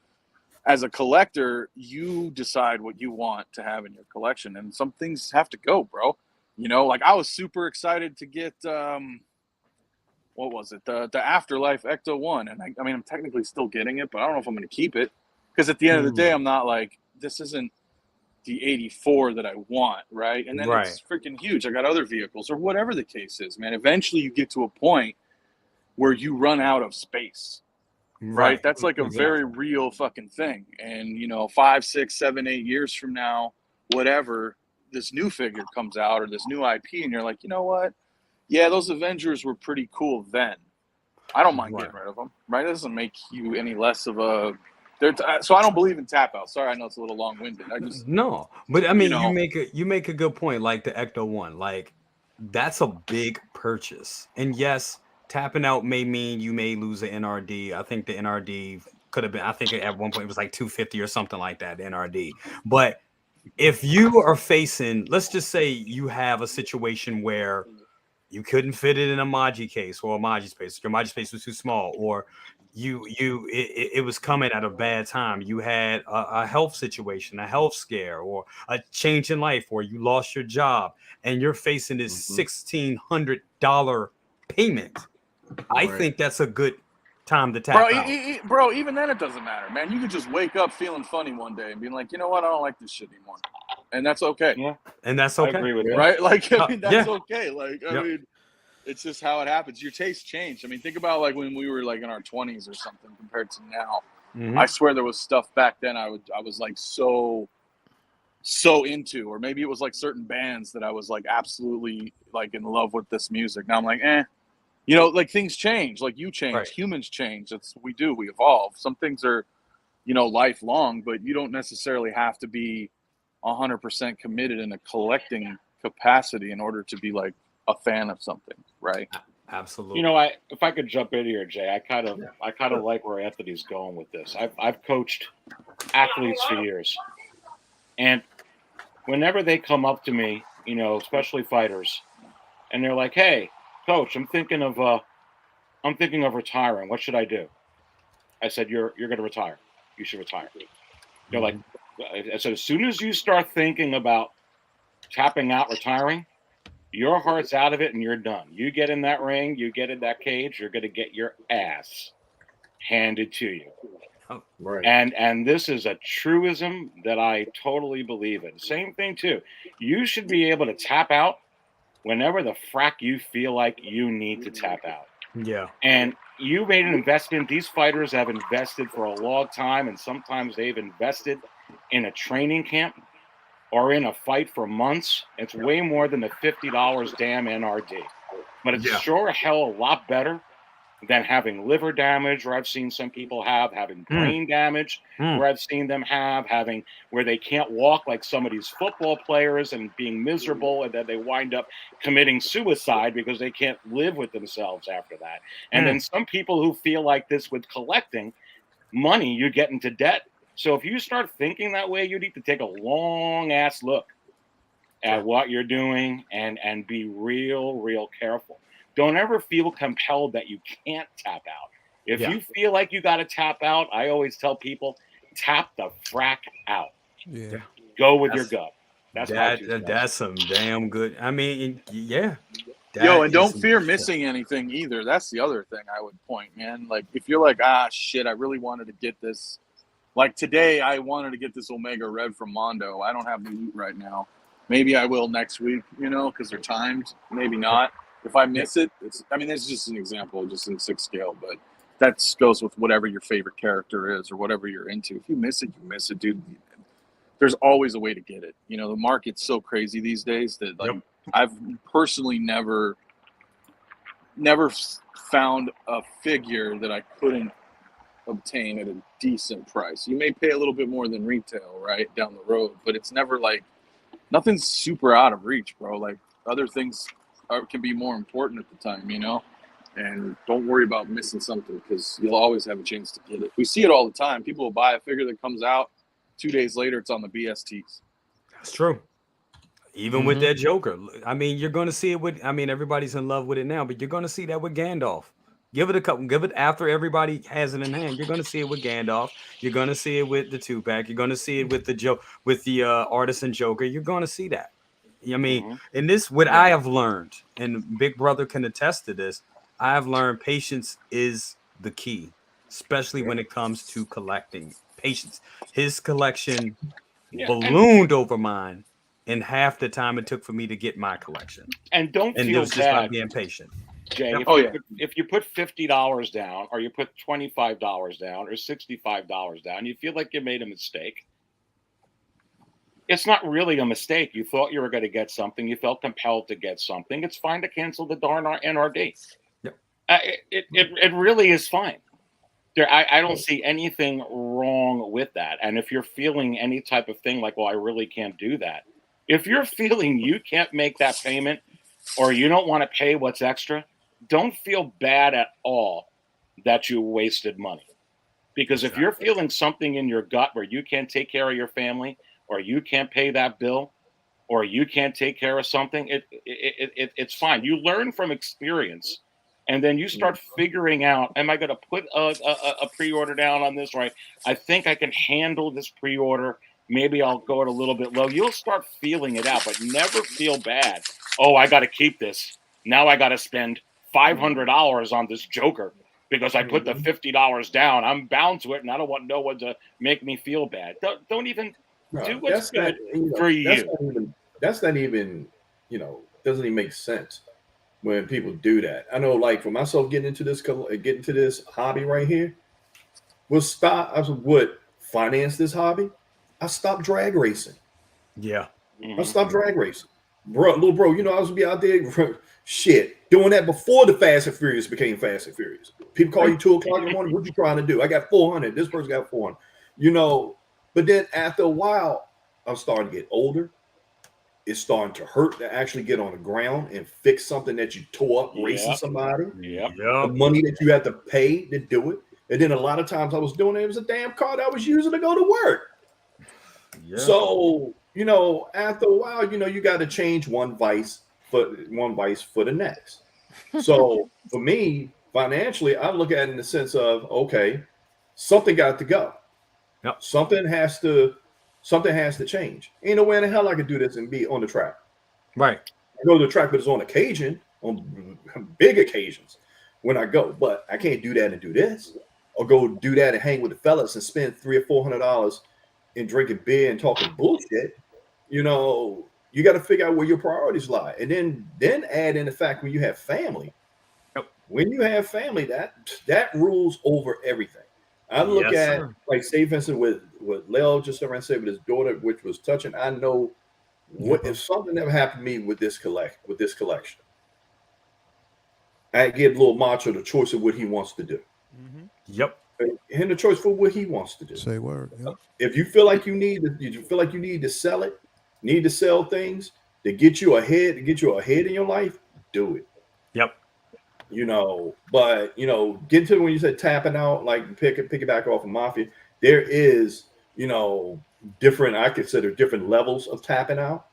as a collector, you decide what you want to have in your collection, and some things have to go, bro. You know, like I was super excited to get what was it? The Afterlife Ecto 1. And I mean, I'm technically still getting it, but I don't know if I'm going to keep it. Because at the end of the day, I'm not like, this isn't the 84 that I want, right? And then it's freaking huge. I got other vehicles or whatever the case is, man. Eventually you get to a point where you run out of space, right? That's like a very real fucking thing. And, you know, 5, 6, 7, 8 years from now, whatever, this new figure comes out or this new IP, and you're like, you know what? Yeah, those Avengers were pretty cool then. I don't mind getting rid of them, right? It doesn't make you any less of a... So I don't believe in tap out. Sorry, I know it's a little long-winded. No, but I mean, you make a good point. Like the Ecto 1, like that's a big purchase, and yes, tapping out may mean you may lose an NRD. I think the NRD could have been. I think at one point it was like 250 or something like that. The NRD, but if you are facing, let's just say you have a situation where you couldn't fit it in a Maji case or a Maji space. Your Maji space was too small, or it was coming at a bad time. You had a health situation, a health scare, or a change in life, or you lost your job, and you're facing this $1,600 payment. I think that's a good time to tap out. Bro, even then it doesn't matter, man. You could just wake up feeling funny one day and being like, you know what, I don't like this shit anymore. And that's okay. Yeah. And that's okay. I agree with that. Right? Like, I mean, that's okay. Like, I mean, it's just how it happens. Your taste changed. I mean, think about like when we were like in our 20s or something compared to now. I swear there was stuff back then I was like so into, or maybe it was like certain bands that I was like absolutely like in love with this music. Now I'm like, you know, like things change, like you change, humans change. That's what we do. We evolve. Some things are, you know, lifelong, but you don't necessarily have to be 100% committed in a collecting capacity in order to be like a fan of something, right? Absolutely. You know, if I could jump in here, Jay, I kind of like where Anthony's going with this. I've coached athletes for years, and whenever they come up to me, you know, especially fighters, and they're like, "Hey, coach, I'm thinking of retiring. What should I do?" I said, "You're going to retire. You should retire." They're like, I said, as soon as you start thinking about tapping out, retiring, your heart's out of it and you're done. You get in that ring, you get in that cage, you're going to get your ass handed to you. Oh, right. And this is a truism that I totally believe in. Same thing too. You should be able to tap out whenever the frack you feel like you need to tap out. Yeah. And you made an investment. These fighters have invested for a long time, and sometimes they've invested in a training camp or in a fight for months. It's way more than the $50 damn NRD. But it's sure a hell a lot better than having liver damage, where I've seen some people having brain damage, where I've seen them having where they can't walk like some of these football players and being miserable, and then they wind up committing suicide because they can't live with themselves after that. And then some people who feel like this with collecting money, you get into debt. So if you start thinking that way, you need to take a long ass look at what you're doing and be real careful. Don't ever feel compelled that you can't tap out. If you feel like you got to tap out, I always tell people, tap the frack out. Yeah. Go with your gut. That's some damn good. I mean, yeah. Yo, and don't fear missing anything either. That's the other thing I would point, man. Like, if you're like, shit, I really wanted to get this. Like today, I wanted to get this Omega Red from Mondo. I don't have the loot right now. Maybe I will next week, you know, because they're timed. Maybe not. If I miss it, it's just an example, just in 6 scale, but that goes with whatever your favorite character is or whatever you're into. If you miss it, you miss it, dude. There's always a way to get it. You know, the market's so crazy these days that like I've personally never found a figure that I couldn't obtain at a decent price. You may pay a little bit more than retail, right, down the road, but it's never like nothing's super out of reach, bro. Like other things can be more important at the time, you know. And don't worry about missing something because you'll always have a chance to get it. We see it all the time. People will buy a figure that comes out 2 days later, it's on the BSTs. That's true. Even with that Joker, I mean, you're going to see it with. I mean, everybody's in love with it now, but you're going to see that with Gandalf. Give it a couple. Give it after everybody has it in hand. You're going to see it with Gandalf. You're going to see it with the 2-pack. You're going to see it with the Artisan Joker. You're going to see that. I mean, in this, what I have learned, and Big Brother can attest to this, I have learned patience is the key, especially when it comes to collecting. Patience. His collection ballooned over mine in half the time it took for me to get my collection. And don't and feel it was just bad by being patient. Jay, if you put $50 down, or you put $25 down, or $65 down, you feel like you made a mistake. It's not really a mistake. You thought you were going to get something. You felt compelled to get something. It's fine to cancel the darn NRD. Yep. It really is fine. I don't see anything wrong with that. And if you're feeling any type of thing like, well, I really can't do that. If you're feeling you can't make that payment, or you don't want to pay what's extra, don't feel bad at all that you wasted money. Because if you're feeling something in your gut where you can't take care of your family, or you can't pay that bill, or you can't take care of something, it's fine. You learn from experience, and then you start figuring out, am I going to put a pre-order down on this? Right? I think I can handle this pre-order. Maybe I'll go it a little bit low. You'll start feeling it out, but never feel bad. Oh, I got to keep this. Now I got to spend $500 on this Joker because I put the $50 down. I'm bound to it, and I don't want no one to make me feel bad. Don't even do what's good for you. That's not even, doesn't even make sense when people do that. I know, like for myself, getting into this hobby right here, I would finance this hobby. I stopped drag racing. Yeah. I stopped drag racing. Bro, little bro, I was be out there doing that before the Fast and Furious became Fast and Furious. People call you 2 o'clock in the morning. What you trying to do? I got 400. This person got 400. But then after a while, I'm starting to get older. It's starting to hurt to actually get on the ground and fix something that you tore up racing somebody. The money that you had to pay to do it. And then a lot of times I was doing it was a damn car that I was using to go to work. So, after a while, you got to change one vice for the next. So for me, financially, I look at it in the sense of, okay, something got to go. Yep. Something has to change. Ain't no way in the hell I could do this and be on the track. Right. I go to the track, but it's on occasion, on big occasions when I go. But I can't do that and do this. Or go do that and hang with the fellas and spend $300 or $400 in drinking beer and talking bullshit. You got to figure out where your priorities lie. And then add in the fact when you have family. Yep. When you have family, that rules over everything. I look at, like, say, Vincent, with Leo just around said with his daughter, which was touching. I know what if something ever happened to me with this collection, I give little Macho the choice of what he wants to do. Yep. And the choice for what he wants to do. Say word. Yep. If you feel like you need to sell it, need to sell things to get you ahead in your life, do it. Yep. But get to when you said tapping out, like pick it back off of Mafia, there is, I consider different levels of tapping out.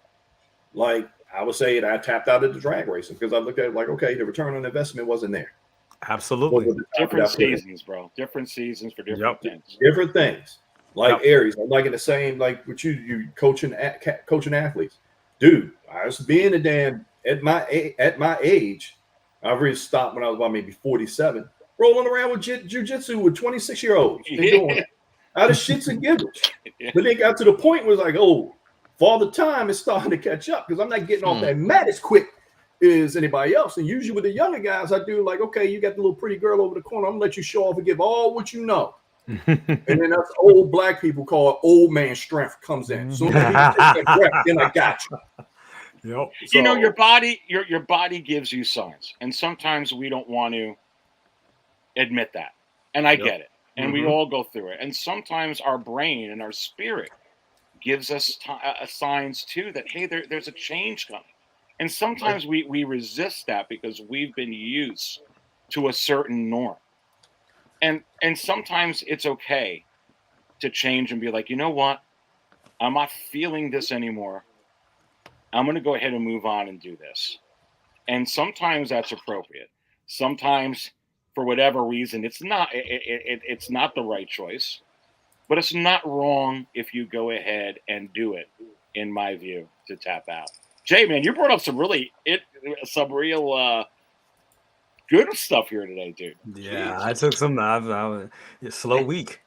Like I would say that I tapped out at the drag racing because I looked at it like, okay, the return on investment wasn't there. Absolutely. Different seasons, bro. Different seasons for different things. Different things. Like Aries, I'm like in the same, like with you coaching athletes. Dude, I was being a damn at my age. I really stopped when I was about maybe 47, rolling around with jiu-jitsu with 26-year-olds. Out of shits and giggles. But they got to the point where it's like, oh, Father Time is starting to catch up because I'm not getting off that mat as quick as anybody else. And usually with the younger guys, I do like, okay, you got the little pretty girl over the corner. I'm going to let you show off and give all what you know. And then that's old black people call it old man strength comes in. So then I got you. Yep. You know, So- your body gives you signs, and sometimes we don't want to admit that. And I get it. And we all go through it. And sometimes our brain and our spirit gives us signs too that, hey, there's a change coming. And sometimes we resist that because we've been used to a certain norm. And sometimes it's okay to change and be like, you know what? I'm not feeling this anymore. I'm going to go ahead and move on and do this. And sometimes that's appropriate. Sometimes, for whatever reason, it's not the right choice. But it's not wrong if you go ahead and do it, in my view, to tap out. Jay, man, you brought up some real good stuff here today, dude. Yeah, I took some. I was slow week.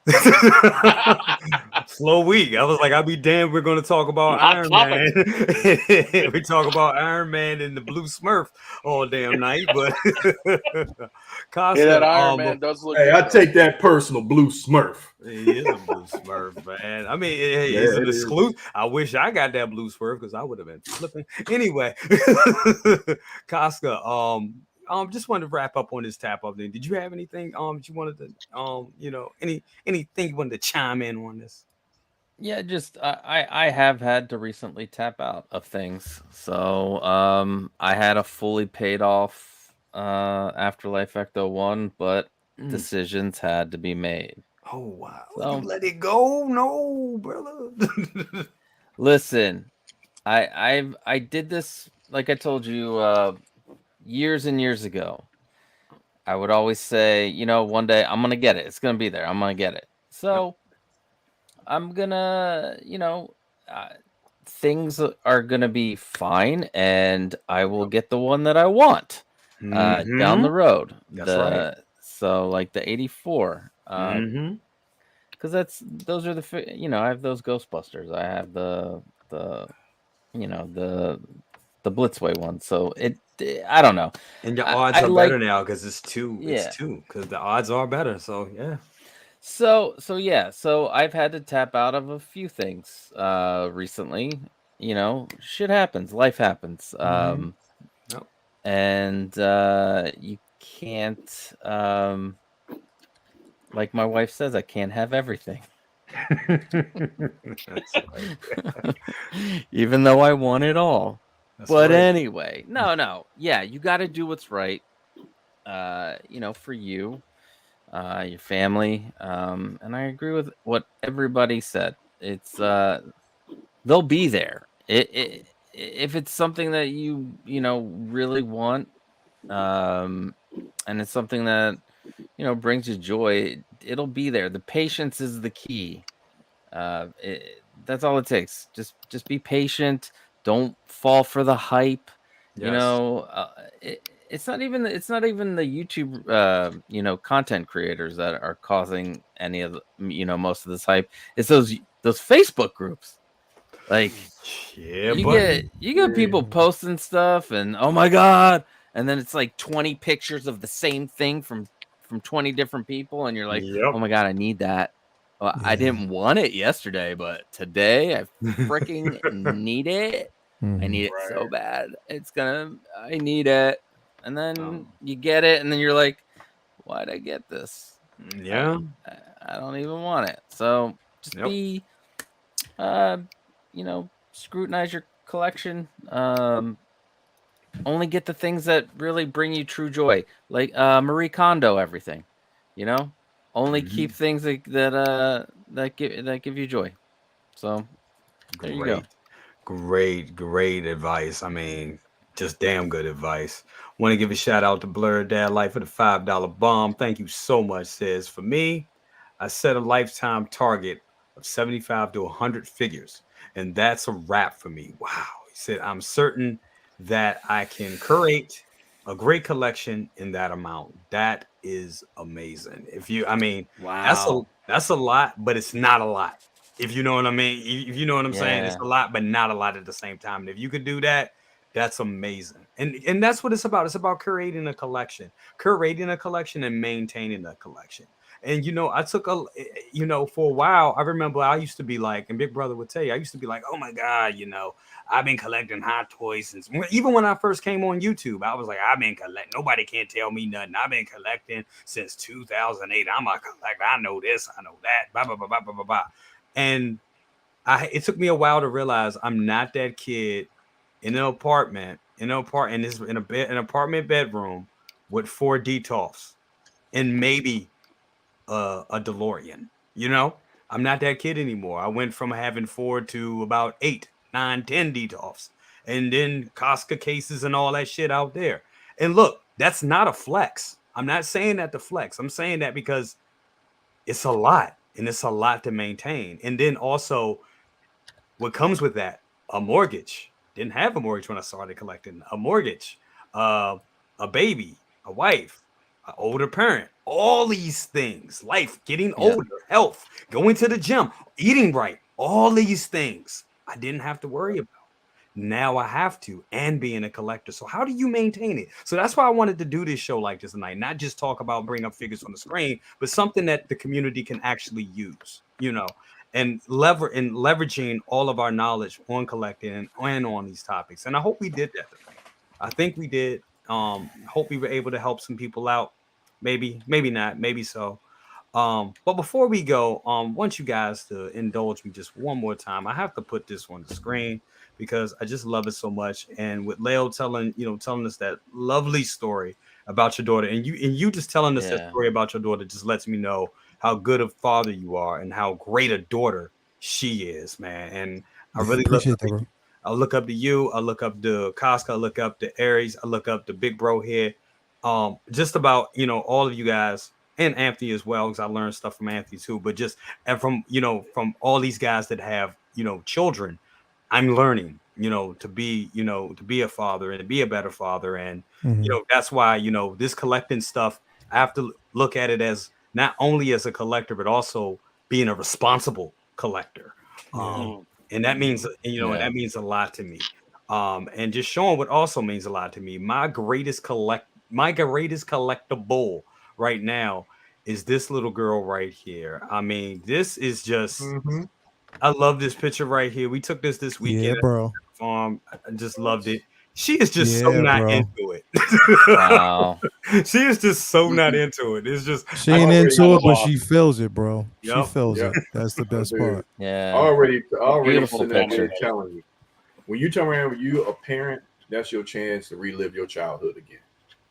Slow week. I was like, I'll be damned. We're going to talk about Hot Iron topic. Man. We talk about Iron Man and the Blue Smurf all damn night. But Costa, that Iron Man does look. Hey, good, I though. take that personal, Blue Smurf. He is a Blue Smurf, man. I mean, hey, Yeah, it's an it is. exclusive. I wish I got that Blue Smurf because I would have been flipping. Anyway, Casca, just wanted to wrap up on this tap up thing. Did you have anything that you wanted to you know, anything you wanted to chime in on this? Yeah, just I have had to recently tap out of things. So I had a fully paid off Afterlife Ecto 1, but decisions had to be made. Oh wow. So, You let it go? No, brother. listen, I did this, like I told you, years and years ago. I would always say, you know, one day I'm gonna get it. It's gonna be there. I'm gonna get it. So I'm gonna, you know, things are gonna be fine, and I will get the one that I want down the road. That's right. So like the 84, Mm-hmm. because those are you know, I have those Ghostbusters. I have the you know, the Blitzway one. So I don't know. And your odds I are like- better now because it's two. Yeah. It's two because the odds are better. So yeah. So yeah, so I've had to tap out of a few things recently. You know, shit happens, life happens. Yep. And you can't like my wife says, I can't have everything. That's right. Even though I want it all. That's But right. anyway, no. Yeah, you got to do what's right. You know, for you, your family. And I agree with what everybody said. It's they'll be there. If it's something that you know really want, and it's something that you know brings you joy, it'll be there. The patience is the key. That's all it takes. Just be patient. Don't fall for the hype. You Yes. know, it's not even the YouTube you know, content creators that are causing any of the, you know, most of this hype. It's those Facebook groups. Like Yeah, you get people posting stuff and oh my god, and then it's like 20 pictures of the same thing from 20 different people, and you're like, Yep. oh my god, I need that. Well, I didn't want it yesterday, but today I freaking need it. I need it so bad. I need it. And then you get it, and then you're like, why'd I get this? Yeah. I don't even want it. So just be, you know, scrutinize your collection. Only get the things that really bring you true joy, like Marie Kondo everything. You know, only keep things that give you joy. So there you go. Great advice. I mean, just damn good advice. Want to give a shout out to Blurred Dad Life for the $5 bomb. Thank you so much, says. For me, I set a lifetime target of 75 to 100 figures, and that's a wrap for me. Wow. He said, I'm certain that I can curate a great collection in that amount. That is amazing. Wow. That's a lot, but it's not a lot. If you know what I mean, if you know what I'm saying, it's a lot, but not a lot at the same time. And if you could do that, that's amazing. And that's what it's about. It's about curating a collection and maintaining a collection. And I took for a while, I remember I used to be like, and Big Brother would tell you, I used to be like, oh my God, I've been collecting Hot Toys since, even when I first came on YouTube, I was like, I've been collecting, nobody can't tell me nothing. I've been collecting since 2008. I'm a collector. I know this, I know that, blah, blah, blah, blah, blah, blah, blah. And it took me a while to realize I'm not that kid in an apartment, in an apartment bedroom with 4 Detolfs and maybe a DeLorean. I'm not that kid anymore. I went from having 4 to about 8, 9, 10 Detolfs, and then Costco cases and all that shit out there. And look, that's not a flex. I'm not saying that to flex. I'm saying that because it's a lot, and it's a lot to maintain. And then also, what comes with that, a mortgage. Didn't have a mortgage when I started collecting. A mortgage, a baby, a wife, an older parent, all these things, life, getting older, health, going to the gym, eating right, all these things I didn't have to worry about. Now I have to, and being a collector. So how do you maintain it? So that's why I wanted to do this show like this tonight, not just talk about bring up figures on the screen, but something that the community can actually use, and leveraging all of our knowledge on collecting and on these topics. And I hope we did that tonight. I think we did. Hope we were able to help some people out. Maybe not, maybe so. But before we go, want you guys to indulge me just one more time. I have to put this on the screen because I just love it so much. And with Leo telling us that lovely story about your daughter, and you just telling us that story about your daughter just lets me know how good a father you are and how great a daughter she is, man. And I really appreciate that, bro. I look up to you. I look up to Costco. I look up to Aries. I look up to Big Bro here. Just about all of you guys and Anthony as well, because I learned stuff from Anthony too. But from all these guys that have children, I'm learning to be a father and to be a better father. And that's why this collecting stuff, I have to look at it as not only as a collector but also being a responsible collector. And that means and that means a lot to me. And just showing what also means a lot to me. My greatest collectible right now is this little girl right here. I mean, this is just I love this picture right here. We took this weekend. Yeah, bro. I just loved it. She is just so not into it. Wow. She is just so not into it. It's just she ain't into it, but she feels it, bro. She feels it. That's the best part. Yeah. Already Beautiful sitting there picture. telling you. When you turn around with you a parent, that's your chance to relive your childhood again.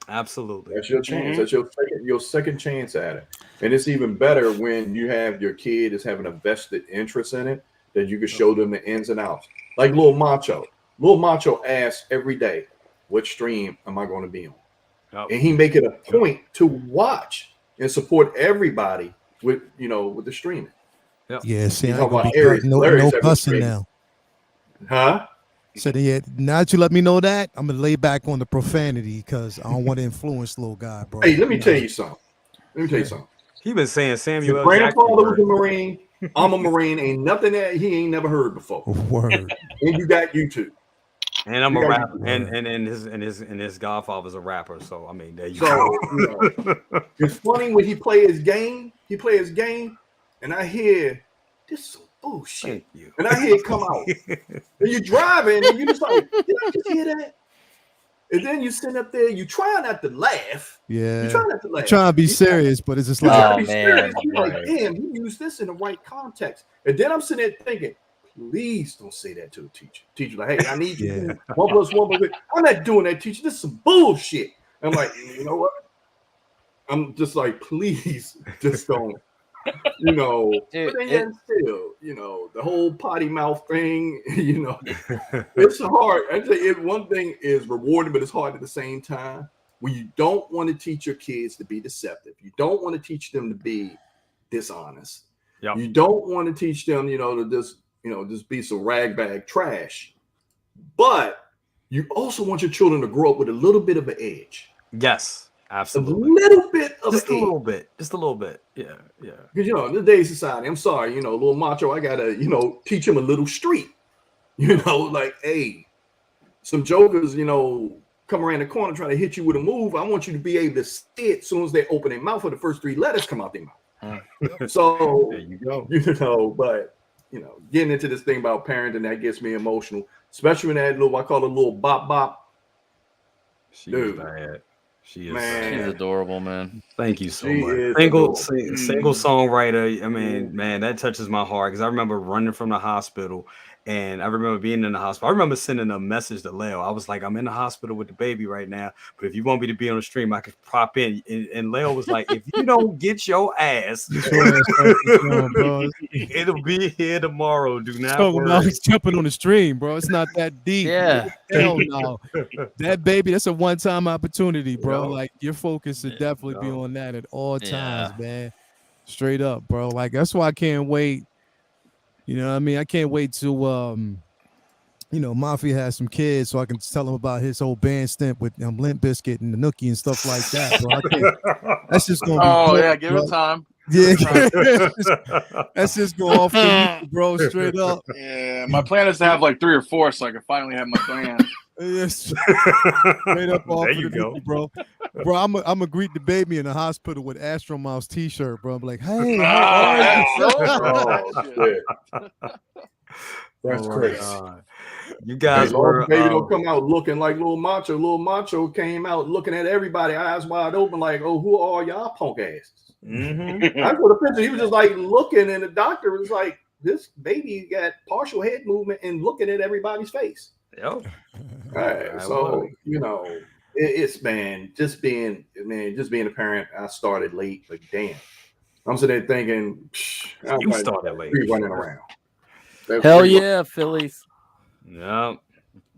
Absolutely. That's your chance. That's your second chance at it. And it's even better when you have your kid is having a vested interest in it, that you can show them the ins and outs. Like Lil Macho. Lil Macho asks every day, what stream am I going to be on? And he make it a point to watch and support everybody with the streaming. Yeah, see, I about ain't no cussing now. Huh? So now that you let me know that, I'm gonna lay back on the profanity because I don't want to influence little guy, bro. Hey, let me tell you something. He been saying Samuel. Your grandfather was a Marine. I'm a Marine. Ain't nothing that he ain't never heard before. Word. And you got YouTube. And I'm a rapper, and his godfather's a rapper. So I mean, there you go. It's funny when he play his game. And I hear this is some bullshit. And I hear it come out. And you're driving, and you just like, did I just hear that? And then you sit up there, you try not to laugh. Yeah. You try not to laugh. I'm trying to be serious, but it's just You're like, trying to be serious. You're like, damn, you use this in the right context. And then I'm sitting there thinking, please don't say that to the teacher. Teacher, like, hey, I need you to do 1 + 1. I'm not doing that, teacher. This is some bullshit. I'm like, you know what? I'm just like, please, just don't. Dude, but then still, the whole potty mouth thing, it's hard. I tell you, one thing is rewarding, but it's hard at the same time. When you don't want to teach your kids to be deceptive, you don't want to teach them to be dishonest. Yep. You don't want to teach them, to just be some ragbag trash. But you also want your children to grow up with a little bit of an edge. Yes. Absolutely. A little bit of just a little bit. Just a little bit. Yeah. Because in today's society, I'm sorry, little Macho, I gotta, teach him a little street. Like, hey, some jokers, come around the corner trying to hit you with a move. I want you to be able to see it as soon as they open their mouth or the first 3 letters come out their mouth. So There you go. but getting into this thing about parenting, that gets me emotional, especially when that little, I call it a little bop bop. She Dude, is bad. She is man. She's bad. adorable, man. Thank you so She much. is Single adorable. single songwriter. I mean, man, that touches my heart because I remember running from the hospital, and I remember being in the hospital. I remember sending a message to Leo. I was like, I'm in the hospital with the baby right now, but if you want me to be on the stream, I could pop in. And Leo was like, if you don't get your ass, bro. it'll be here tomorrow. Do not Talking about worry. he's jumping on the stream, bro. It's not that deep. Yeah. Hell no. That baby, that's a one-time opportunity, bro. Yep. Like your focus should definitely be Yep. on that at all times, Yeah. man. Straight up, bro. Like that's why I can't wait. You know what I mean? I can't wait to Mafia has some kids so I can tell him about his whole band stint with Limp Bizkit and the Nookie and stuff like that, bro. That's just gonna be dope, yeah, give bro. it time. Yeah, that's just go off the roof, bro, straight up. Yeah, my plan is to have like 3 or 4 so I can finally have my band. Yes. Straight up off There of you the go. Nookie, bro. Bro, I'm gonna greet the baby in the hospital with Astro Mouse t-shirt, bro. I'm like, hey, how are you? Shit. That's Oh my crazy. God. You guys Hey, were baby don't come out looking like Lil Macho. Lil Macho came out looking at everybody, eyes wide open, like, oh, who are y'all punk asses? I put a picture. He was just like looking, and the doctor was like, this baby got partial head movement and looking at everybody's face. Yep. All right. So, it's man, just being a parent, I started late, but damn. I'm sitting there thinking, You started late. Running around. Hell yeah, Phillies. Yep.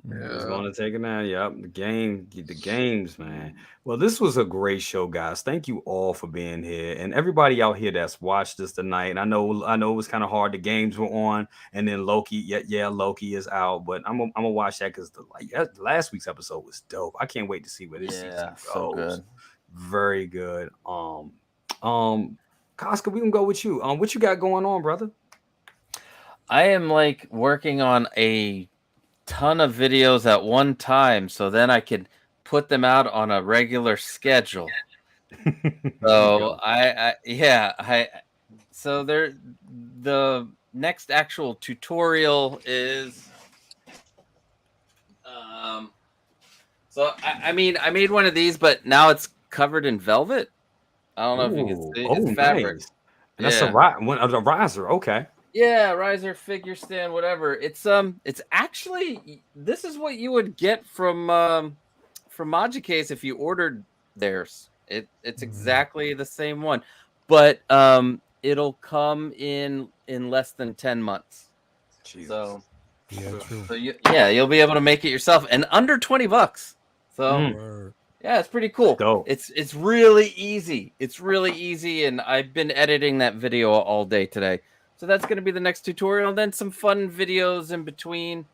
It's going to take it now. Yep. The games, man. Well, this was a great show, guys. Thank you all for being here. And everybody out here that's watched this tonight. And I know it was kind of hard. The games were on, and then Loki, Loki is out. But I'm gonna watch that because last week's episode was dope. I can't wait to see where this season goes. So good. Very good. Koska, we can go with you. What you got going on, brother? I am like working on a ton of videos at one time, so then I can put them out on a regular schedule. So so the next actual tutorial is so I made one of these, but now it's covered in velvet. I don't know if you can see it's fabric. Nice. And that's a riser. Okay. Yeah, riser, figure stand, whatever. It's actually, this is what you would get from Magicase if you ordered theirs. It's exactly the same one, but it'll come in less than 10 months. Jesus. So Yeah, true. So you'll be able to make it yourself and under $20. So yeah, it's pretty cool. Dope. It's really easy. It's really easy, and I've been editing that video all day today. So that's going to be the next tutorial, and then some fun videos in between.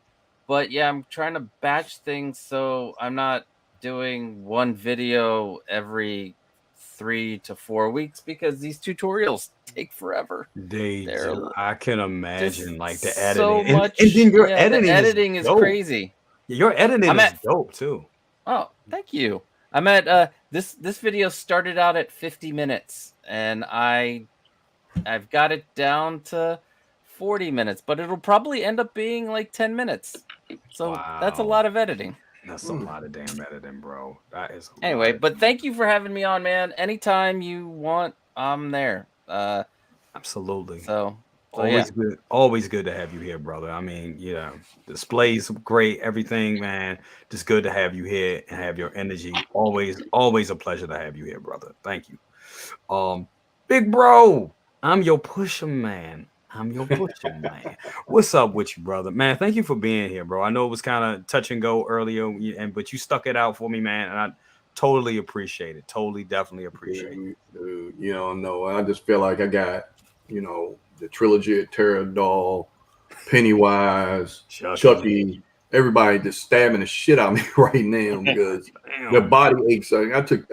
But yeah, I'm trying to batch things so I'm not doing one video every 3 to 4 weeks because these tutorials take forever. I can imagine like the editing. So much. And then your the editing is dope. crazy. Your editing is dope too. Oh, thank you. I'm at this video started out at 50 minutes, and I've got it down to 40 minutes, but it'll probably end up being like 10 minutes. So that's a lot of editing. That's a lot of damn editing, bro. That is anyway, but thank you for having me on, man. Anytime you want, I'm there. Absolutely. So always good to have you here, brother. I mean, displays great, everything, man. Just good to have you here and have your energy. Always a pleasure to have you here, brother. Thank you. Big bro, I'm your pusher man. What's up with you, brother? Man, thank you for being here, bro. I know it was kind of touch and go earlier, but you stuck it out for me, man, and I totally appreciate it. Definitely appreciate it. Dude, no, I just feel like I got, the trilogy of Terror Doll, Pennywise, Chucky, everybody just stabbing the shit out of me right now because the body aches. I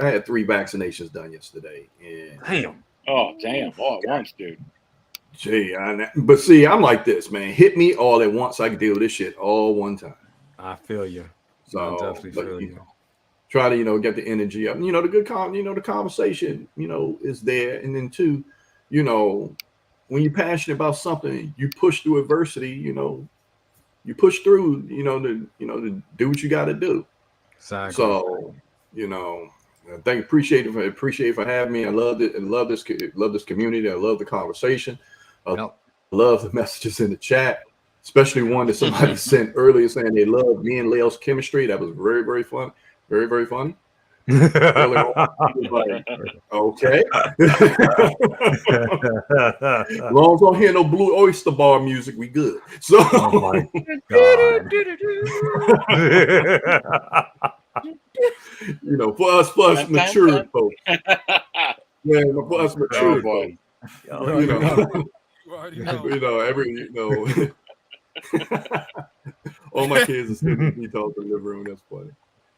had 3 vaccinations done yesterday. And damn. Oh, damn. All at once, dude. Gee, but see, I'm like this, man. Hit me all at once so I can deal with this shit all one time. I feel you. So I definitely feel you. Try to, get the energy up. The good the conversation, is there. And then 2, you know, when you're passionate about something, you push through adversity. You know, you push through. You know, to do what you got to do. Exactly. So, you know, appreciate for having me. I love it. I love this community. I love the conversation. I love the messages in the chat, especially one that somebody sent earlier saying they love me and Leo's chemistry. That was very, very fun. Very, very funny. Really, like, okay. As long as I don't hear no Blue Oyster Bar music, we good. So, oh my God. You know, for us mature folks. Yeah, for us mature folks. You know, all my kids are sitting in the living room. That's funny.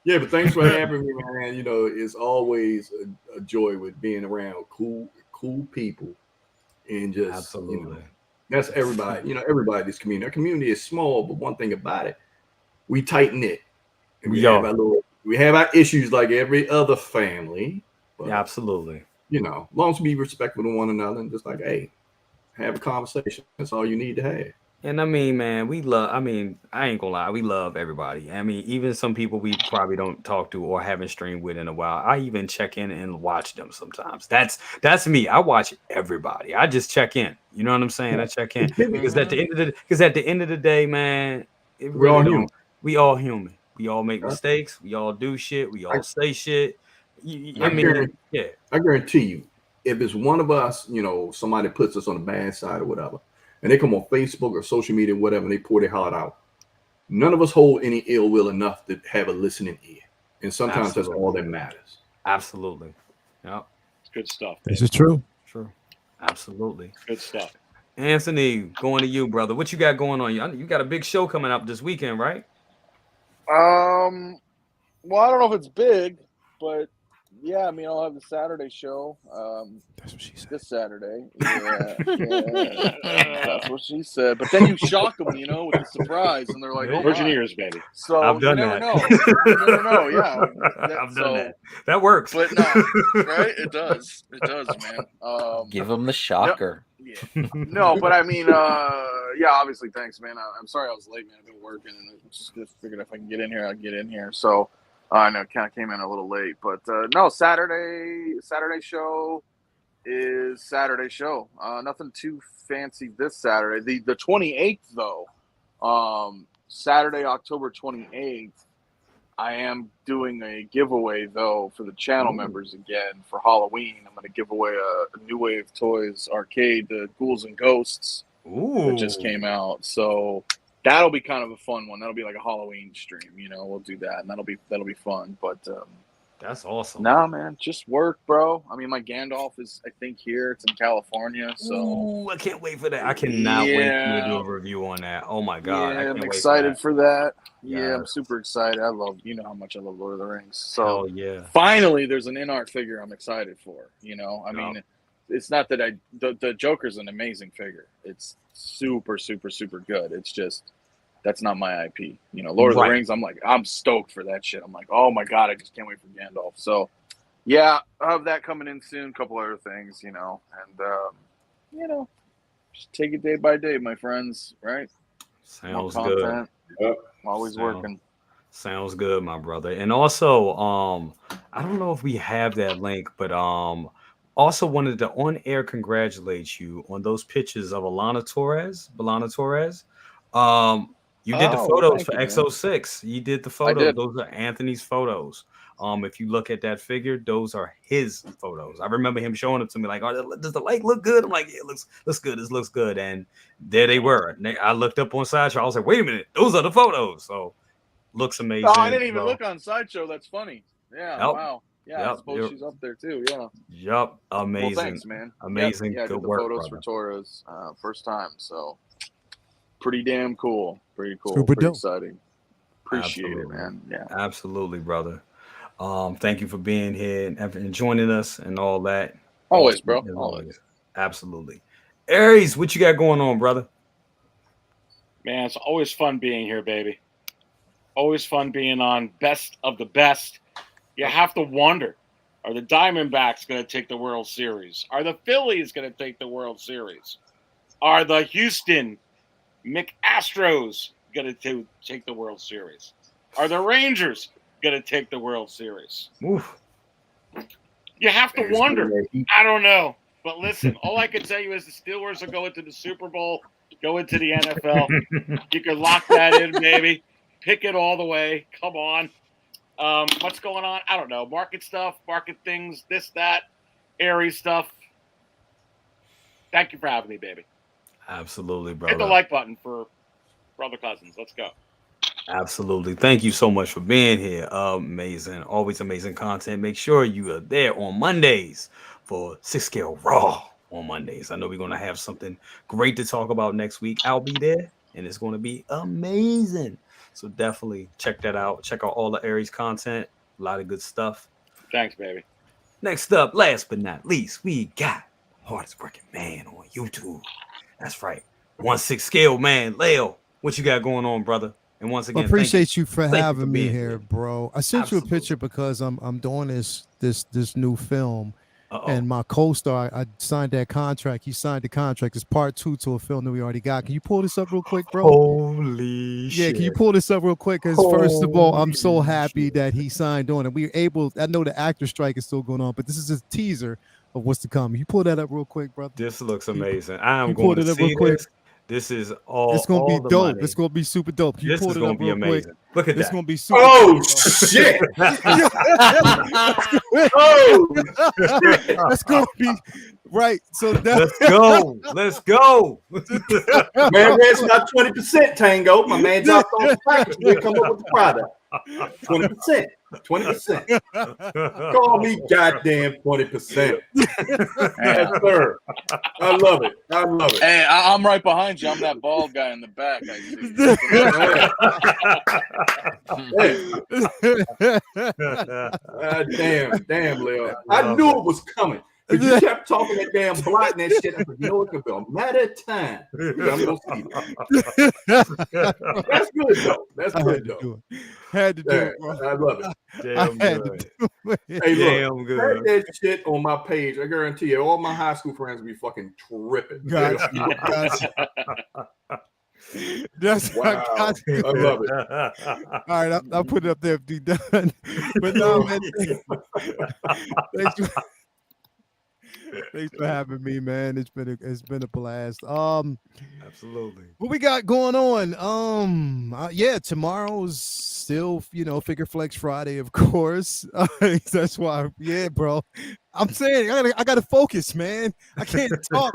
Yeah, but thanks for having me, man. You know, it's always a joy with being around cool people, and just absolutely. You know, that's everybody. You know, everybody in this community. Our community is small, but one thing about it, we tight knit. We have our issues like every other family. But, absolutely. You know, as long as we be respectful to one another and just like, hey, have a conversation. That's all you need to have. And I mean, man, I ain't gonna lie, we love everybody. I mean, even some people we probably don't talk to or haven't streamed with in a while. I even check in and watch them sometimes. That's me. I watch everybody. I just check in. You know what I'm saying? I check in because at the end of the day, man, we're all human. We all human. We all make mistakes. We all do shit. We all say shit. I guarantee you, if it's one of us, you know, somebody puts us on the bad side or whatever, and they come on Facebook or social media, whatever, and they pour their heart out, none of us hold any ill will enough to have a listening ear. And sometimes that's all that matters. Absolutely. Yeah. It's good stuff. This is true. True. Absolutely. Good stuff. Anthony, going to you, brother. What you got going on? You got a big show coming up this weekend, right? Well, I don't know if it's big, but yeah, I mean, I'll have the Saturday show. That's what she said. This Saturday. Yeah, that's what she said. But then you shock them, you know, with the surprise, and they're like, "Oh, virgin ears, baby." So I've done you never that. know. You never know. Yeah, I've done that. That works. But no, right? It does. It does, man. Give them the shocker. Yeah. No, but I mean, yeah, obviously, thanks, man. I'm sorry I was late, man. I've been working, and I just figured if I can get in here, I'd get in here. So I know kind of came in a little late, but no, Saturday show is Saturday show. Nothing too fancy this Saturday. The 28th though, Saturday, October 28th. I am doing a giveaway though for the channel members again for Halloween. I'm going to give away a New Wave Toys arcade, the Ghouls and Ghosts that just came out. So that'll be kind of a fun one. That'll be like a Halloween stream. You know, we'll do that, and that'll be fun. But that's awesome. Nah, man, just work, bro. I mean, my Gandalf is, I think, here. It's in California, so ooh, I can't wait for that. I cannot wait to do a review on that. Oh my god, yeah, I'm excited for that. Yeah, I'm super excited. You know how much I love Lord of the Rings. So yeah, finally, there's an in-art figure I'm excited for. You know, I mean, it's not that the Joker's an amazing figure. It's super, super, super good. It's just that's not my IP. You know, Lord of the Rings, I'm stoked for that shit. I'm like, oh my god, I just can't wait for Gandalf. So yeah, I have that coming in soon. A couple other things, you know, and you know, just take it day by day, my friends. Right? Sounds good. Yep. Always working. Sounds good, my brother. And also, I don't know if we have that link, but also wanted to on air congratulate you on those pictures of Alana Torres. You did the photos for X06. You did the photos. Those are Anthony's photos. If you look at that figure, those are his photos. I remember him showing it to me like, "Oh, does the light look good?" I'm like, "Yeah, it looks good. This looks good." And there they were. I looked up on Sideshow. I was like, "Wait a minute, those are the photos." So looks amazing. Oh, I didn't even look on Sideshow. That's funny. Yeah. Wow. Yeah. I suppose she's up there too. Yeah. Yep. Amazing. Well, thanks, man. Amazing. Yeah. Good work, photos brother. For Torres. First time. So pretty damn cool. Pretty cool. Super pretty exciting. Appreciate it, man. Yeah. Absolutely, brother. Thank you for being here and joining us and all that. Always, bro. Always. Absolutely. Aries, what you got going on, brother? Man, it's always fun being here, baby. Always fun being on Best of the Best. You have to wonder, Are the Diamondbacks going to take the World Series? Are the Phillies going to take the World Series? Are the Houston McAstros going to take the World Series? Are the Rangers going to take the World Series? Oof. You have to wonder. I don't know. But listen, all I can tell you is the Steelers are going to the Super Bowl, go into the NFL. You can lock that in, baby. Pick it all the way. Come on. What's going on? I don't know. Market stuff, market things, this, that, Aries stuff. Thank you for having me, baby. Absolutely, brother. Hit the like button for Brother Cousins. Let's go. Absolutely. Thank you so much for being here. Amazing. Always amazing content. Make sure you are there on Mondays for 6 Scale Raw on Mondays. I know we're going to have something great to talk about next week. I'll be there, and it's going to be amazing. So definitely check that out. Check out all the Aries content. A lot of good stuff. Thanks, baby. Next up, last but not least, we got Hardest Working Man on YouTube. That's right. 1/6ScaleMan. Leo, what you got going on, brother? And once again, appreciate you for having me being here, bro. I sent you a picture because I'm doing this new film. And my co-star, I signed that contract. He signed the contract. It's part 2 to a film that we already got. Can you pull this up real quick, bro? Holy shit. Yeah, can you pull this up real quick? Because first of all, I'm so happy that he signed on. And we were able, I know the actor strike is still going on, but this is a teaser of what's to come. You pull that up real quick, brother. This looks amazing. I am going to see this. This is all. It's gonna all be dope. Money. It's gonna be super dope. This is gonna be amazing. Quick. Look at It's that. gonna be super. Oh dope, shit! That's gonna be right. So let's go. Let's go. Man, where's my 20% Tango? My man dropped on the package. We come up with the product. 20%. 20%. Call me goddamn 20%. Yes, sir. I love it. I love it. Hey, I'm right behind you. I'm that bald guy in the back. Damn, Leo. I knew it was coming. But you kept talking that damn block and that shit. I said, you know, it could be a matter of time. I'm gonna see that. That's good though. That's good though. Had to do it, bro. I love it. Damn good. Hey, damn look, good. that shit on my page. I guarantee you, all my high school friends will be fucking tripping. Gotcha. That's wow. I love it. All right, I'll put it up there if you're done. But no, man, thanks for having me, man. It's been a blast. Absolutely. What we got going on? Yeah, tomorrow's still, Figure Flex Friday, of course. That's why, yeah, bro. I'm saying I gotta focus, man. I can't talk.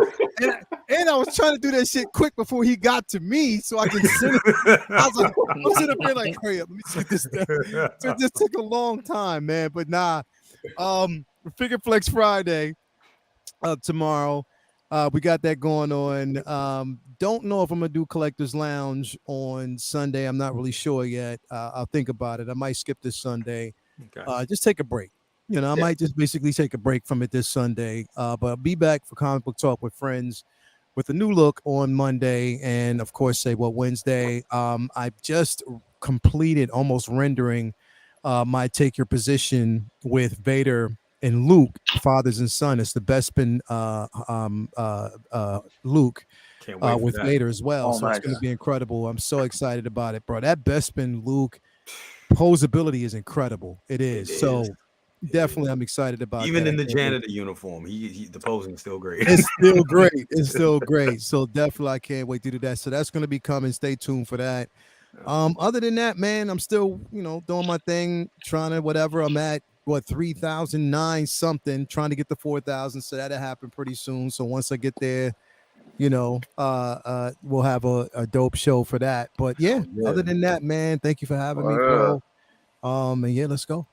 And I was trying to do that shit quick before he got to me, so I can send it. I was like, I'm sitting up here like, hurry up, let me see this down. So it just took a long time, man. But nah, Figure Flex Friday. Tomorrow, we got that going on. Don't know if I'm gonna do Collectors Lounge on Sunday. I'm not really sure yet. I'll think about it. I might skip this Sunday. Okay. Just take a break. I might just basically take a break from it this Sunday. But I'll be back for Comic Book Talk with Friends with a new look on Monday, and of course, say what Wednesday. I've just completed almost rendering my Take Your Position with Vader and Luke, fathers and son. It's the Bespin Luke with Vader as well. Oh, so nice. It's going to be incredible. I'm so excited about it, bro. That Bespin Luke posability is incredible. It is. Definitely I'm excited about Even that. in the janitor uniform, he the posing is still great. It's still great. It's still great. So definitely I can't wait to do that. So that's going to be coming. Stay tuned for that. Other than that, man, I'm still, doing my thing, trying to whatever. I'm at 3,009 something, trying to get to 4,000. So that'll happen pretty soon. So once I get there, we'll have a dope show for that. But yeah, other than that, man, thank you for having me, bro. And yeah, let's go.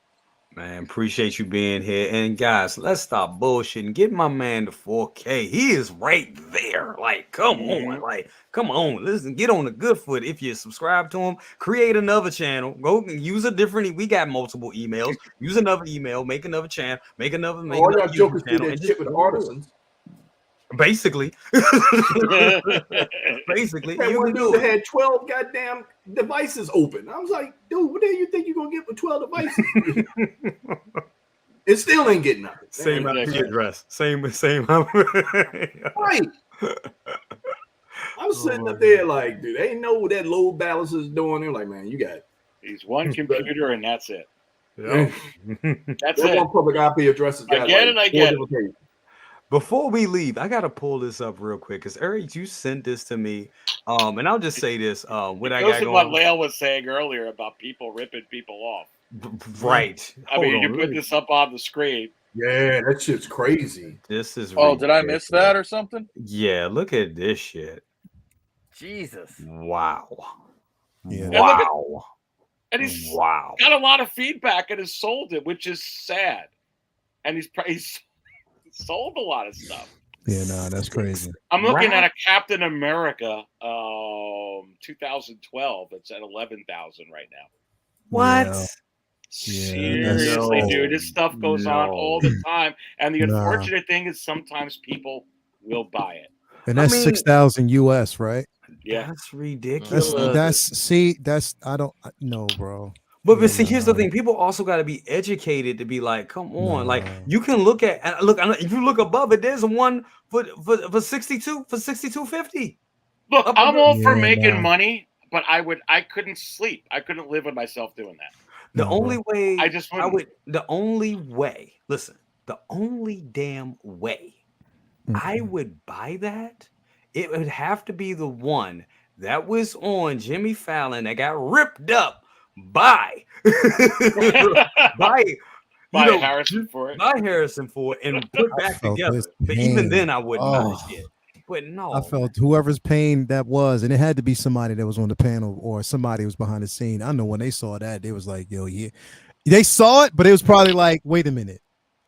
Man, appreciate you being here. And guys, let's stop bullshitting. Get my man to 4K. He is right there. Like, come on. Like, come on. Listen, get on the good foot. If you subscribe to him, create another channel. Go use a different. We got multiple emails. Use another email. Make another channel. Make another. Make all another y'all jokers do channel. that shit with artisans. Basically. Basically. That You one can do dude it. had 12 goddamn devices open. I was like, dude, what the hell you think you're gonna get with 12 devices? It still ain't getting nothing. Same IP address. Same. Right. I was sitting up there like, dude, they know what that load balance is doing. They're like, man, you got He's one computer and that's it. Yeah. That's that it. one public IP address has got I get it. pages. Before we leave, I gotta pull this up real quick because Eric, you sent this to me. And I'll just say this: what I got Goes to what going. Lael was saying earlier about people ripping people off. Right. I mean, you put this up on the screen. Yeah, that shit's crazy. This is. Oh, did I miss that or something? Yeah, look at this shit. Jesus. Wow. Yeah. Wow. And he's wow. got a lot of feedback and has sold it, which is sad. And he's sold a lot of stuff. Yeah, no, that's crazy. I'm looking at a Captain America 2012. It's at 11,000 right now. What? Yeah. Seriously, dude, this stuff goes on all the time. And the unfortunate thing is sometimes people will buy it. And that's 6,000 US, right? Yeah, that's ridiculous. That's I don't know, bro. But see, here's the thing: people also got to be educated to be like, come on, like you can look at if you look above it, there's one for 6250. Look, I'm all for making money, but I couldn't sleep. I couldn't live with myself doing that. The only way the only way, listen, the only damn way I would buy that, it would have to be the one that was on Jimmy Fallon that got ripped up by Harrison Ford. By Harrison Ford and put back together. But even then I wouldn't buy shit. But no, I felt whoever's pain that was, and it had to be somebody that was on the panel or somebody who was behind the scene. I know when they saw that, they was like, yo, yeah. They saw it, but it was probably like, wait a minute.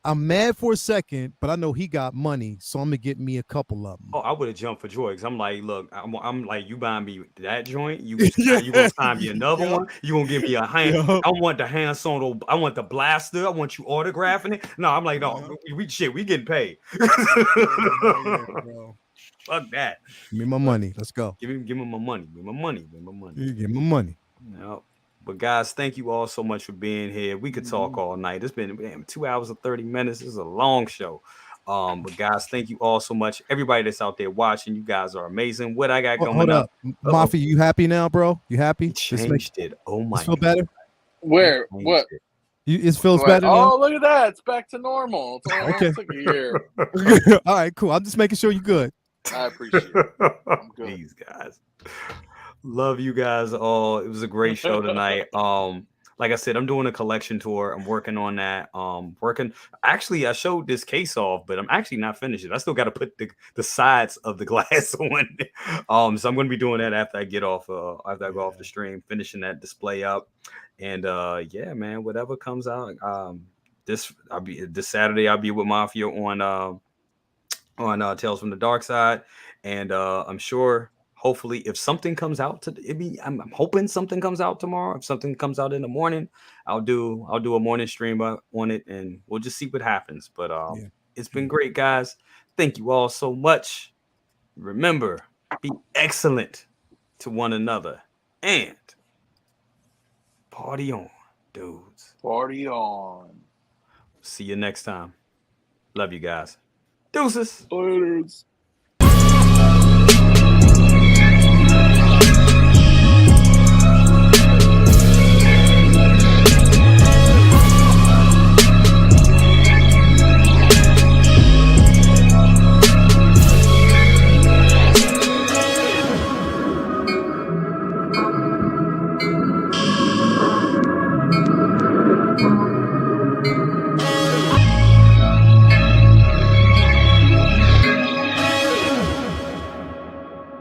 I'm mad for a second, but I know he got money, so I'm gonna get me a couple of them. Oh, I would have jumped for joy because I'm like, look, I'm like, you buying me that joint? You gonna sign me another one? You gonna give me a hand? I want the hand sewn. I want the blaster. I want you autographing it. No, I'm like, no, we getting paid. Fuck that. Give me my money. Let's go. Give me my money. Give me my money. Give me my money. You give me money. No. But guys, thank you all so much for being here. We could talk all night. It's been 2 hours and 30 minutes. This is a long show. But guys, thank you all so much. Everybody that's out there watching, you guys are amazing. What I got coming up. Mafia, you happy now, bro? You happy? Changed it. Oh my. Feel better? Where? What? It feels better now? Oh, look at that. It's back to normal. It's only okay. took a year. All right, cool. I'm just making sure you're good. I appreciate it. I'm good. These guys. Love you guys all. It was a great show tonight. Like I said, I'm doing a collection tour. I'm working on that. Actually, I showed this case off, but I'm actually not finished it. I still got to put the sides of the glass on. So I'm going to be doing that after I get off. After I go off the stream, finishing that display up. And yeah, man, whatever comes out. This Saturday I'll be with Mafia on Tales from the Dark Side, and I'm sure. Hopefully, if something comes out I'm hoping something comes out tomorrow. If something comes out in the morning, I'll do a morning stream on it, and we'll just see what happens. But It's been great, guys. Thank you all so much. Remember, be excellent to one another, and party on, dudes. Party on. See you next time. Love you guys. Deuces. Laters.